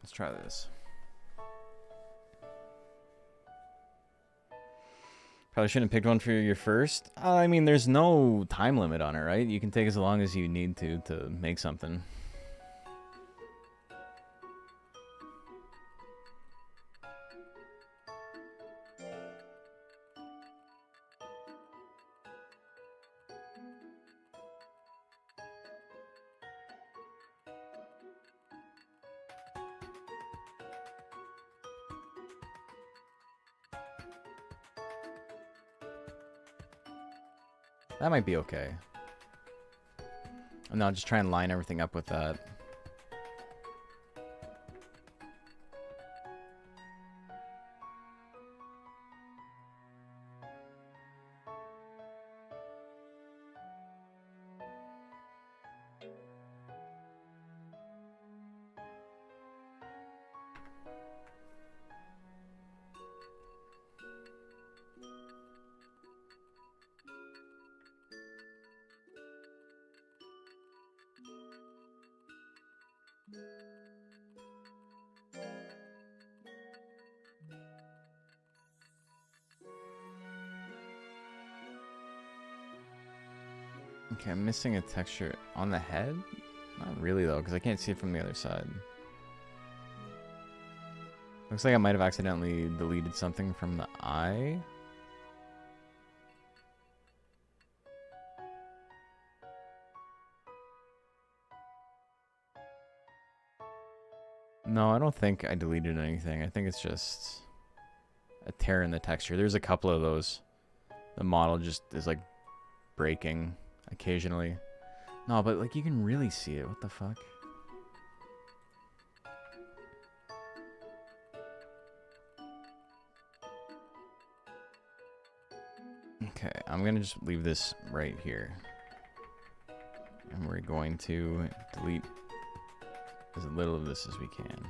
Let's try this. Probably shouldn't have picked one for your first. I mean, there's no time limit on it, right? You can take as long as you need to make something. That might be okay. And now just try and line everything up with that. Okay, I'm missing a texture on the head? Not really though, because I can't see it from the other side. Looks like I might have accidentally deleted something from the eye. No, I don't think I deleted anything. I think it's just a tear in the texture. There's a couple of those. The model just is like breaking occasionally. No, but like you can really see it. What the fuck? Okay, I'm gonna just leave this right here. And we're going to delete as little of this as we can.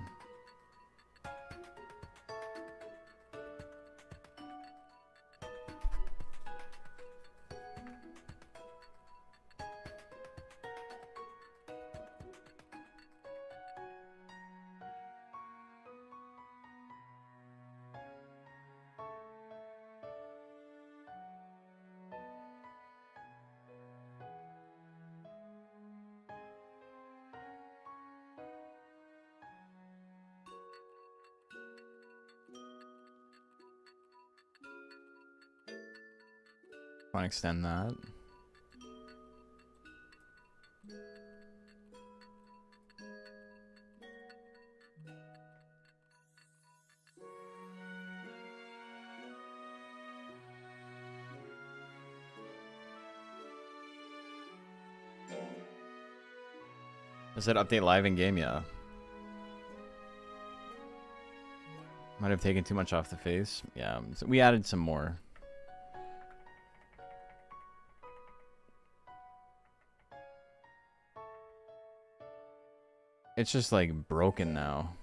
Want to extend that? Does that update live in game? Yeah. Might have taken too much off the face. Yeah, so we added some more. It's just like broken now.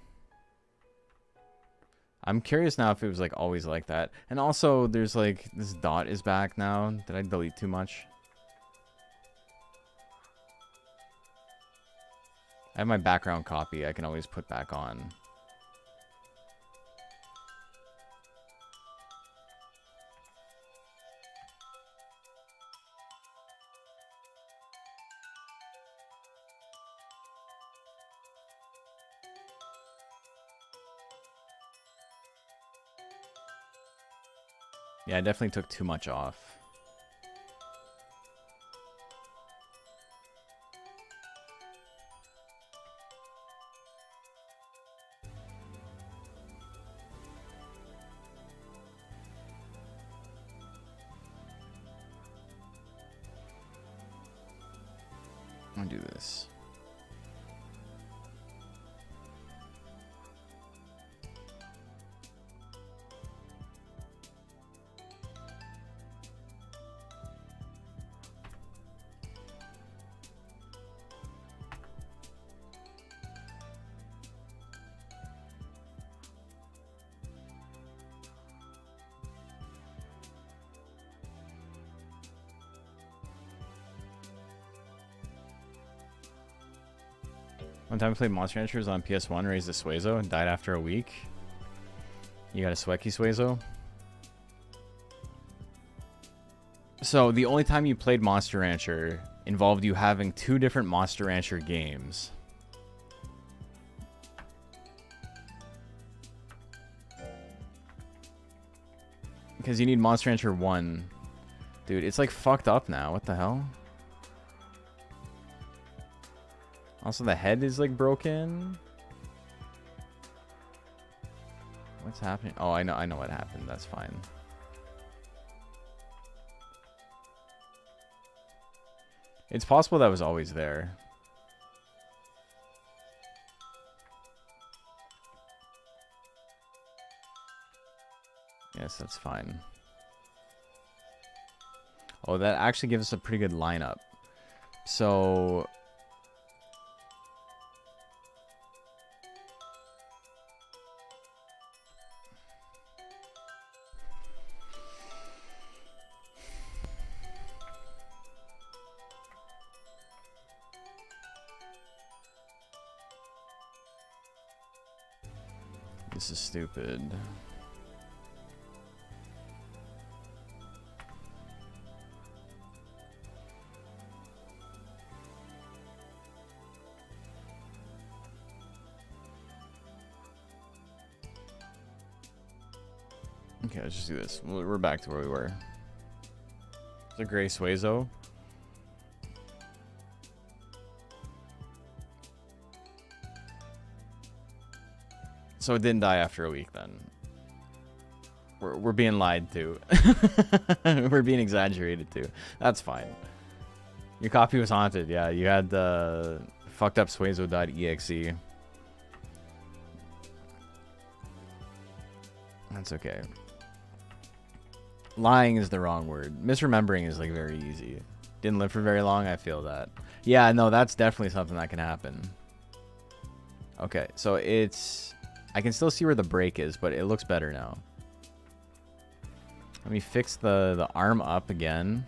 I'm curious now if it was like always like that. And also there's like this dot is back now. Did I delete too much? I have my background copy I can always put back on. Yeah, I definitely took too much off. I'm gonna do this. One time I played Monster Ranchers on PS1, raised a Suezo, and died after a week. You got a Sweki Suezo? So the only time you played Monster Rancher involved you having 2 different Monster Rancher games. Because you need Monster Rancher 1. Dude, it's like fucked up now. What the hell? Also, the head is like broken. What's happening? Oh, I know what happened. That's fine. It's possible that was always there. Yes, that's fine. Oh, that actually gives us a pretty good lineup. So this is stupid. Okay, let's just do this. We're back to where we were. It's a gray Suezo. So it didn't die after a week then. We're being lied to. We're being exaggerated to. That's fine. Your copy was haunted. Yeah, you had the fucked up Suezo.exe. That's okay. Lying is the wrong word. Misremembering is like very easy. Didn't live for very long. I feel that. Yeah, no, that's definitely something that can happen. Okay, so it's... I can still see where the break is, but it looks better now. Let me fix the arm up again.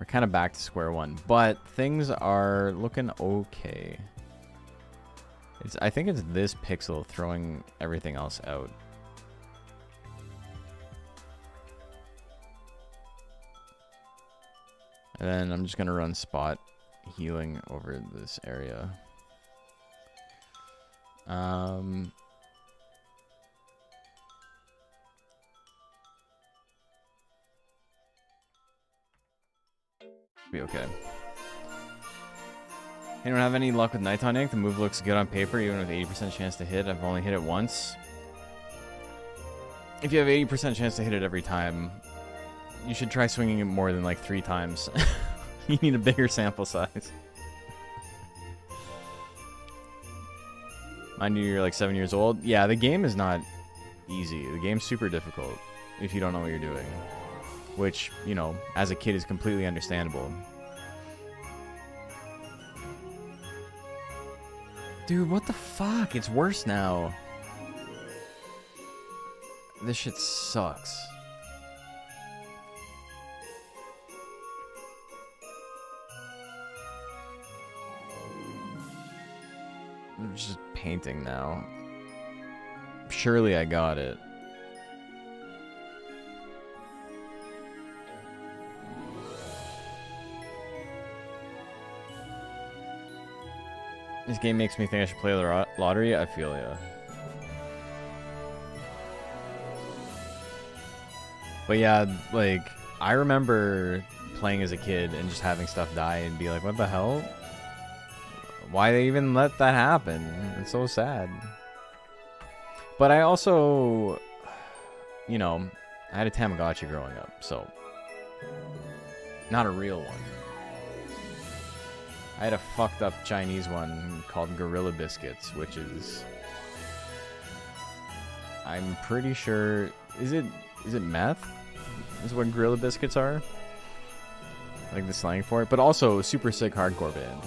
We're kind of back to square one, but things are looking okay. I think it's this pixel throwing everything else out. And then I'm just going to run spot healing over this area. Be okay. Anyone have any luck with Nighttime Ink? The move looks good on paper, even with 80% chance to hit. I've only hit it once. If you have 80% chance to hit it every time, you should try swinging it more than like 3 times. You need a bigger sample size. Mind you, you're like 7 years old. Yeah, the game is not easy. The game's super difficult if you don't know what you're doing. Which, you know, as a kid is completely understandable. Dude, what the fuck? It's worse now. This shit sucks. I'm just painting now. Surely I got it. This game makes me think I should play the lottery. I feel ya. But yeah, like, I remember playing as a kid and just having stuff die and be like, what the hell? Why they even let that happen? It's so sad. But I also, you know, I had a Tamagotchi growing up, so not a real one. I had a fucked up Chinese one called Gorilla Biscuits, which is, I'm pretty sure, is it meth? Is what Gorilla Biscuits are? Like the slang for it, but also super sick hardcore band.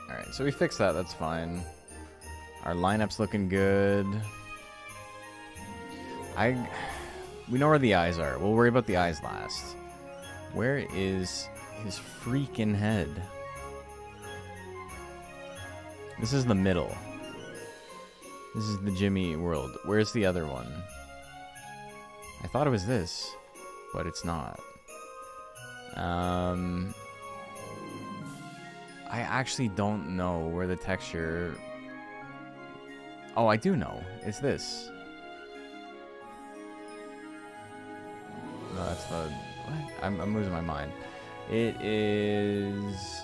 Alright, so we fixed that, that's fine. Our lineup's looking good. We know where the eyes are. We'll worry about the eyes last. Where is his freaking head? This is the middle. This is the Jimmy world. Where's the other one? I thought it was this, but it's not. I actually don't know where the texture... Oh, I do know. It's this. No, that's the... What? I'm losing my mind. It is...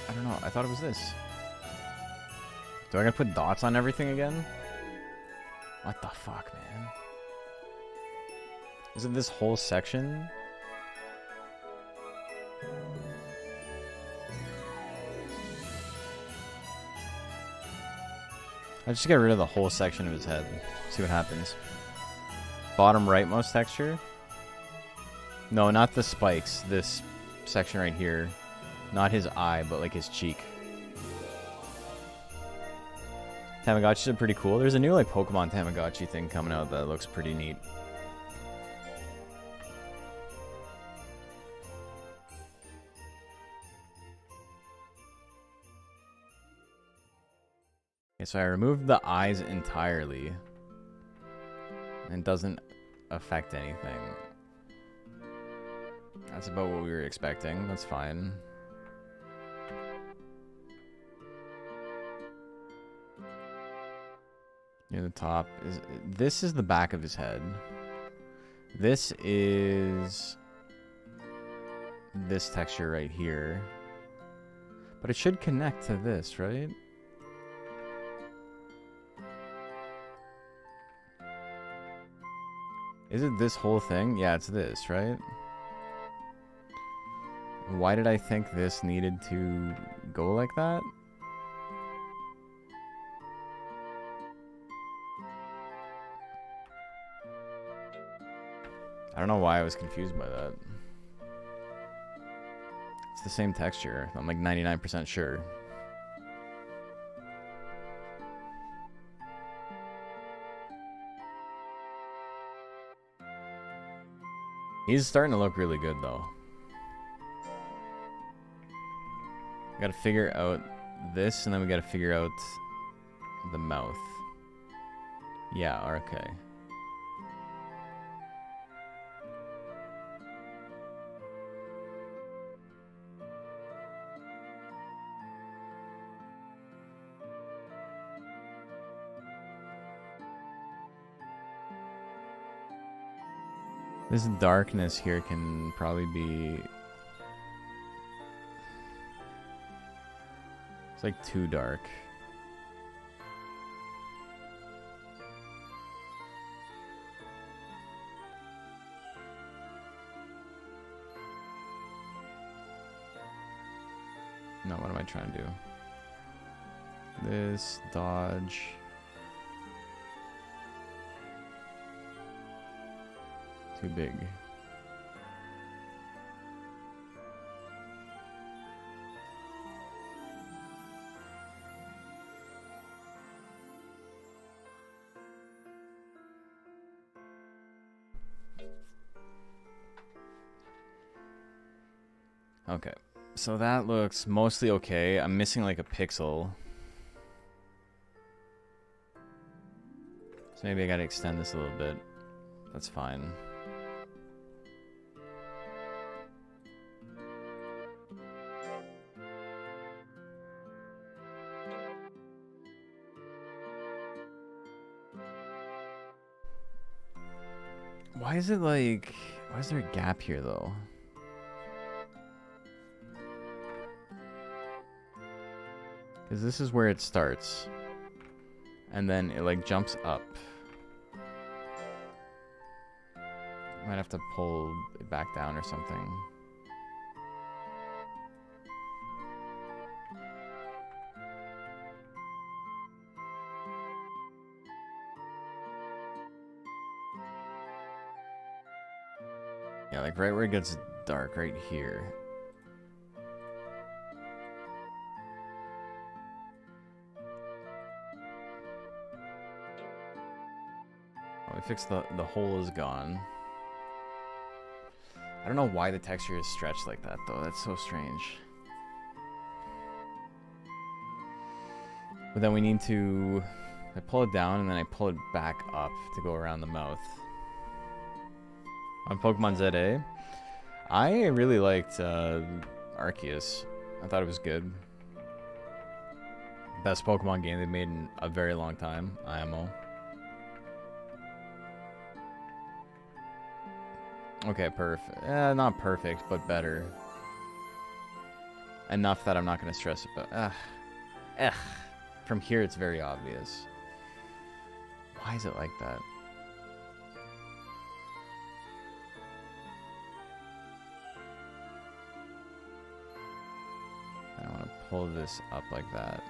I don't know. I thought it was this. Do I gotta put dots on everything again? What the fuck, man? Is it this whole section? I just get rid of the whole section of his head. See what happens. Bottom rightmost texture? No, not the spikes. This section right here. Not his eye, but like his cheek. Tamagotchis are pretty cool. There's a new like Pokemon Tamagotchi thing coming out that looks pretty neat. Okay, so I removed the eyes entirely. And it doesn't affect anything. That's about what we were expecting. That's fine. Near the top is this is the back of his head. This is this texture right here. But it should connect to this, right? Is it this whole thing? Yeah, it's this, right? Why did I think this needed to go like that? I don't know why I was confused by that. It's the same texture. I'm like 99% sure. He's starting to look really good though. We gotta figure out this and then we gotta figure out the mouth. Yeah, okay. This darkness here can probably be... It's like too dark. what am I trying to do? This, dodge. Too big. Okay, so that looks mostly okay. I'm missing like a pixel. So maybe I gotta extend this a little bit. That's fine. Why is it like... Why is there a gap here though? Because this is where it starts. And then it like jumps up. Might have to pull it back down or something. Yeah, like right where it gets dark, right here. We fixed the hole is gone. I don't know why the texture is stretched like that though. That's so strange. But then we need to... I pull it down and then I pull it back up to go around the mouth. On Pokemon ZA, I really liked Arceus. I thought it was good. Best Pokemon game they've made in a very long time, IMO. Okay, perfect. Not perfect, but better. Enough that I'm not going to stress about. From here, it's very obvious. Why is it like that? I want to pull this up like that.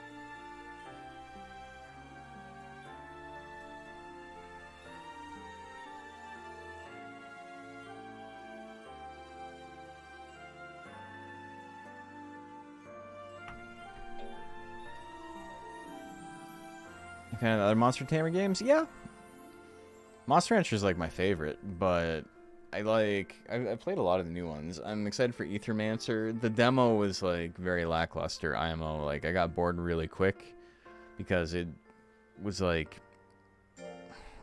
Kind of other Monster Tamer games? Yeah. Monster Rancher is like my favorite, but I played a lot of the new ones. I'm excited for Ethermancer. The demo was like very lackluster, IMO. Like I got bored really quick because it was like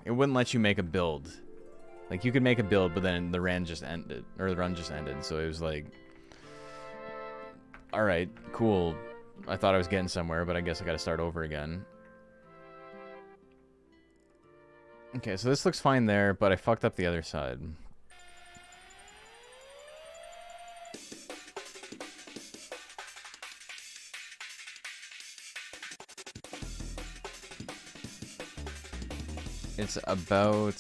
it wouldn't let you make a build. Like you could make a build, but then the run just ended. So it was like, all right, cool. I thought I was getting somewhere, but I guess I got to start over again. Okay, so this looks fine there, but I fucked up the other side. It's about...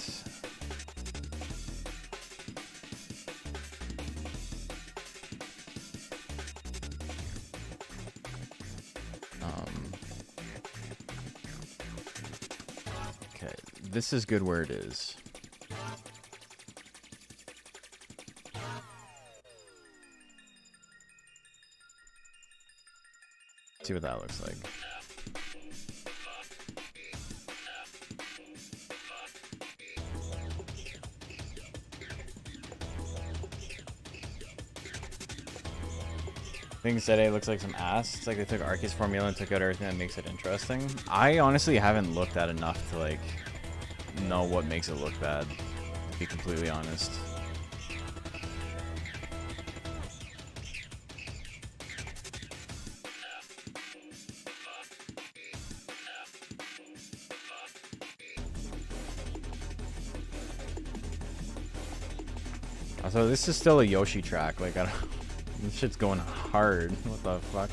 okay, this is good where it is. See what that looks like. I think ZA looks like some ass. It's like they took Arceus formula and took out everything that makes it interesting. I honestly haven't looked at enough to like know what makes it look bad, to be completely honest. So this is still a Yoshi track, like I don't... This shit's going hard. What the fuck?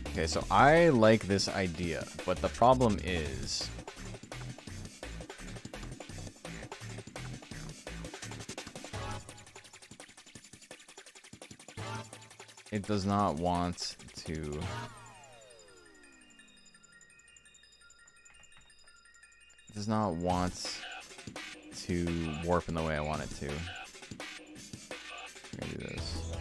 Okay, so I like this idea, but the problem is It does not want to... It does not want to warp in the way I want it to. I'm gonna do this.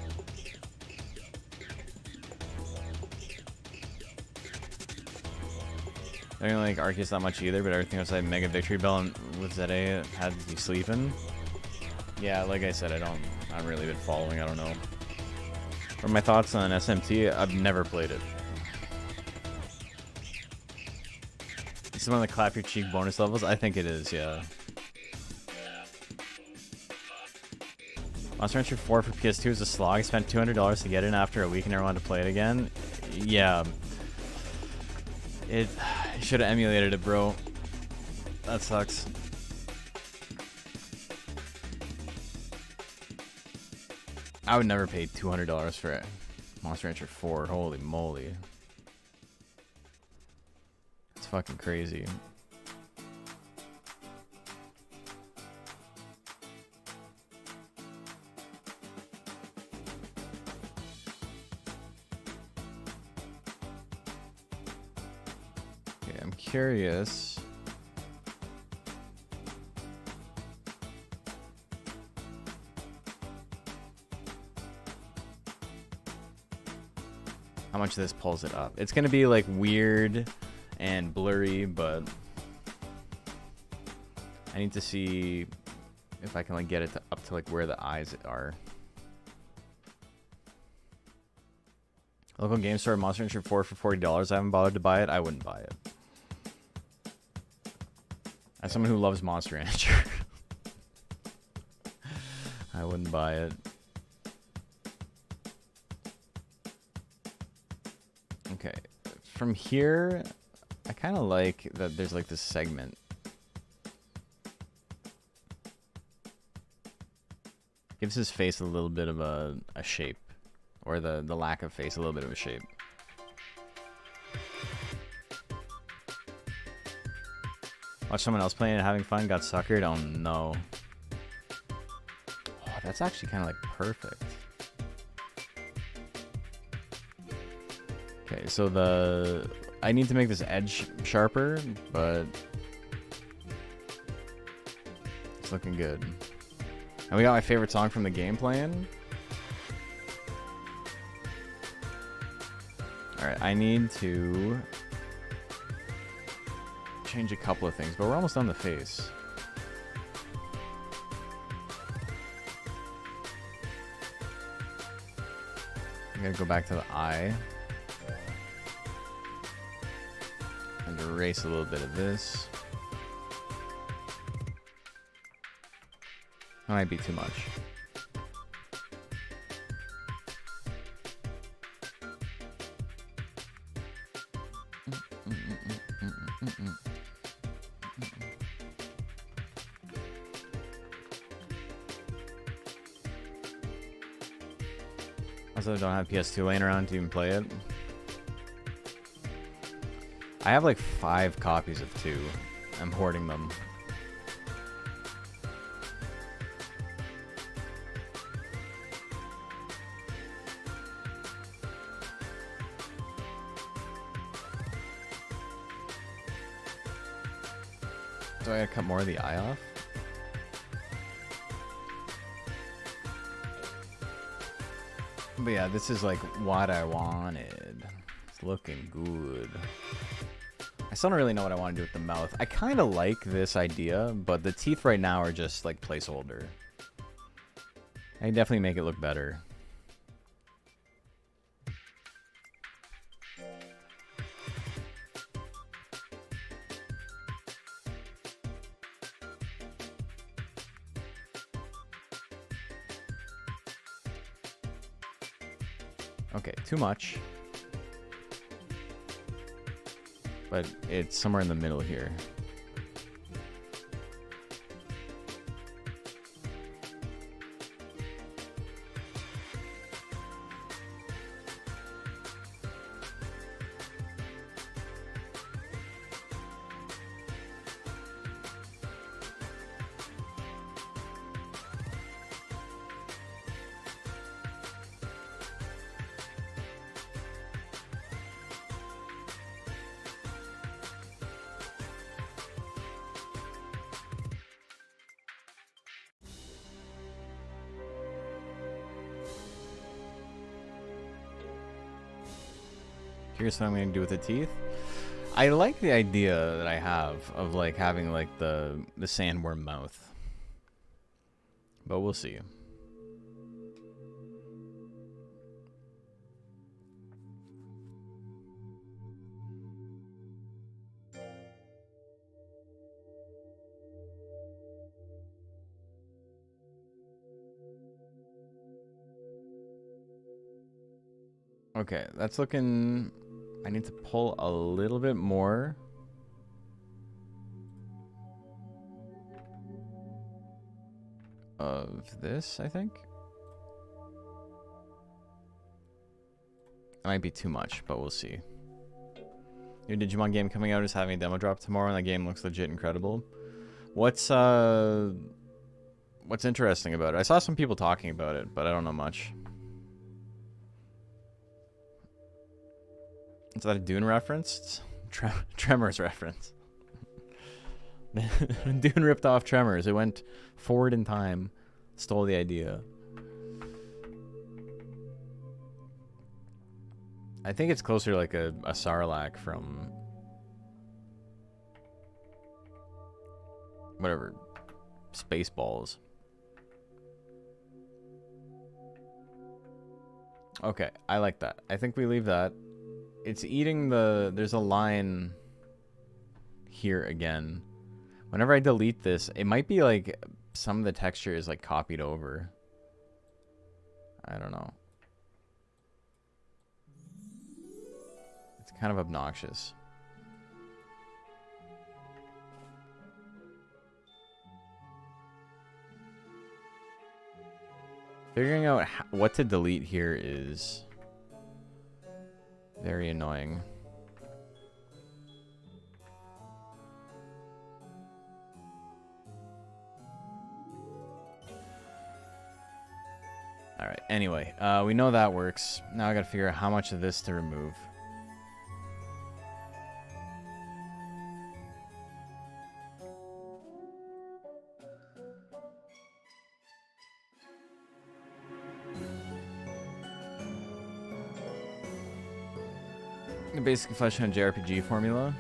I don't like Arceus that much either, but everything outside Mega Victory Bell and with ZA had you sleeping. Yeah, like I said, I haven't really been following, I don't know. For my thoughts on SMT, I've never played it. This is one of the clap your cheek bonus levels? I think it is, yeah. Monster Hunter 4 for PS2 is a slog. I spent $200 to get it after a week and never wanted to play it again. Yeah. You should have emulated it, bro. That sucks. I would never pay $200 for it. Monster Hunter 4. Holy moly. It's fucking crazy. Okay, I'm curious. How much this pulls it up. It's gonna be like weird and blurry, but I need to see if I can like get it up to like where the eyes are. Local game store, Monster Hunter 4 for $40. I haven't bothered to buy it. I wouldn't buy it. As someone who loves Monster Hunter, I wouldn't buy it. Okay, from here, I kind of like that there's like this segment. Gives his face a little bit of a shape. Or the lack of face, a little bit of a shape. Watch someone else playing and having fun, got suckered? Oh no. Oh, that's actually kind of like perfect. Okay, so I need to make this edge sharper, but it's looking good. And we got my favorite song from the game playing. Alright, I need to change a couple of things, but we're almost on the face. I'm gonna go back to the eye. And erase a little bit of this. That might be too much. Also, don't have PS2 laying around to even play it. I have like 5 copies of 2. I'm hoarding them. So I gotta cut more of the eye off? But yeah, this is like what I wanted. It's looking good. I still don't really know what I want to do with the mouth. I kind of like this idea, but the teeth right now are just like placeholder. I can definitely make it look better. Okay, too much. But it's somewhere in the middle here. Curious what I'm gonna do with the teeth. I like the idea that I have of like having like the sandworm mouth, but we'll see. Okay, that's looking... I need to pull a little bit more. Of this, I think. It might be too much, but we'll see. New Digimon game coming out is having a demo drop tomorrow, and the game looks legit incredible. What's interesting about it? I saw some people talking about it, but I don't know much. Is that a Dune reference? Tremors reference. Dune ripped off Tremors. It went forward in time, stole the idea. I think it's closer to like a Sarlacc from whatever, Spaceballs. Okay, I like that. I think we leave that. It's eating the... There's a line here again. Whenever I delete this, it might be like some of the texture is like copied over. I don't know. It's kind of obnoxious. Figuring out what to delete here is very annoying. Alright, anyway, we know that works. Now I gotta figure out how much of this to remove. Basically fleshing out JRPG formula.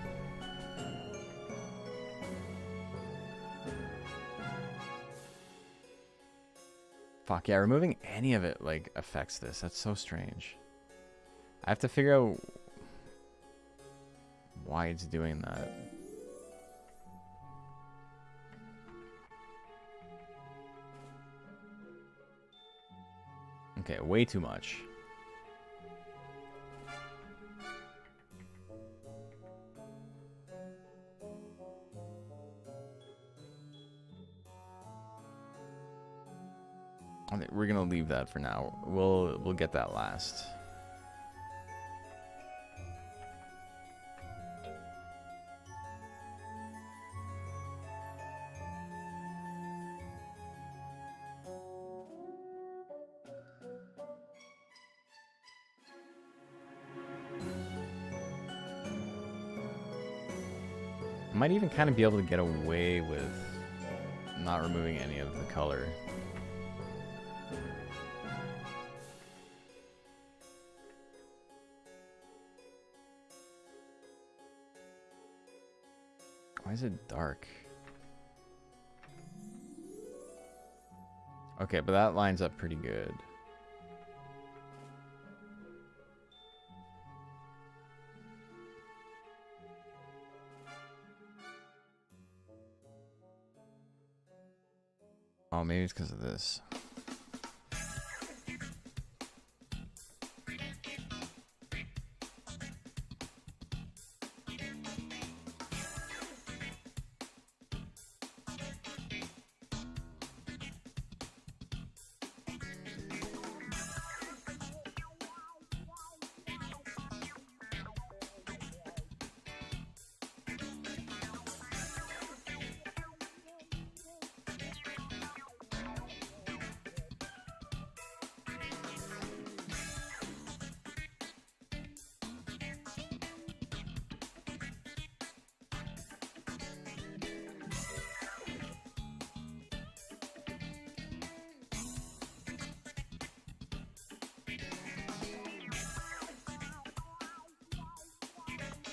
Fuck yeah, removing any of it like affects this. That's so strange. I have to figure out why it's doing that. Okay, way too much. We're gonna leave that for now. We'll get that last. I might even kind of be able to get away with not removing any of the color. Why is it dark? Okay, but that lines up pretty good. Oh, maybe it's because of this.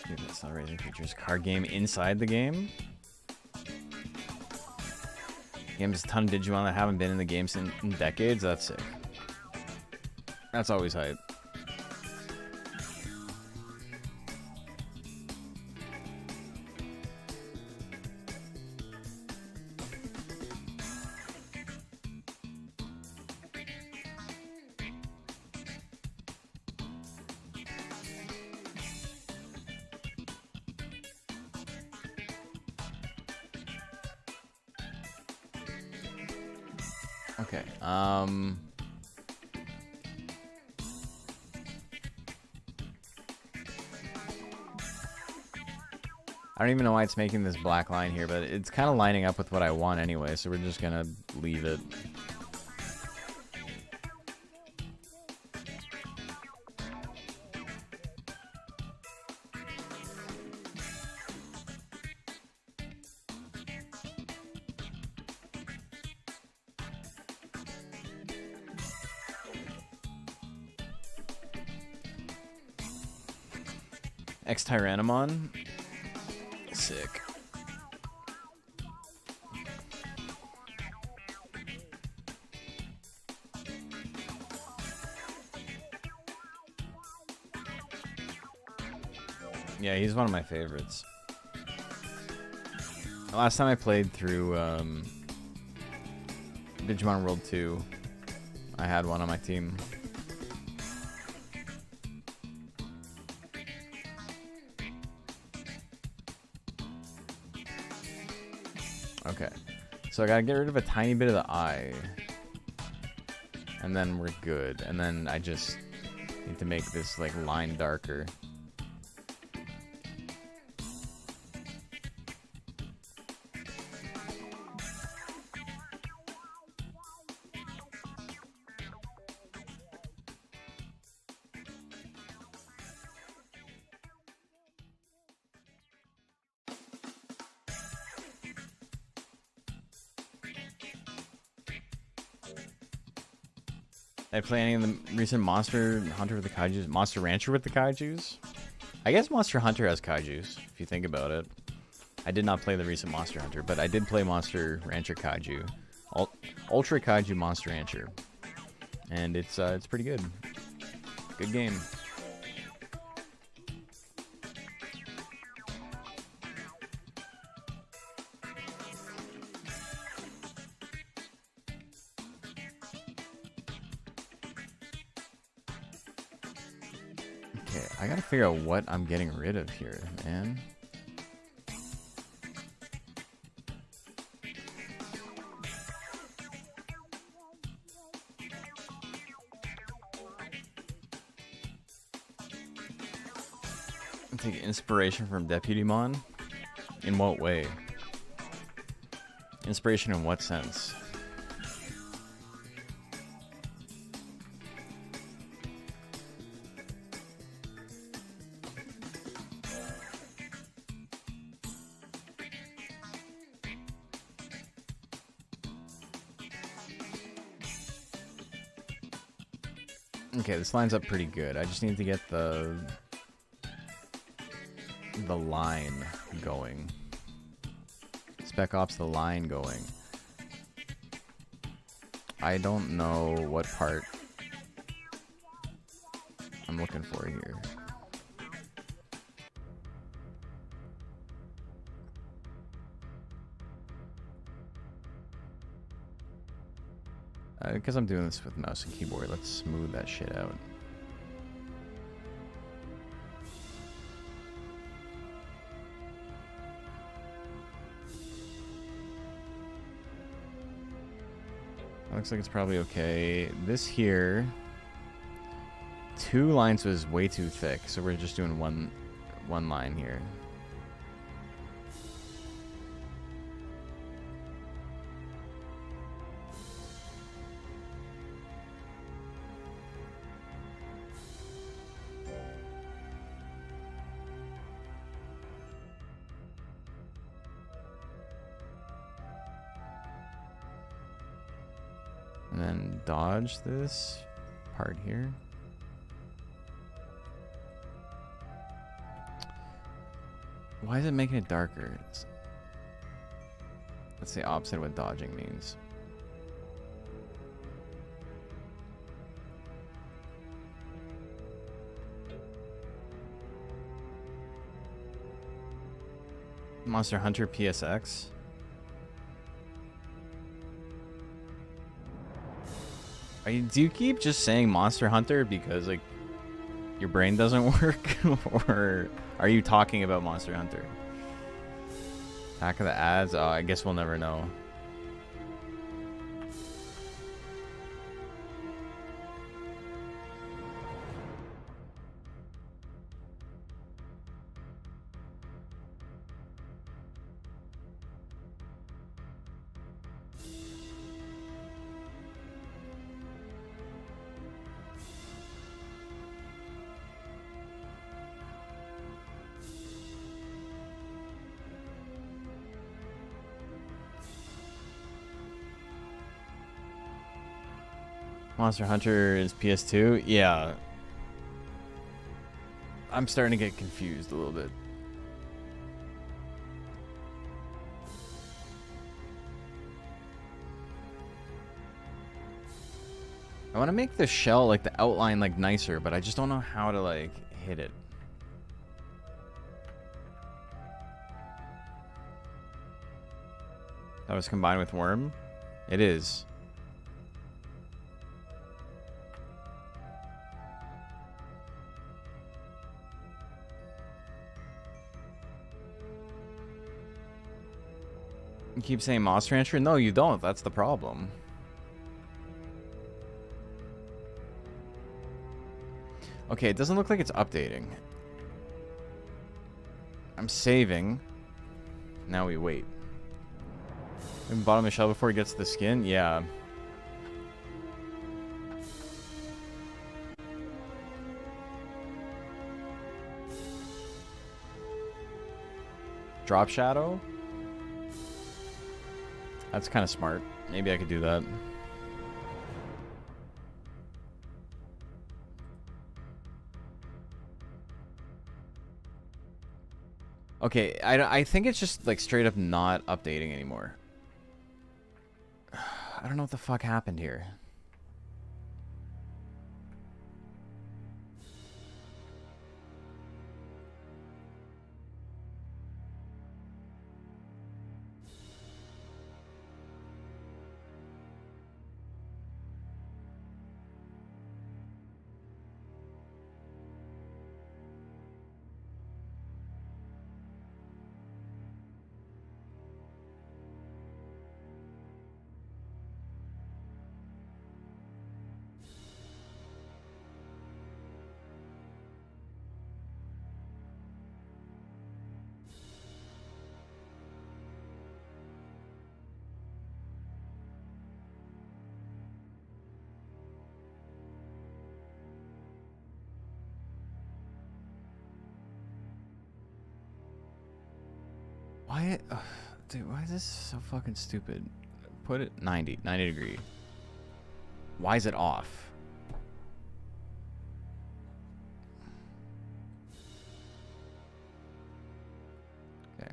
Maybe that's not raising features. Card game inside the game. Games a ton of Digimon that haven't been in the game in decades. That's sick. That's always hype. Okay. I don't even know why it's making this black line here, but it's kind of lining up with what I want anyway, so we're just gonna leave it. X-Tyrannomon. Sick. Yeah, he's one of my favorites. Last time I played through Digimon World 2, I had one on my team. Okay, so I gotta get rid of a tiny bit of the eye, and then we're good. And then I just need to make this like line darker. Did I play any of the recent Monster Hunter with the Kaijus? Monster Rancher with the Kaijus? I guess Monster Hunter has Kaijus, if you think about it. I did not play the recent Monster Hunter, but I did play Monster Rancher Kaiju. Ultra Kaiju Monster Rancher. And it's pretty good. Good game. Okay, I gotta figure out what I'm getting rid of here, man. Take inspiration from Deputymon? In what way? Inspiration in what sense? Okay, this lines up pretty good. I just need to get the line going. Spec Ops, the line going. I don't know what part I'm looking for here. Because I'm doing this with mouse and keyboard, let's smooth that shit out. Looks like it's probably okay. This here, 2 lines was way too thick, so we're just doing one line here. And then dodge this part here. Why is it making it darker? That's the opposite of what dodging means. Monster Hunter PSX. Do you keep just saying Monster Hunter because like your brain doesn't work, or are you talking about Monster Hunter? Back of the ads? Oh, I guess we'll never know. Monster Hunter is PS2? Yeah. I'm starting to get confused a little bit. I want to make the shell, like the outline, like nicer, but I just don't know how to like hit it. That was combined with worm? It is. You keep saying Monster Rancher? No, you don't. That's the problem. Okay, it doesn't look like it's updating. I'm saving. Now we wait. Bottom of the shell before it gets to the skin? Yeah. Drop shadow? That's kind of smart. Maybe I could do that. Okay, I think it's just like straight up not updating anymore. I don't know what the fuck happened here. Why, dude, why is this so fucking stupid? Put it 90 degree. Why is it off? Okay.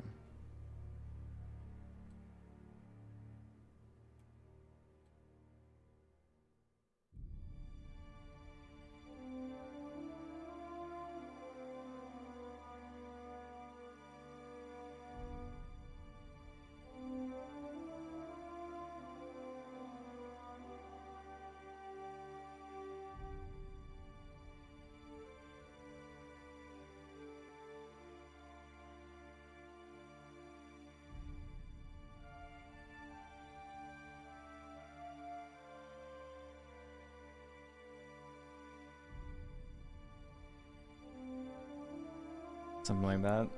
Something like that.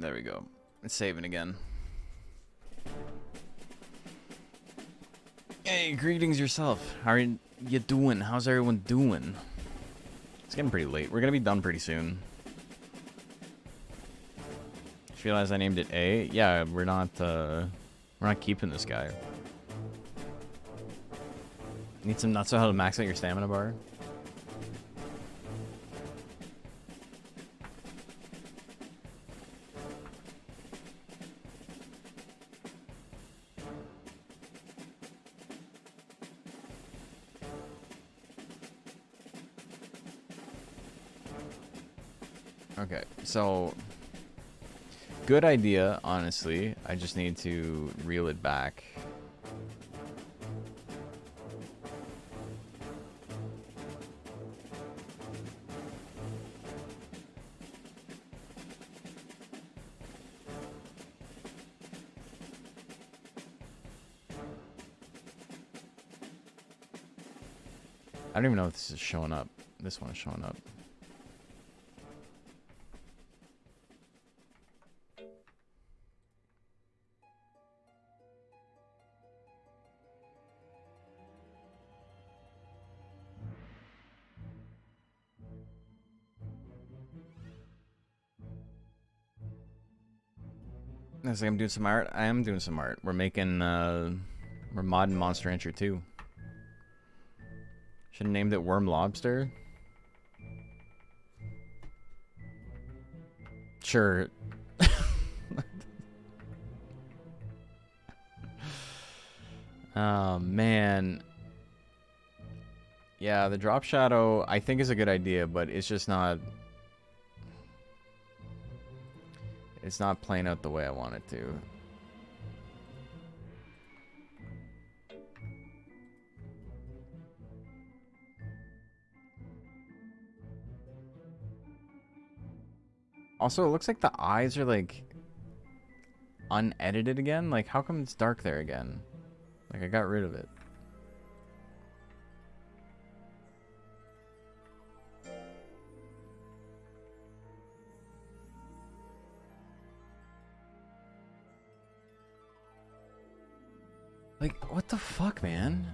There we go. It's saving again. Hey, greetings yourself. How are you doing? How's everyone doing? It's getting pretty late. We're gonna be done pretty soon. Just realized I named it A. Yeah, we're not keeping this guy. Need some nuts on how to max out your stamina bar. Okay, so good idea, honestly. I just need to reel it back. I don't even know if this is showing up. This one is showing up. Looks like I'm doing some art. I am doing some art. We're making, we're modding Monster Rancher 2. Should have named it Worm Lobster. Sure. Oh, man. Yeah, the drop shadow, I think, is a good idea, but it's just not... It's not playing out the way I want it to. Also, it looks like the eyes are, like, unedited again. Like, how come it's dark there again? Like, I got rid of it. Like, what the fuck, man?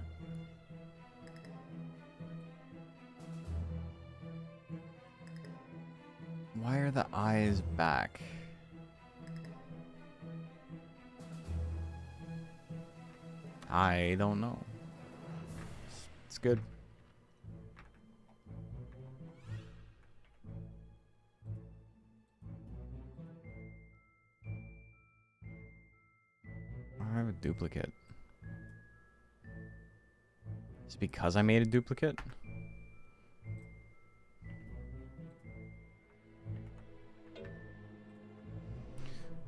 Why are the eyes back? I don't know. It's good. I have a duplicate. It's because I made a duplicate?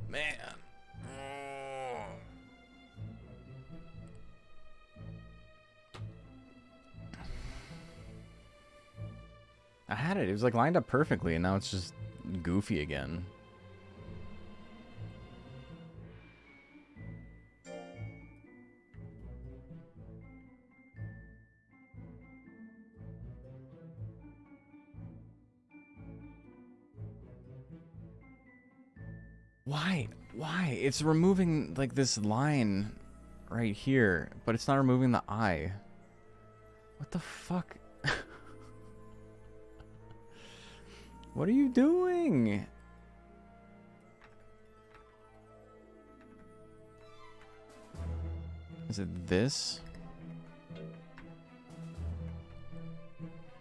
Man. I had it. It was like lined up perfectly, and now it's just goofy again. Why? Why? It's removing, like, this line right here, but it's not removing the eye. What the fuck? What are you doing? Is it this?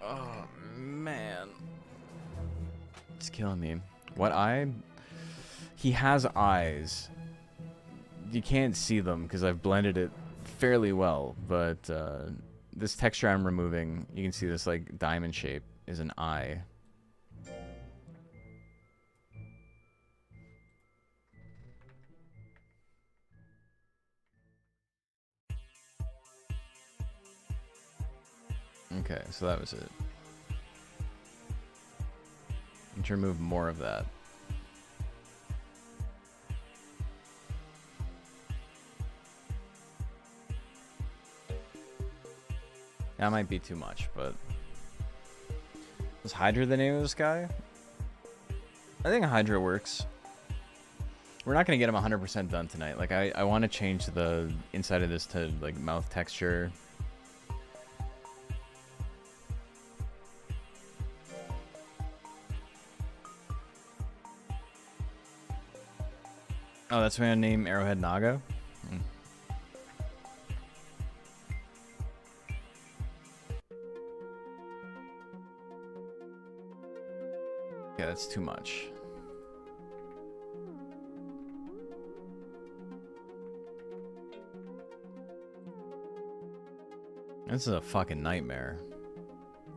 Oh, man. It's killing me. What eye? He has eyes. You can't see them because I've blended it fairly well, but this texture I'm removing, you can see this like diamond shape is an eye. Okay, so that was it. Need to remove more of that. That might be too much, but... Was Hydra the name of this guy? I think Hydra works. We're not going to get them 100% done tonight. Like, I want to change the inside of this to, like, mouth texture. Oh, that's why I named Arrowhead Naga? Yeah, that's too much. This is a fucking nightmare.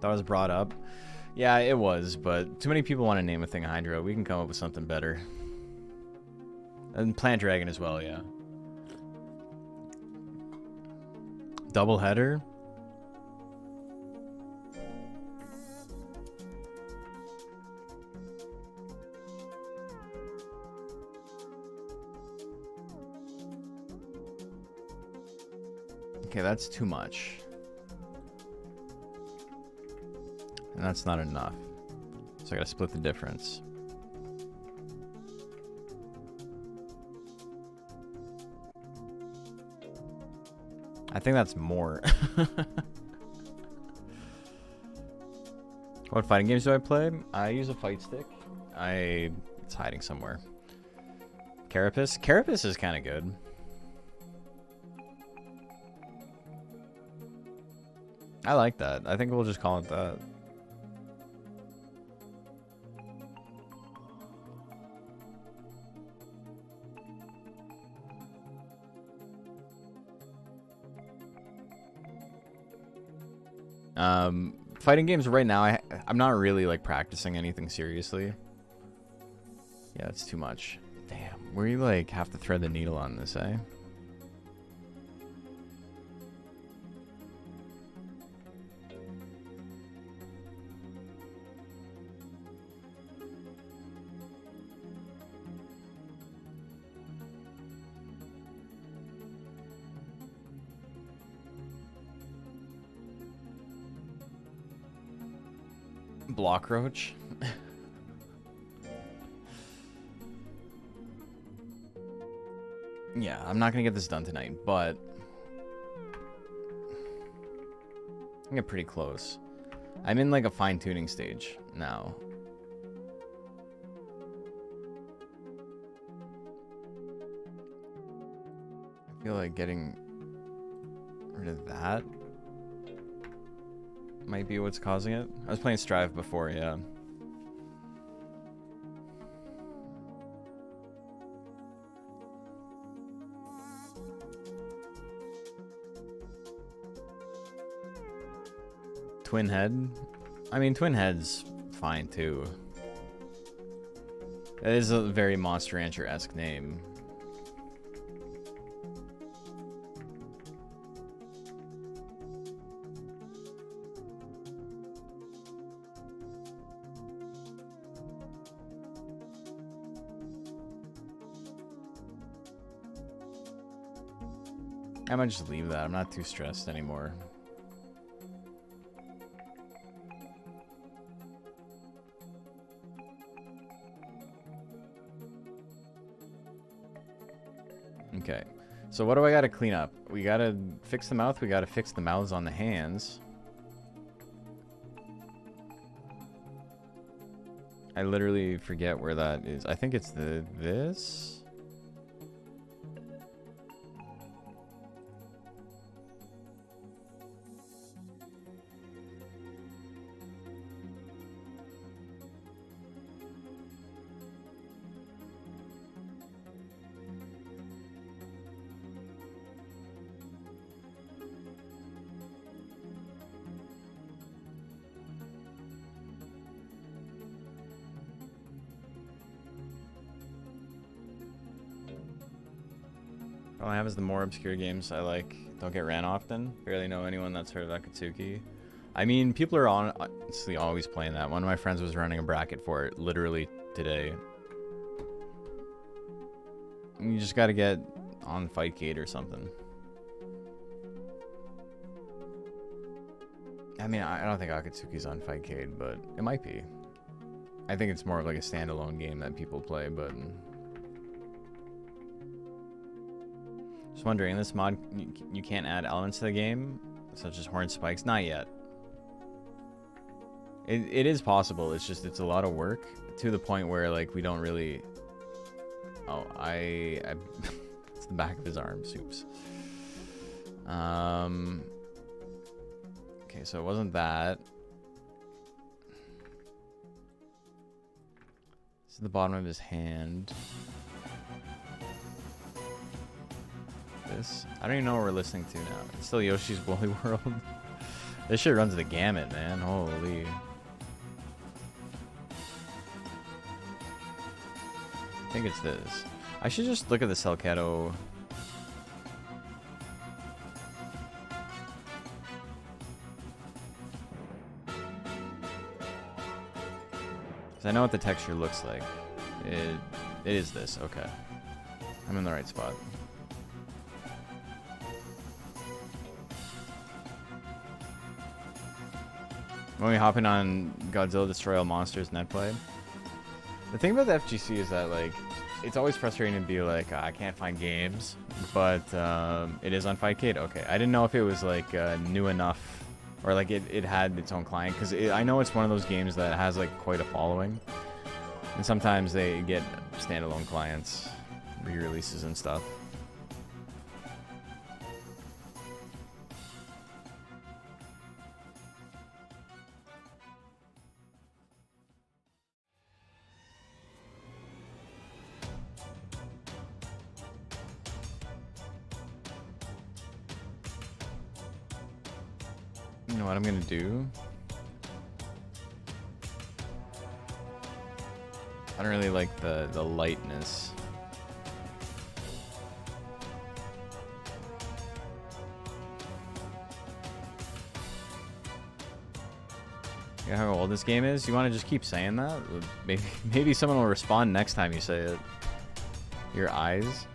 That was brought up. Yeah, it was, but too many people want to name a thing Hydra. We can come up with something better. And Plant Dragon as well, yeah. Double header? Okay, that's too much. And that's not enough. So I gotta split the difference. I think that's more. What fighting games do I play? I use a fight stick. It's hiding somewhere. Carapace? Carapace is kind of good. I like that. I think we'll just call it that. Fighting games right now, I'm not really like practicing anything seriously. Yeah, it's too much. Damn, we like have to thread the needle on this, eh? Block roach. Yeah, I'm not gonna get this done tonight, but I get pretty close. I'm in like a fine-tuning stage now. I feel like getting rid of that might be what's causing it. I was playing Strive before, yeah. Twin Head? I mean, Twin Head's fine too. It is a very Monster Rancher-esque name. I might just leave that. I'm not too stressed anymore. Okay. So what do I gotta clean up? We gotta fix the mouth. We gotta fix the mouths on the hands. I literally forget where that is. I think it's this. All I have is the more obscure games I like. Don't get ran often. Barely know anyone that's heard of Akatsuki. I mean, people are honestly always playing that. One of my friends was running a bracket for it literally today. You just gotta get on Fightcade or something. I mean, I don't think Akatsuki's on Fightcade, but it might be. I think it's more of like a standalone game that people play, but Just wondering, in this mod, you can't add elements to the game, such as horn spikes? Not yet. It is possible, it's just, it's a lot of work, to the point where, like, we don't really... Oh, it's the back of his arm, soups. Okay, so it wasn't that. This is the bottom of his hand. This. I don't even know what we're listening to now. It's still Yoshi's Woolly World. This shit runs the gamut, man. Holy. I think it's this. I should just look at the Selketo. Because I know what the texture looks like. It is this. Okay. I'm in the right spot. When we hopping on Godzilla Destroy All Monsters netplay. The thing about the FGC is that, like, it's always frustrating to be like, I can't find games, but it is on Fightcade. Okay, I didn't know if it was like new enough, or like it had its own client, because I know it's one of those games that has like quite a following, and sometimes they get standalone clients, re-releases and stuff. You know what I'm gonna do? I don't really like the lightness. You know how old this game is? You want to just keep saying that? Maybe someone will respond next time you say it. Your eyes?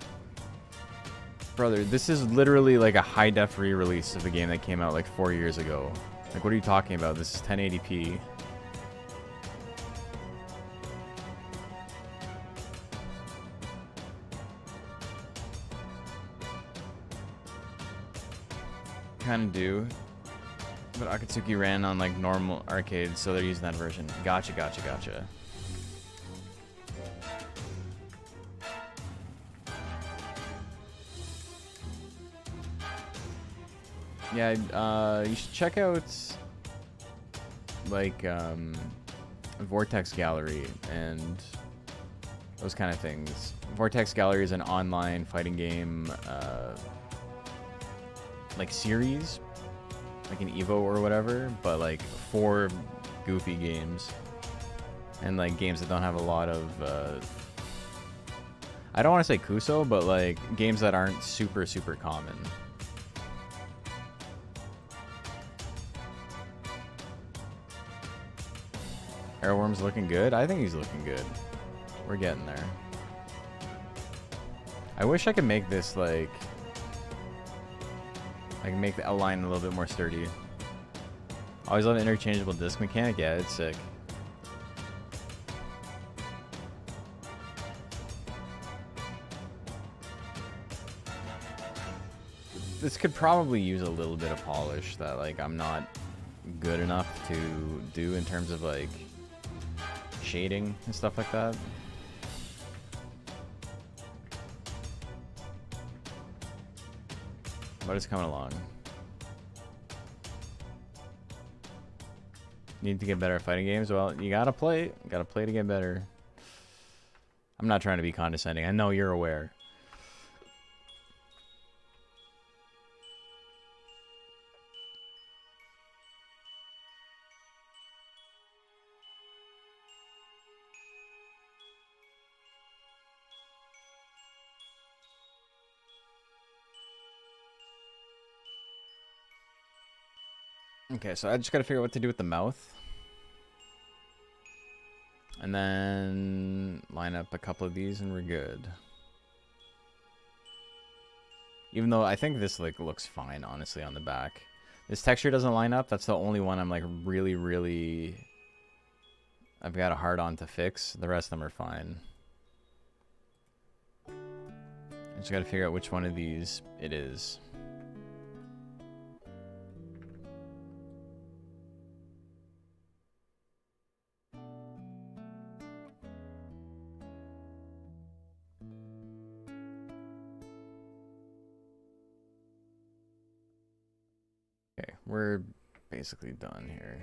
Brother, this is literally like a high-def re-release of the game that came out like 4 years ago. Like, what are you talking about? This is 1080p. Kind of do. But Akatsuki ran on like normal arcades, so they're using that version. Gotcha, gotcha, gotcha. Yeah, you should check out like Vortex Gallery and those kind of things. Vortex Gallery is an online fighting game like series, like an Evo or whatever, but like for goofy games and like games that don't have a lot of I don't want to say Kuso, but like games that aren't super common. Airworm's looking good? I think he's looking good. We're getting there. I wish I could make this like... I can make the L-line a little bit more sturdy. Always love the interchangeable disc mechanic. Yeah, it's sick. This could probably use a little bit of polish that like I'm not good enough to do in terms of like shading and stuff like that. But it's coming along. Need to get better at fighting games? Well, you gotta play. Gotta play to get better. I'm not trying to be condescending. I know you're aware. Okay, so I just gotta figure out what to do with the mouth. And then line up a couple of these and we're good. Even though I think this like looks fine, honestly, on the back. This texture doesn't line up. That's the only one I'm like really... I've got a hard on to fix. The rest of them are fine. I Just gotta figure out which one of these it is. Okay, we're basically done here.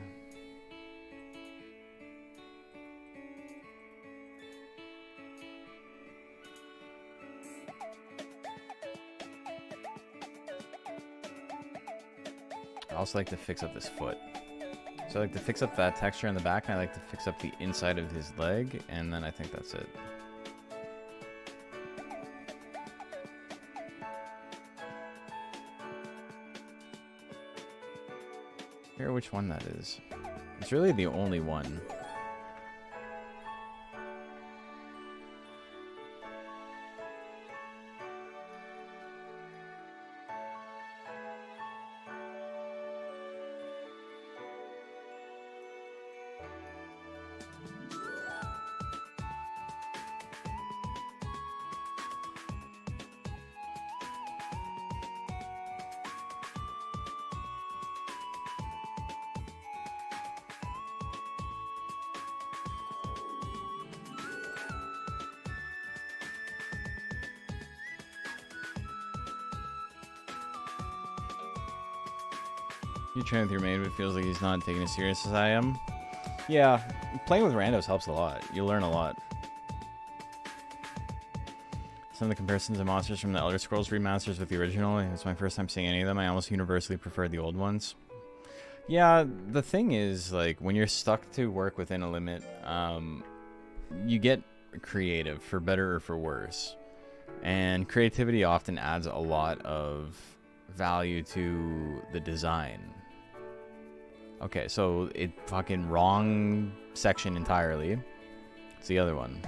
I also like to fix up this foot. So I like to fix up that texture in the back, and I like to fix up the inside of his leg, and then I think that's it. Here, which one that is. It's really the only one. You train with your main, but it feels like he's not taking as serious as I am. Yeah, playing with randos helps a lot. You learn a lot. Some of the comparisons of monsters from the Elder Scrolls remasters with the original, it's my first time seeing any of them. I almost universally prefer the old ones. Yeah, the thing is, like, when you're stuck to work within a limit, you get creative, for better or for worse. And creativity often adds a lot of value to the design. Okay, so it fucking wrong section entirely. It's the other one.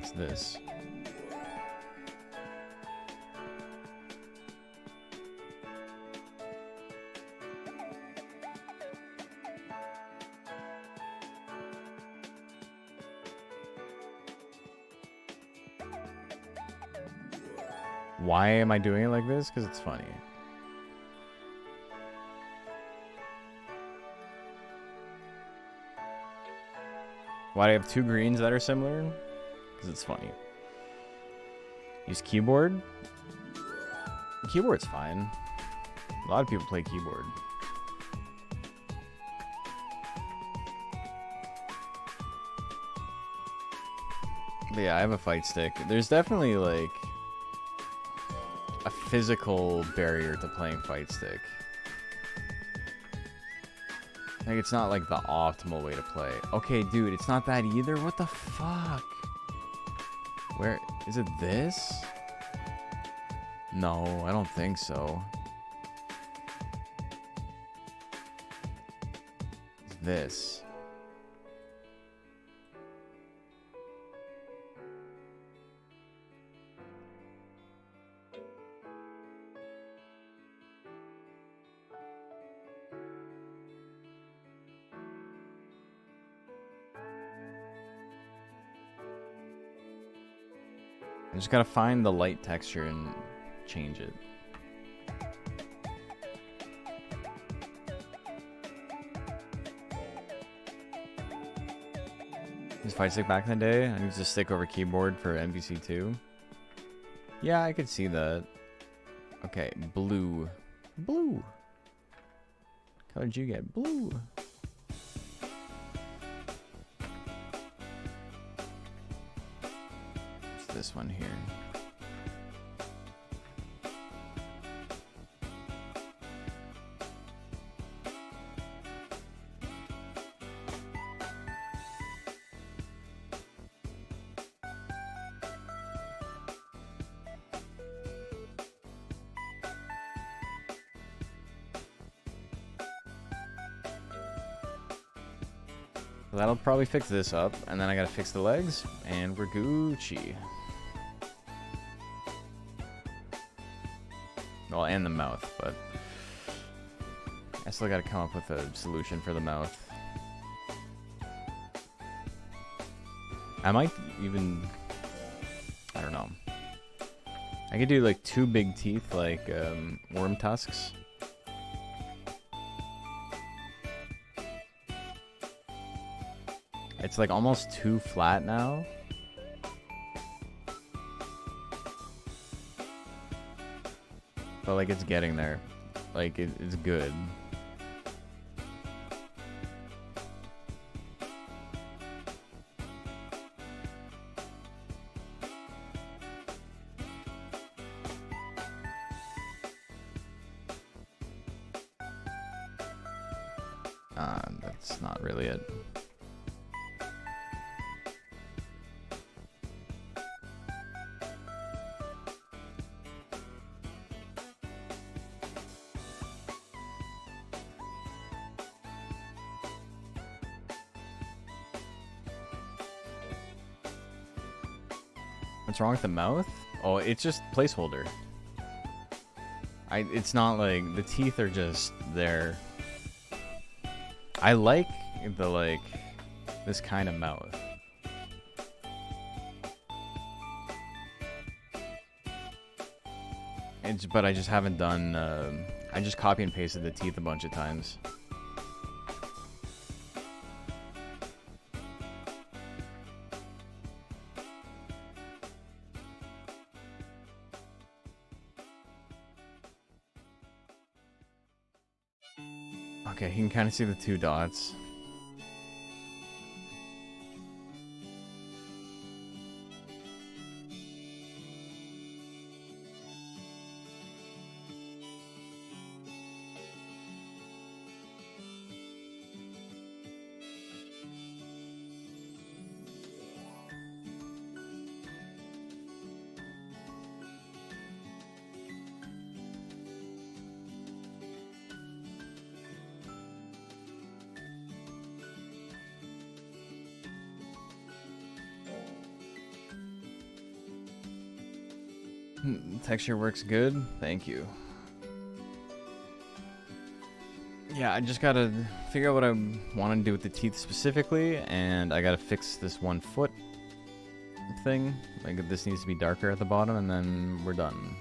It's this. Why am I doing it like this? Because it's funny. Why do I have two greens that are similar? Because it's funny. Use keyboard. Keyboard's fine. A lot of people play keyboard. But yeah, I have a fight stick. There's definitely like a physical barrier to playing fight stick. Like, it's not like the optimal way to play. Okay, dude, it's not that either. What the fuck? Where is it? This? No, I don't think so. It's this. I just gotta find the light texture and change it. Use fight stick back in the day. I used to stick over keyboard for MVC2. Yeah, I could see that. Okay, blue. Blue. What color did you get? Blue. This one here. So that'll probably fix this up, and then I gotta fix the legs, and we're Gucci. Well, and the mouth, but I still gotta come up with a solution for the mouth. I might even, I don't know. I could do like 2 big teeth, like worm tusks. It's like almost too flat now. But like it's getting there. Like it's good. That's not really it. What's wrong with the mouth? Oh, it's just placeholder. It's not like the teeth are just there. I like the like this kind of mouth. But I just haven't done. I just copy and pasted the teeth a bunch of times. Okay, you can kind of see the 2 dots. Texture works good. Thank you. Yeah, I just gotta figure out what I want to do with the teeth specifically, and I gotta fix this 1 foot thing. Like, this needs to be darker at the bottom, and then we're done.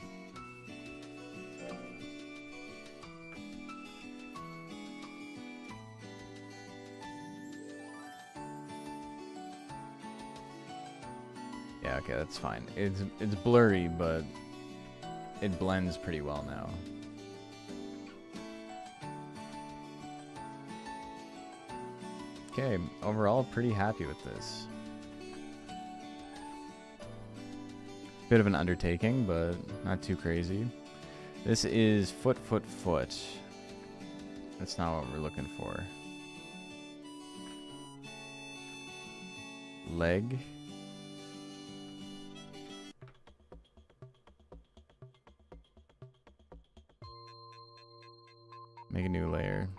Yeah, okay, that's fine. It's blurry, but it blends pretty well now. Okay, overall, pretty happy with this. Bit of an undertaking, but not too crazy. This is foot. That's not what we're looking for. Leg. Make a new layer.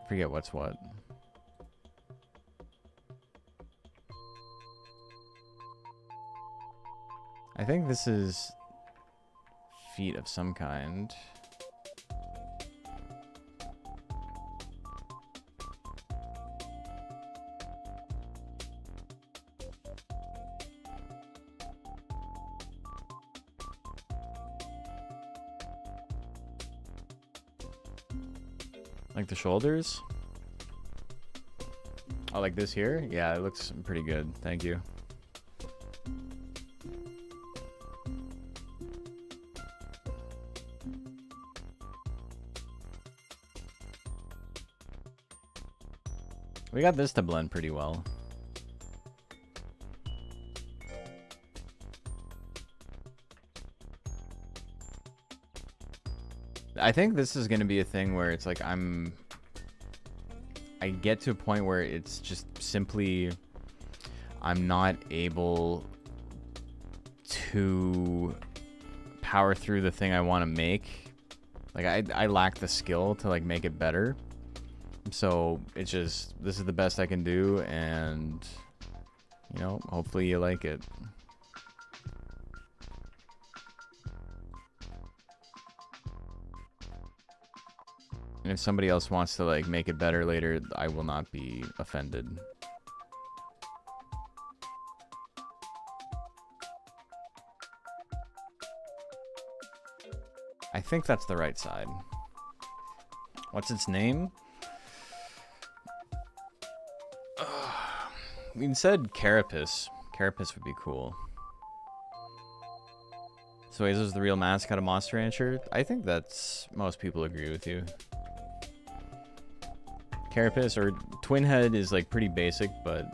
Forget what's what. I think this is feet of some kind. Like the shoulders? Oh, like this here? Yeah, it looks pretty good. Thank you. We got this to blend pretty well. I think this is going to be a thing where it's like I get to a point where it's just simply I'm not able to power through the thing I want to make. Like I lack the skill to like make it better. So it's just, this is the best I can do, and you know, hopefully you like it. And if somebody else wants to like make it better later, I will not be offended. I think that's the right side. What's its name? We said Carapace. Carapace would be cool. So Azo's the real mascot of Monster Rancher? I think that's... most people agree with you. Carapace or Twin Head is like pretty basic, but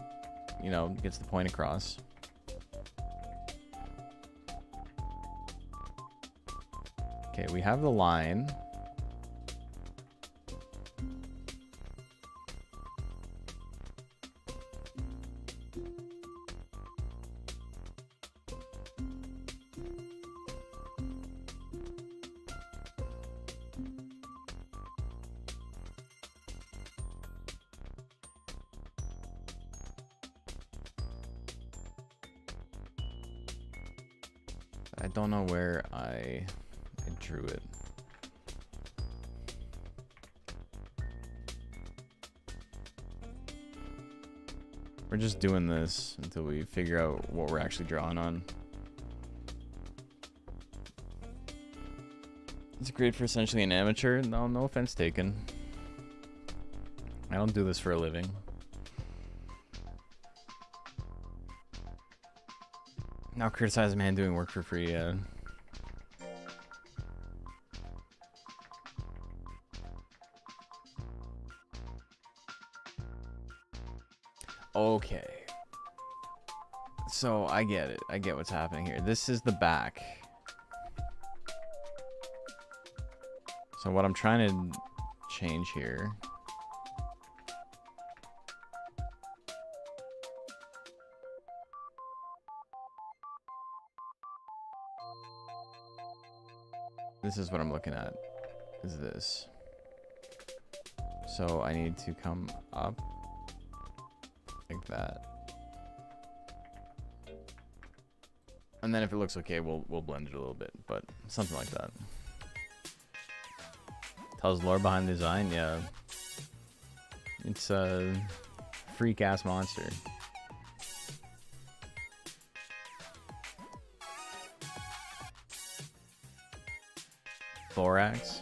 you know, gets the point across. Okay, we have the line. I don't know where I drew it. We're just doing this until we figure out what we're actually drawing on. It's great for essentially an amateur. No offense taken. I don't do this for a living. Now criticize a man doing work for free, yeah. Okay. So I get it. I get what's happening here. This is the back. So what I'm trying to change here. This is what I'm looking at, is this. So I need to come up like that. And then if it looks okay, we'll blend it a little bit, but something like that. Tells lore behind the design, yeah. It's a freak-ass monster. Thorax.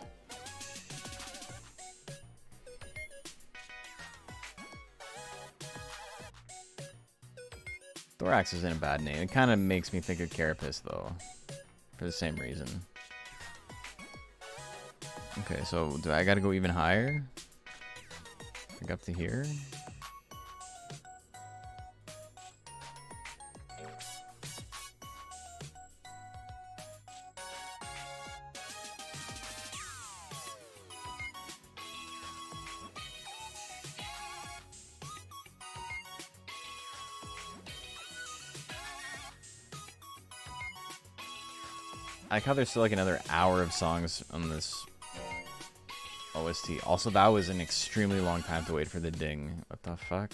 Thorax isn't a bad name. It kind of makes me think of Carapace, though, for the same reason. Okay, so do I gotta go even higher? Like up to here? I like how there's still like another hour of songs on this OST. Also, that was an extremely long time to wait for the ding. What the fuck?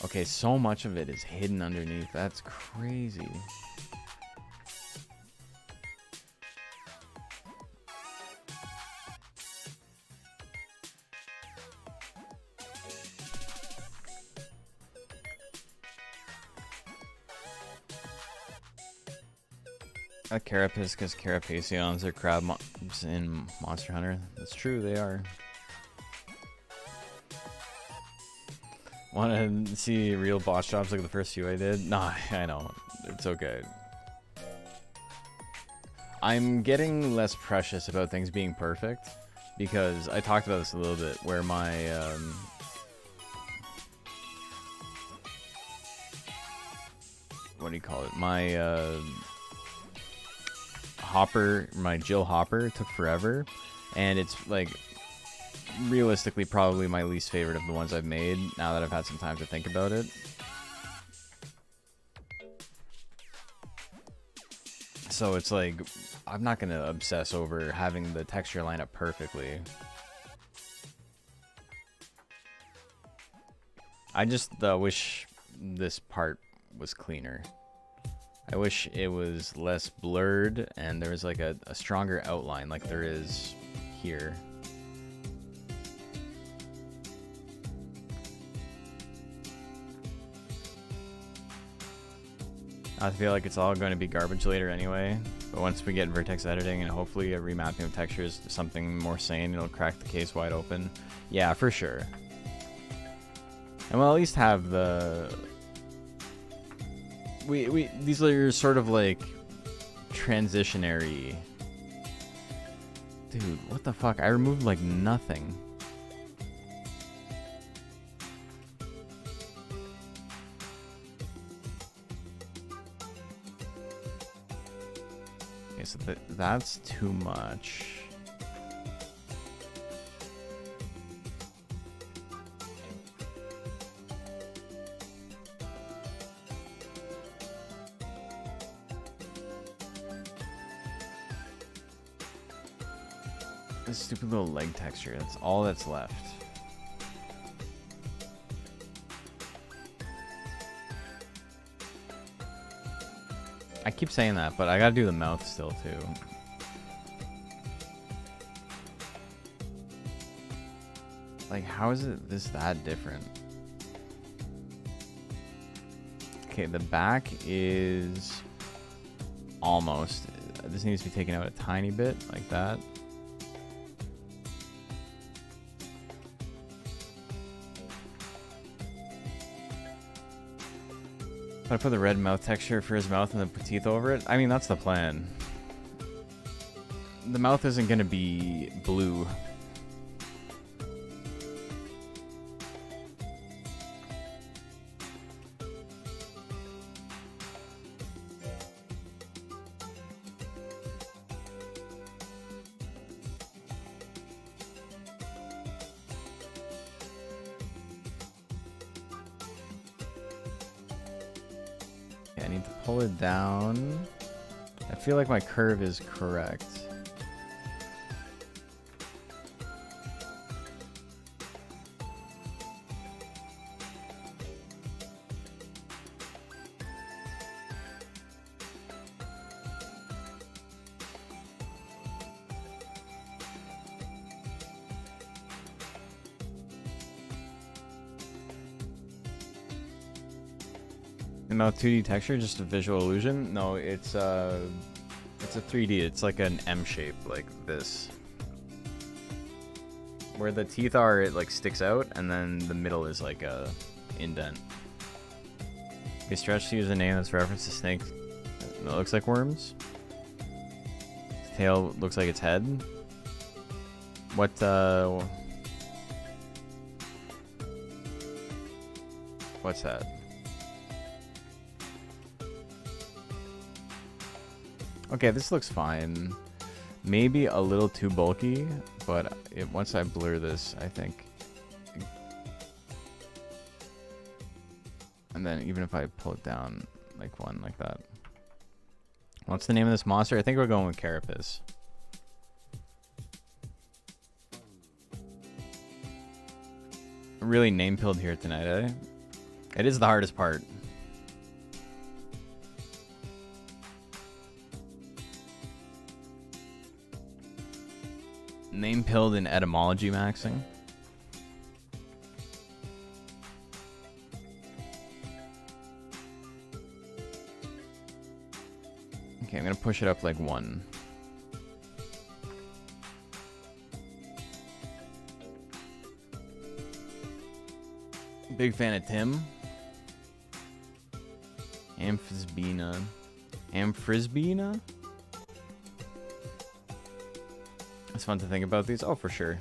Okay, so much of it is hidden underneath. That's crazy. Carapace because Carapaceons are crab mobs in Monster Hunter. That's true, they are. Want to see real boss jobs like the first few I did? Nah, I know. It's okay. I'm getting less precious about things being perfect because I talked about this a little bit where my what do you call it? My Hopper, my Jill Hopper took forever, and it's like realistically probably my least favorite of the ones I've made now that I've had some time to think about it. So it's like I'm not gonna obsess over having the texture line up perfectly. I just wish this part was cleaner. I wish it was less blurred and there was like a stronger outline like there is here. I feel like it's all going to be garbage later anyway. But once we get vertex editing and hopefully a remapping of textures to something more sane, it'll crack the case wide open. Yeah, for sure. And we'll at least have the... These are sort of like transitionary... Dude, what the fuck? I removed like nothing. Okay, so that's too much. This stupid little leg texture, that's all that's left. I keep saying that, but I gotta do the mouth still too. Like, how is it that different? Okay, the back is almost. This needs to be taken out a tiny bit, like that. I put the red mouth texture for his mouth and then put teeth over it. I mean, that's the plan. The mouth isn't gonna be blue. I need to pull it down. I feel like my curve is correct. No 2D texture, just a visual illusion. No, it's a 3D. It's like an M shape, like this. Where the teeth are, it like sticks out, and then the middle is like a indent. Okay, Stretch to use a name that's referenced to snakes that looks like worms. Its tail looks like its head. What's that? Okay, this looks fine. Maybe a little too bulky, but once I blur this, I think. And then even if I pull it down like one like that. What's the name of this monster? I think we're going with Carapace. Really name-pilled here tonight, eh? It is the hardest part. Name-pilled in etymology maxing. Okay, I'm gonna push it up like one. Big fan of Tim. Amphisbena. Amphisbena? It's fun to think about these. Oh, for sure.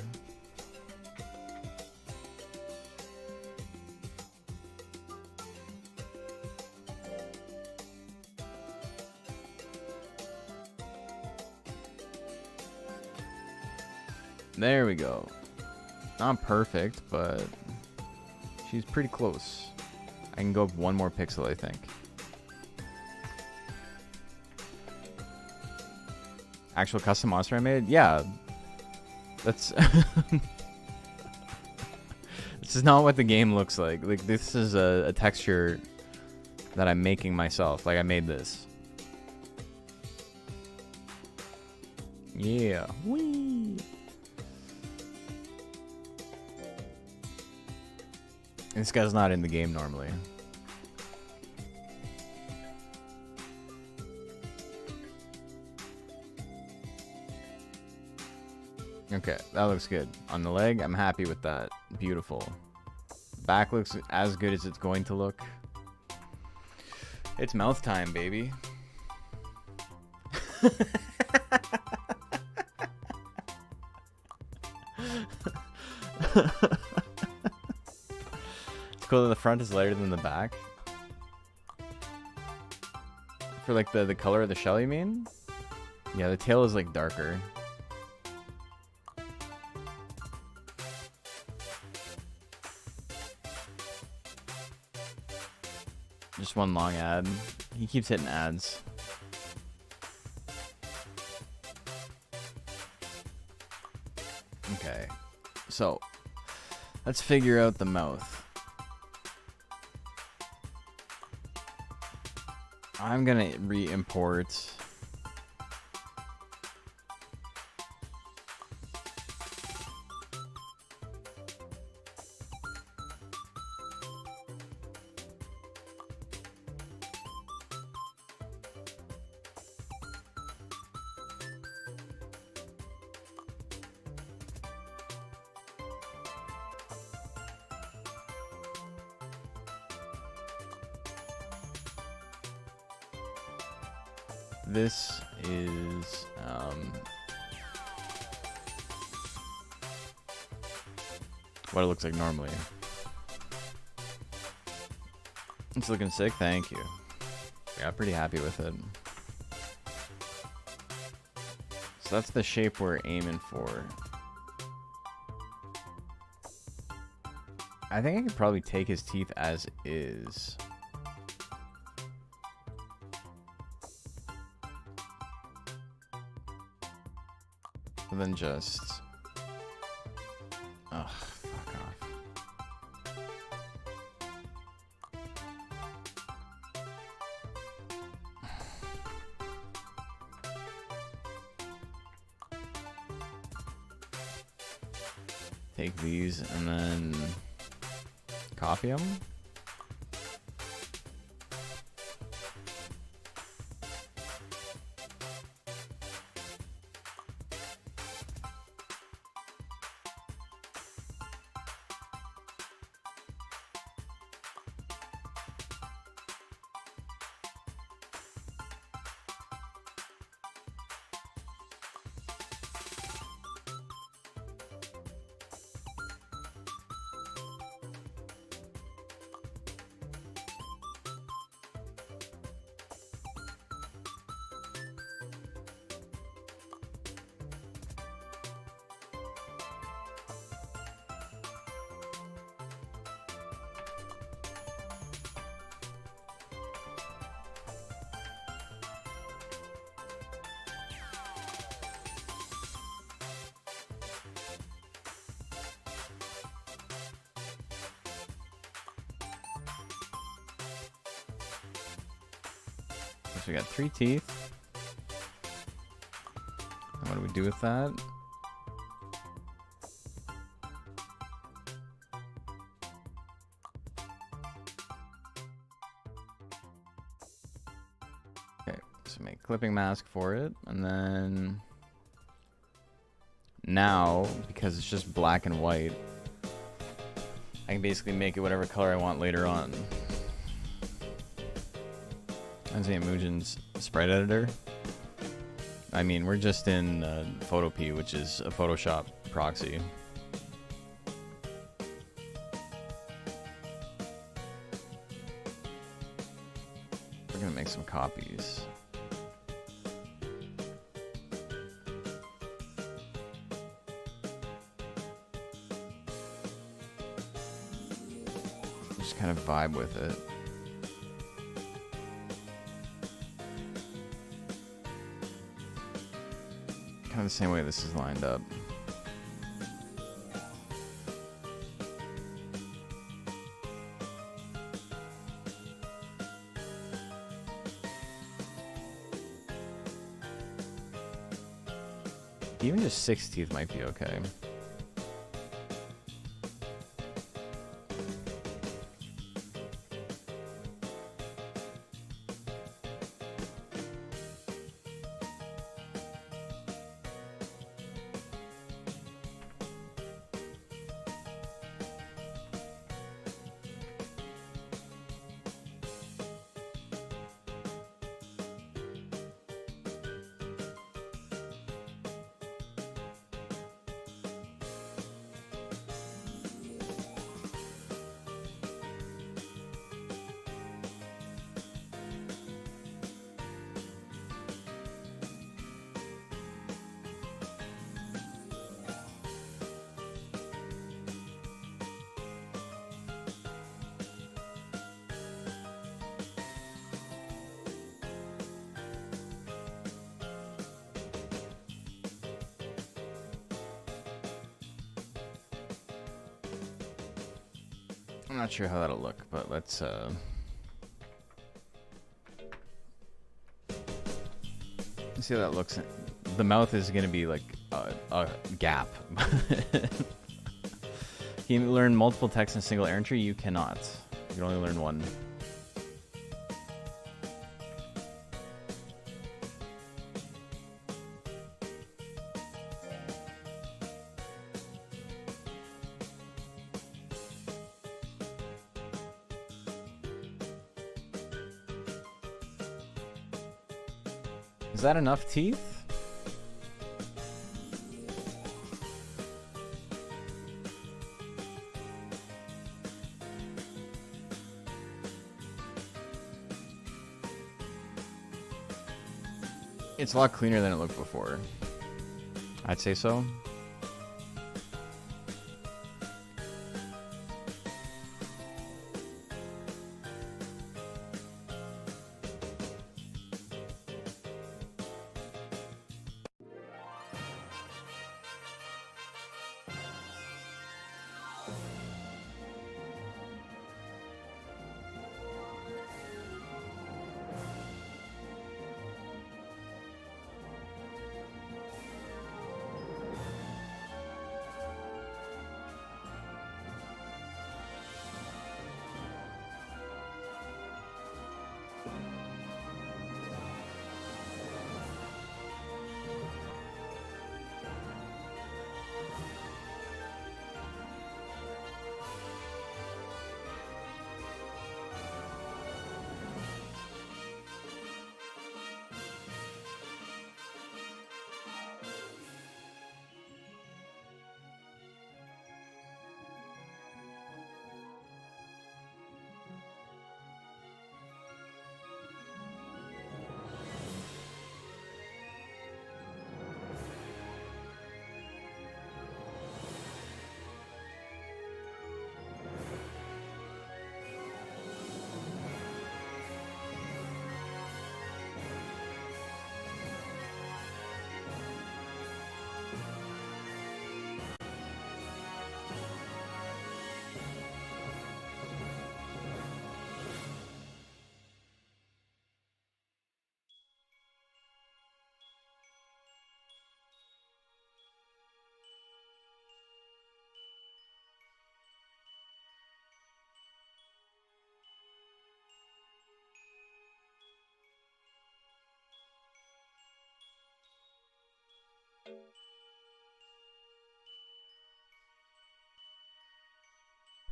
There we go. Not perfect, but she's pretty close. I can go up one more pixel, I think. Actual custom monster I made? Yeah. That's... This is not what the game looks like. Like, this is a texture that I'm making myself. Like, I made this. Yeah. Whee! This guy's not in the game normally. Okay, that looks good. On the leg, I'm happy with that. Beautiful. Back looks as good as it's going to look. It's mouth time, baby. It's cool that the front is lighter than the back. For like the color of the shell, you mean? Yeah, the tail is like darker. Just one long ad. He keeps hitting ads. Okay, so let's figure out the mouth. I'm gonna re-import this is what it looks like normally. It's looking sick, thank you. Yeah, pretty happy with it. So that's the shape we're aiming for. I think I could probably take his teeth as is. And then just... ugh, fuck off. Take these and then copy them. So we got 3 teeth. And what do we do with that? Okay, so make a clipping mask for it, and then now, because it's just black and white, I can basically make it whatever color I want later on. I'm saying Mugen's sprite editor. I mean, we're just in Photopea, which is a Photoshop proxy. We're gonna make some copies. Just kind of vibe with it. Kind of the same way this is lined up. Even just 6 teeth might be okay. I'm not sure how that'll look, but let's see how that looks. The mouth is gonna be like a gap. Can you learn multiple texts in a single entry? You cannot. You can only learn one. Is that enough teeth? It's a lot cleaner than it looked before. I'd say so.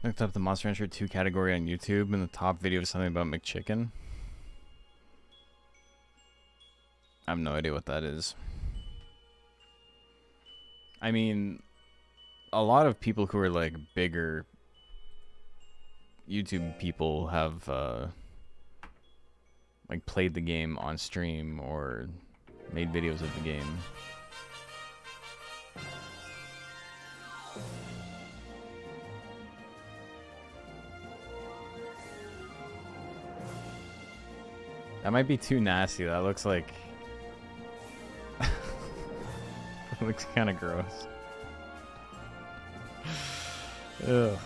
Looked up the Monster Rancher 2 category on YouTube, and the top video was something about McChicken. I have no idea what that is. I mean, a lot of people who are like bigger YouTube people have like played the game on stream or made videos of the game. That might be too nasty. That looks like... It looks kind of gross. Ugh.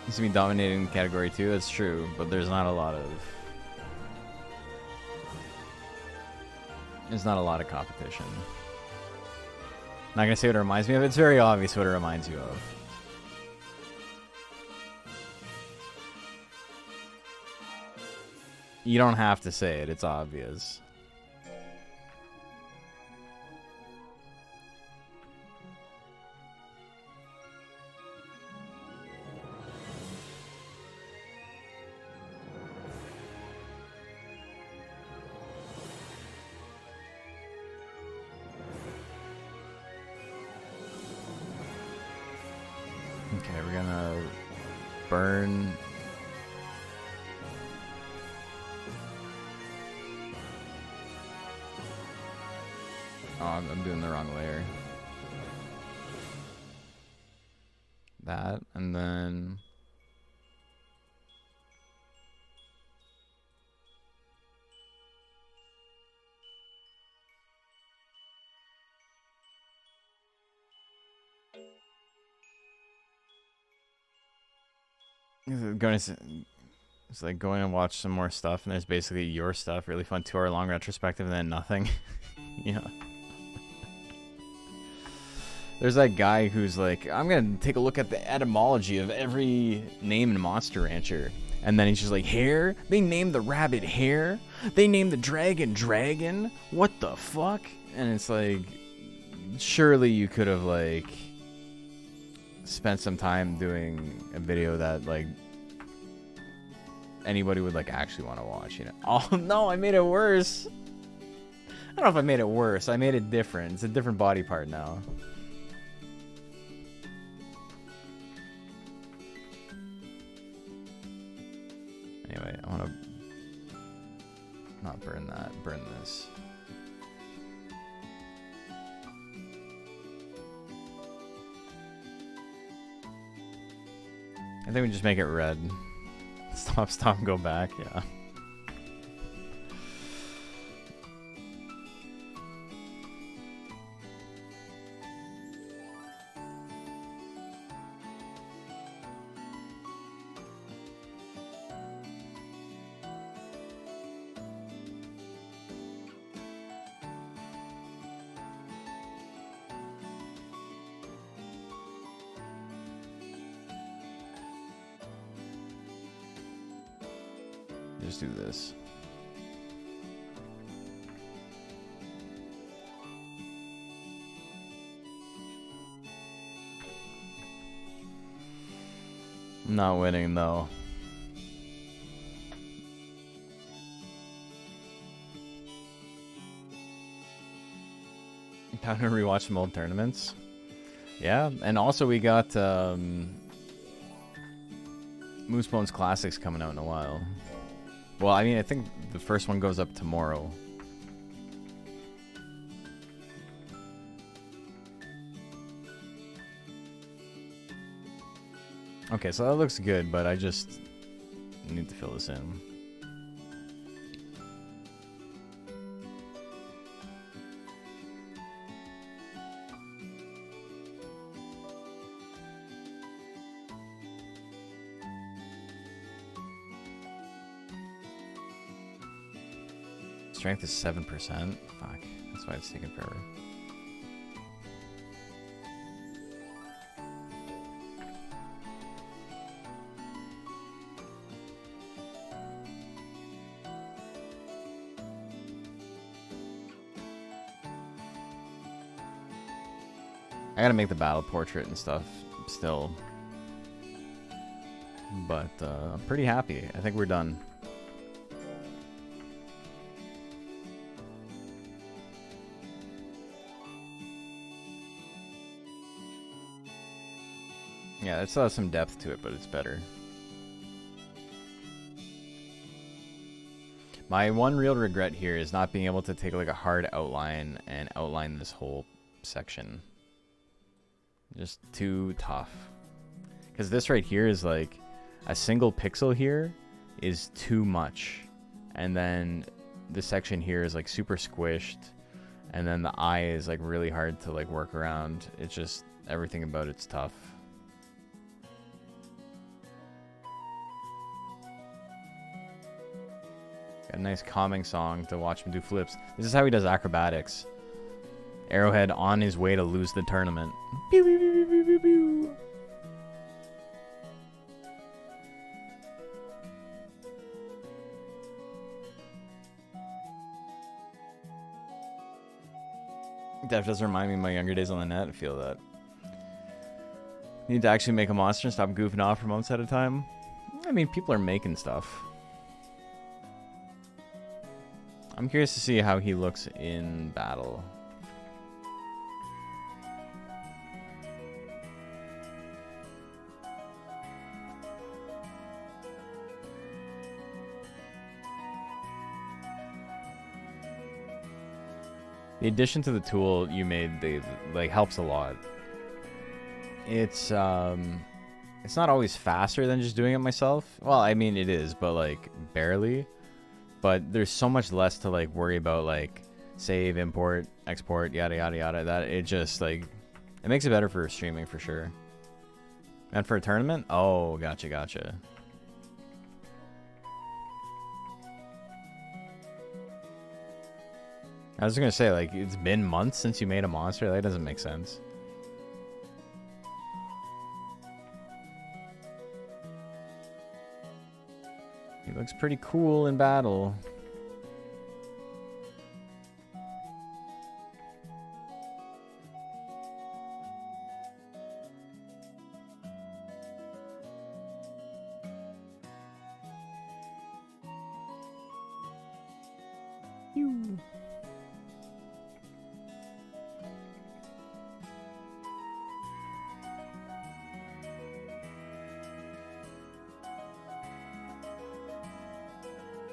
Seems to be dominating category 2. That's true, but there's not a lot of... There's not a lot of competition. Not gonna say what it reminds me of. It's very obvious what it reminds you of. You don't have to say it, it's obvious. Okay, we're gonna burn... Oh, I'm doing the wrong layer. That, and then... Going to, it's like going and watch some more stuff, and there's basically your stuff, really fun 2-hour long retrospective, and then nothing. Yeah. There's that guy who's like, I'm gonna take a look at the etymology of every name in Monster Rancher. And then he's just like, Hare? They named the rabbit Hare? They named the dragon Dragon? What the fuck? And it's like, surely you could have like spent some time doing a video that like anybody would like actually want to watch, you know? Oh no, I made it worse. I don't know if I made it worse. I made it different. It's a different body part now. Anyway, I want to not burn that, burn this. I think we just make it red. Stop, go back, yeah. Just do this. I'm not winning though. Time to rewatch some old tournaments. Yeah, and also we got Moosebones Classics coming out in a while. Well, I mean, I think the first one goes up tomorrow. Okay, so that looks good, but I just need to fill this in. Strength is 7%. Fuck. That's why it's taking forever. I gotta make the battle portrait and stuff still. But I'm pretty happy. I think we're done. Yeah, it still has some depth to it, but it's better. My one real regret here is not being able to take like a hard outline and outline this whole section. Just too tough. Because this right here is like a single pixel here is too much. And then this section here is like super squished. And then the eye is like really hard to like work around. It's just everything about it's tough. A nice calming song to watch him do flips. This is how he does acrobatics. Arrowhead on his way to lose the tournament. Pew, pew, pew, pew, pew, pew. That does remind me of my younger days on the net. I feel that. Need to actually make a monster and stop goofing off for months at a time. I mean, people are making stuff. I'm curious to see how he looks in battle. The addition to the tool you made, like helps a lot. It's not always faster than just doing it myself. Well, I mean it is, but like barely. But there's so much less to like worry about, like save, import, export, yada yada yada, that it just like it makes it better for streaming for sure. And for a tournament? Oh, gotcha. I was gonna say, like, it's been months since you made a monster? That doesn't make sense. He looks pretty cool in battle.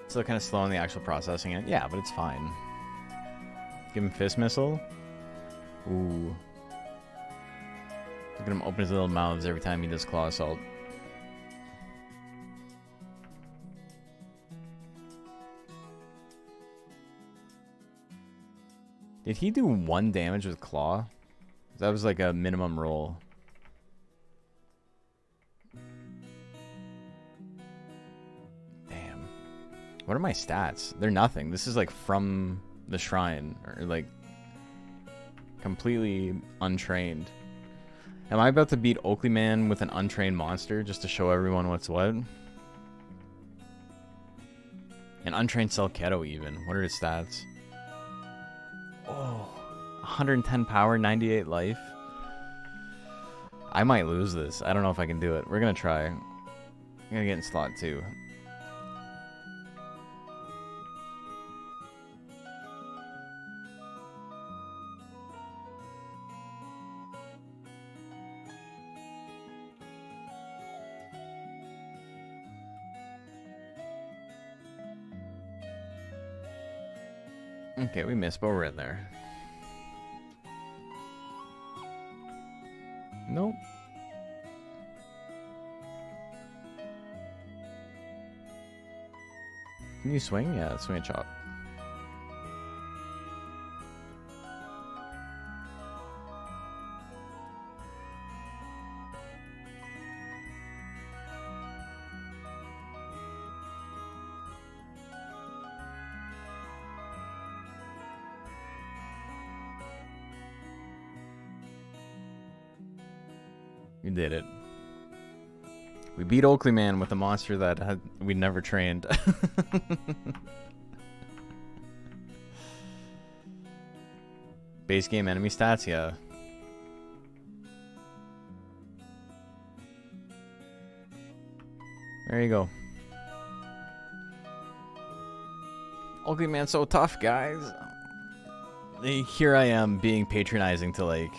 Still kind of slow on the actual processing. Yeah, but it's fine. Give him fist missile. Ooh. Look at him open his little mouths every time he does claw assault. Did he do 1 damage with claw? That was like a minimum roll. What are my stats? They're nothing. This is like from the shrine, or like completely untrained. Am I about to beat Oakley Man with an untrained monster just to show everyone what's what? An untrained Selketo even. What are his stats? Oh, 110 power, 98 life. I might lose this. I don't know if I can do it. We're gonna try. I'm gonna get in slot 2. Okay, we missed, but we're in there. Nope. Can you swing? Yeah, swing a chop. We did it. We beat Oakley Man with a monster that we'd never trained. Base game enemy stats, yeah. There you go. Oakley Man's so tough, guys. Here I am being patronizing to, like,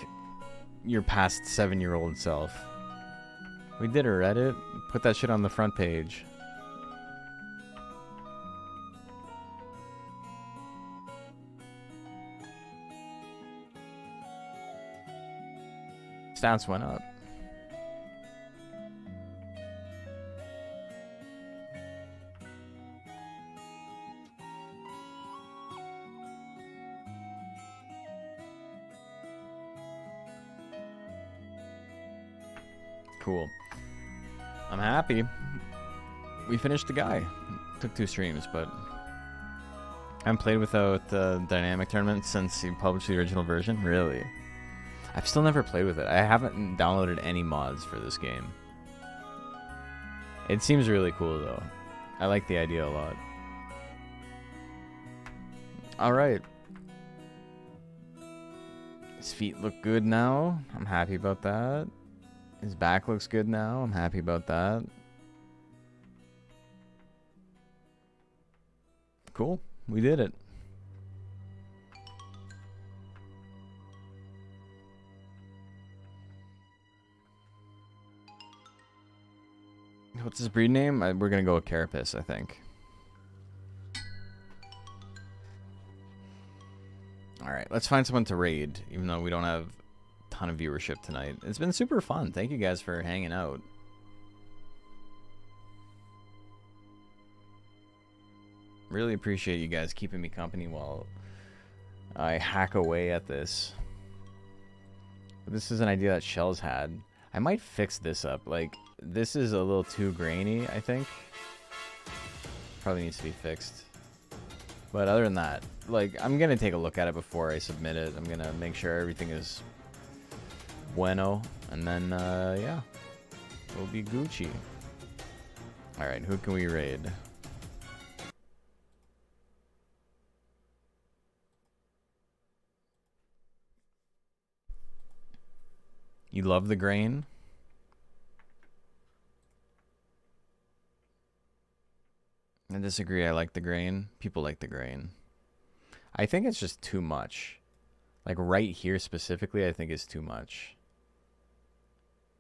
your past 7-year-old self. We did it, Reddit. Put that shit on the front page. Stats went up. Cool. I'm happy. We finished the guy. Took 2 streams, but I haven't played without dynamic tournaments since he published the original version. Really? I've still never played with it. I haven't downloaded any mods for this game. It seems really cool, though. I like the idea a lot. Alright. His feet look good now. I'm happy about that. His back looks good now. I'm happy about that. Cool. We did it. What's his breed name? We're going to go with Carapace, I think. Alright, let's find someone to raid, even though we don't have ton of viewership tonight. It's been super fun. Thank you guys for hanging out. Really appreciate you guys keeping me company while I hack away at this. But this is an idea that Shell's had. I might fix this up. Like, this is a little too grainy, I think. Probably needs to be fixed. But other than that, like, I'm gonna take a look at it before I submit it. I'm gonna make sure everything is bueno, and then yeah, we'll be Gucci. All right, who can we raid? You love the grain? I disagree. I like the grain. People like the grain. I think it's just too much. Like right here specifically, I think it's too much.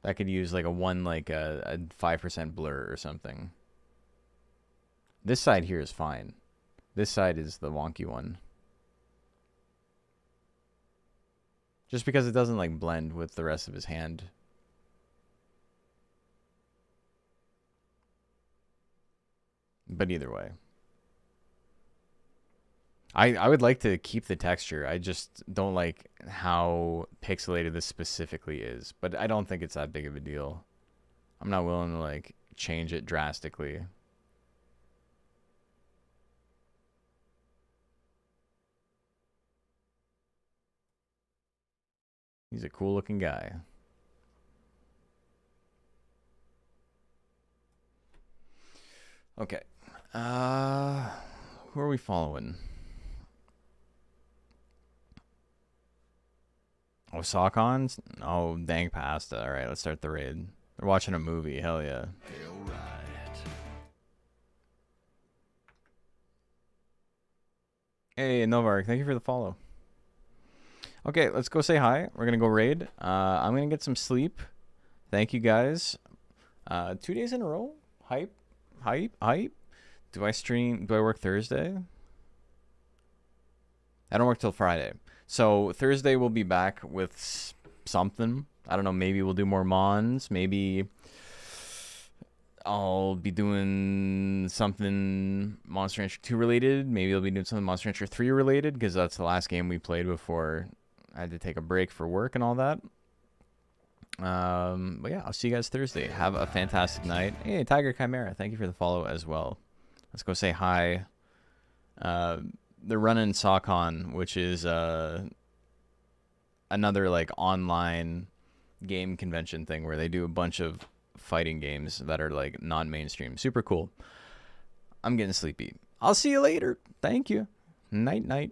I could use like a 5% blur or something. This side here is fine. This side is the wonky one. Just because it doesn't like blend with the rest of his hand. But either way. I would like to keep the texture. I just don't like how pixelated this specifically is. But I don't think it's that big of a deal. I'm not willing to like change it drastically. He's a cool looking guy. Okay. Who are we following? Oh, Sockons? Oh, dang pasta. Alright, let's start the raid. They're watching a movie. Hell yeah. Hey, Novark, thank you for the follow. Okay, let's go say hi. We're gonna go raid. I'm gonna get some sleep. Thank you guys. 2 days in a row. Hype. Do I stream? Do I work Thursday? I don't work till Friday. So Thursday we'll be back with something. I don't know. Maybe we'll do more Mons. Maybe I'll be doing something Monster Rancher 2 related. Maybe I'll be doing something Monster Rancher 3 related, because that's the last game we played before I had to take a break for work and all that. But yeah, I'll see you guys Thursday. Have a fantastic night. Hey, Tiger Chimera, thank you for the follow as well. Let's go say hi. They're running SawCon, which is another like online game convention thing where they do a bunch of fighting games that are like non-mainstream. Super cool. I'm getting sleepy. I'll see you later. Thank you. Night night.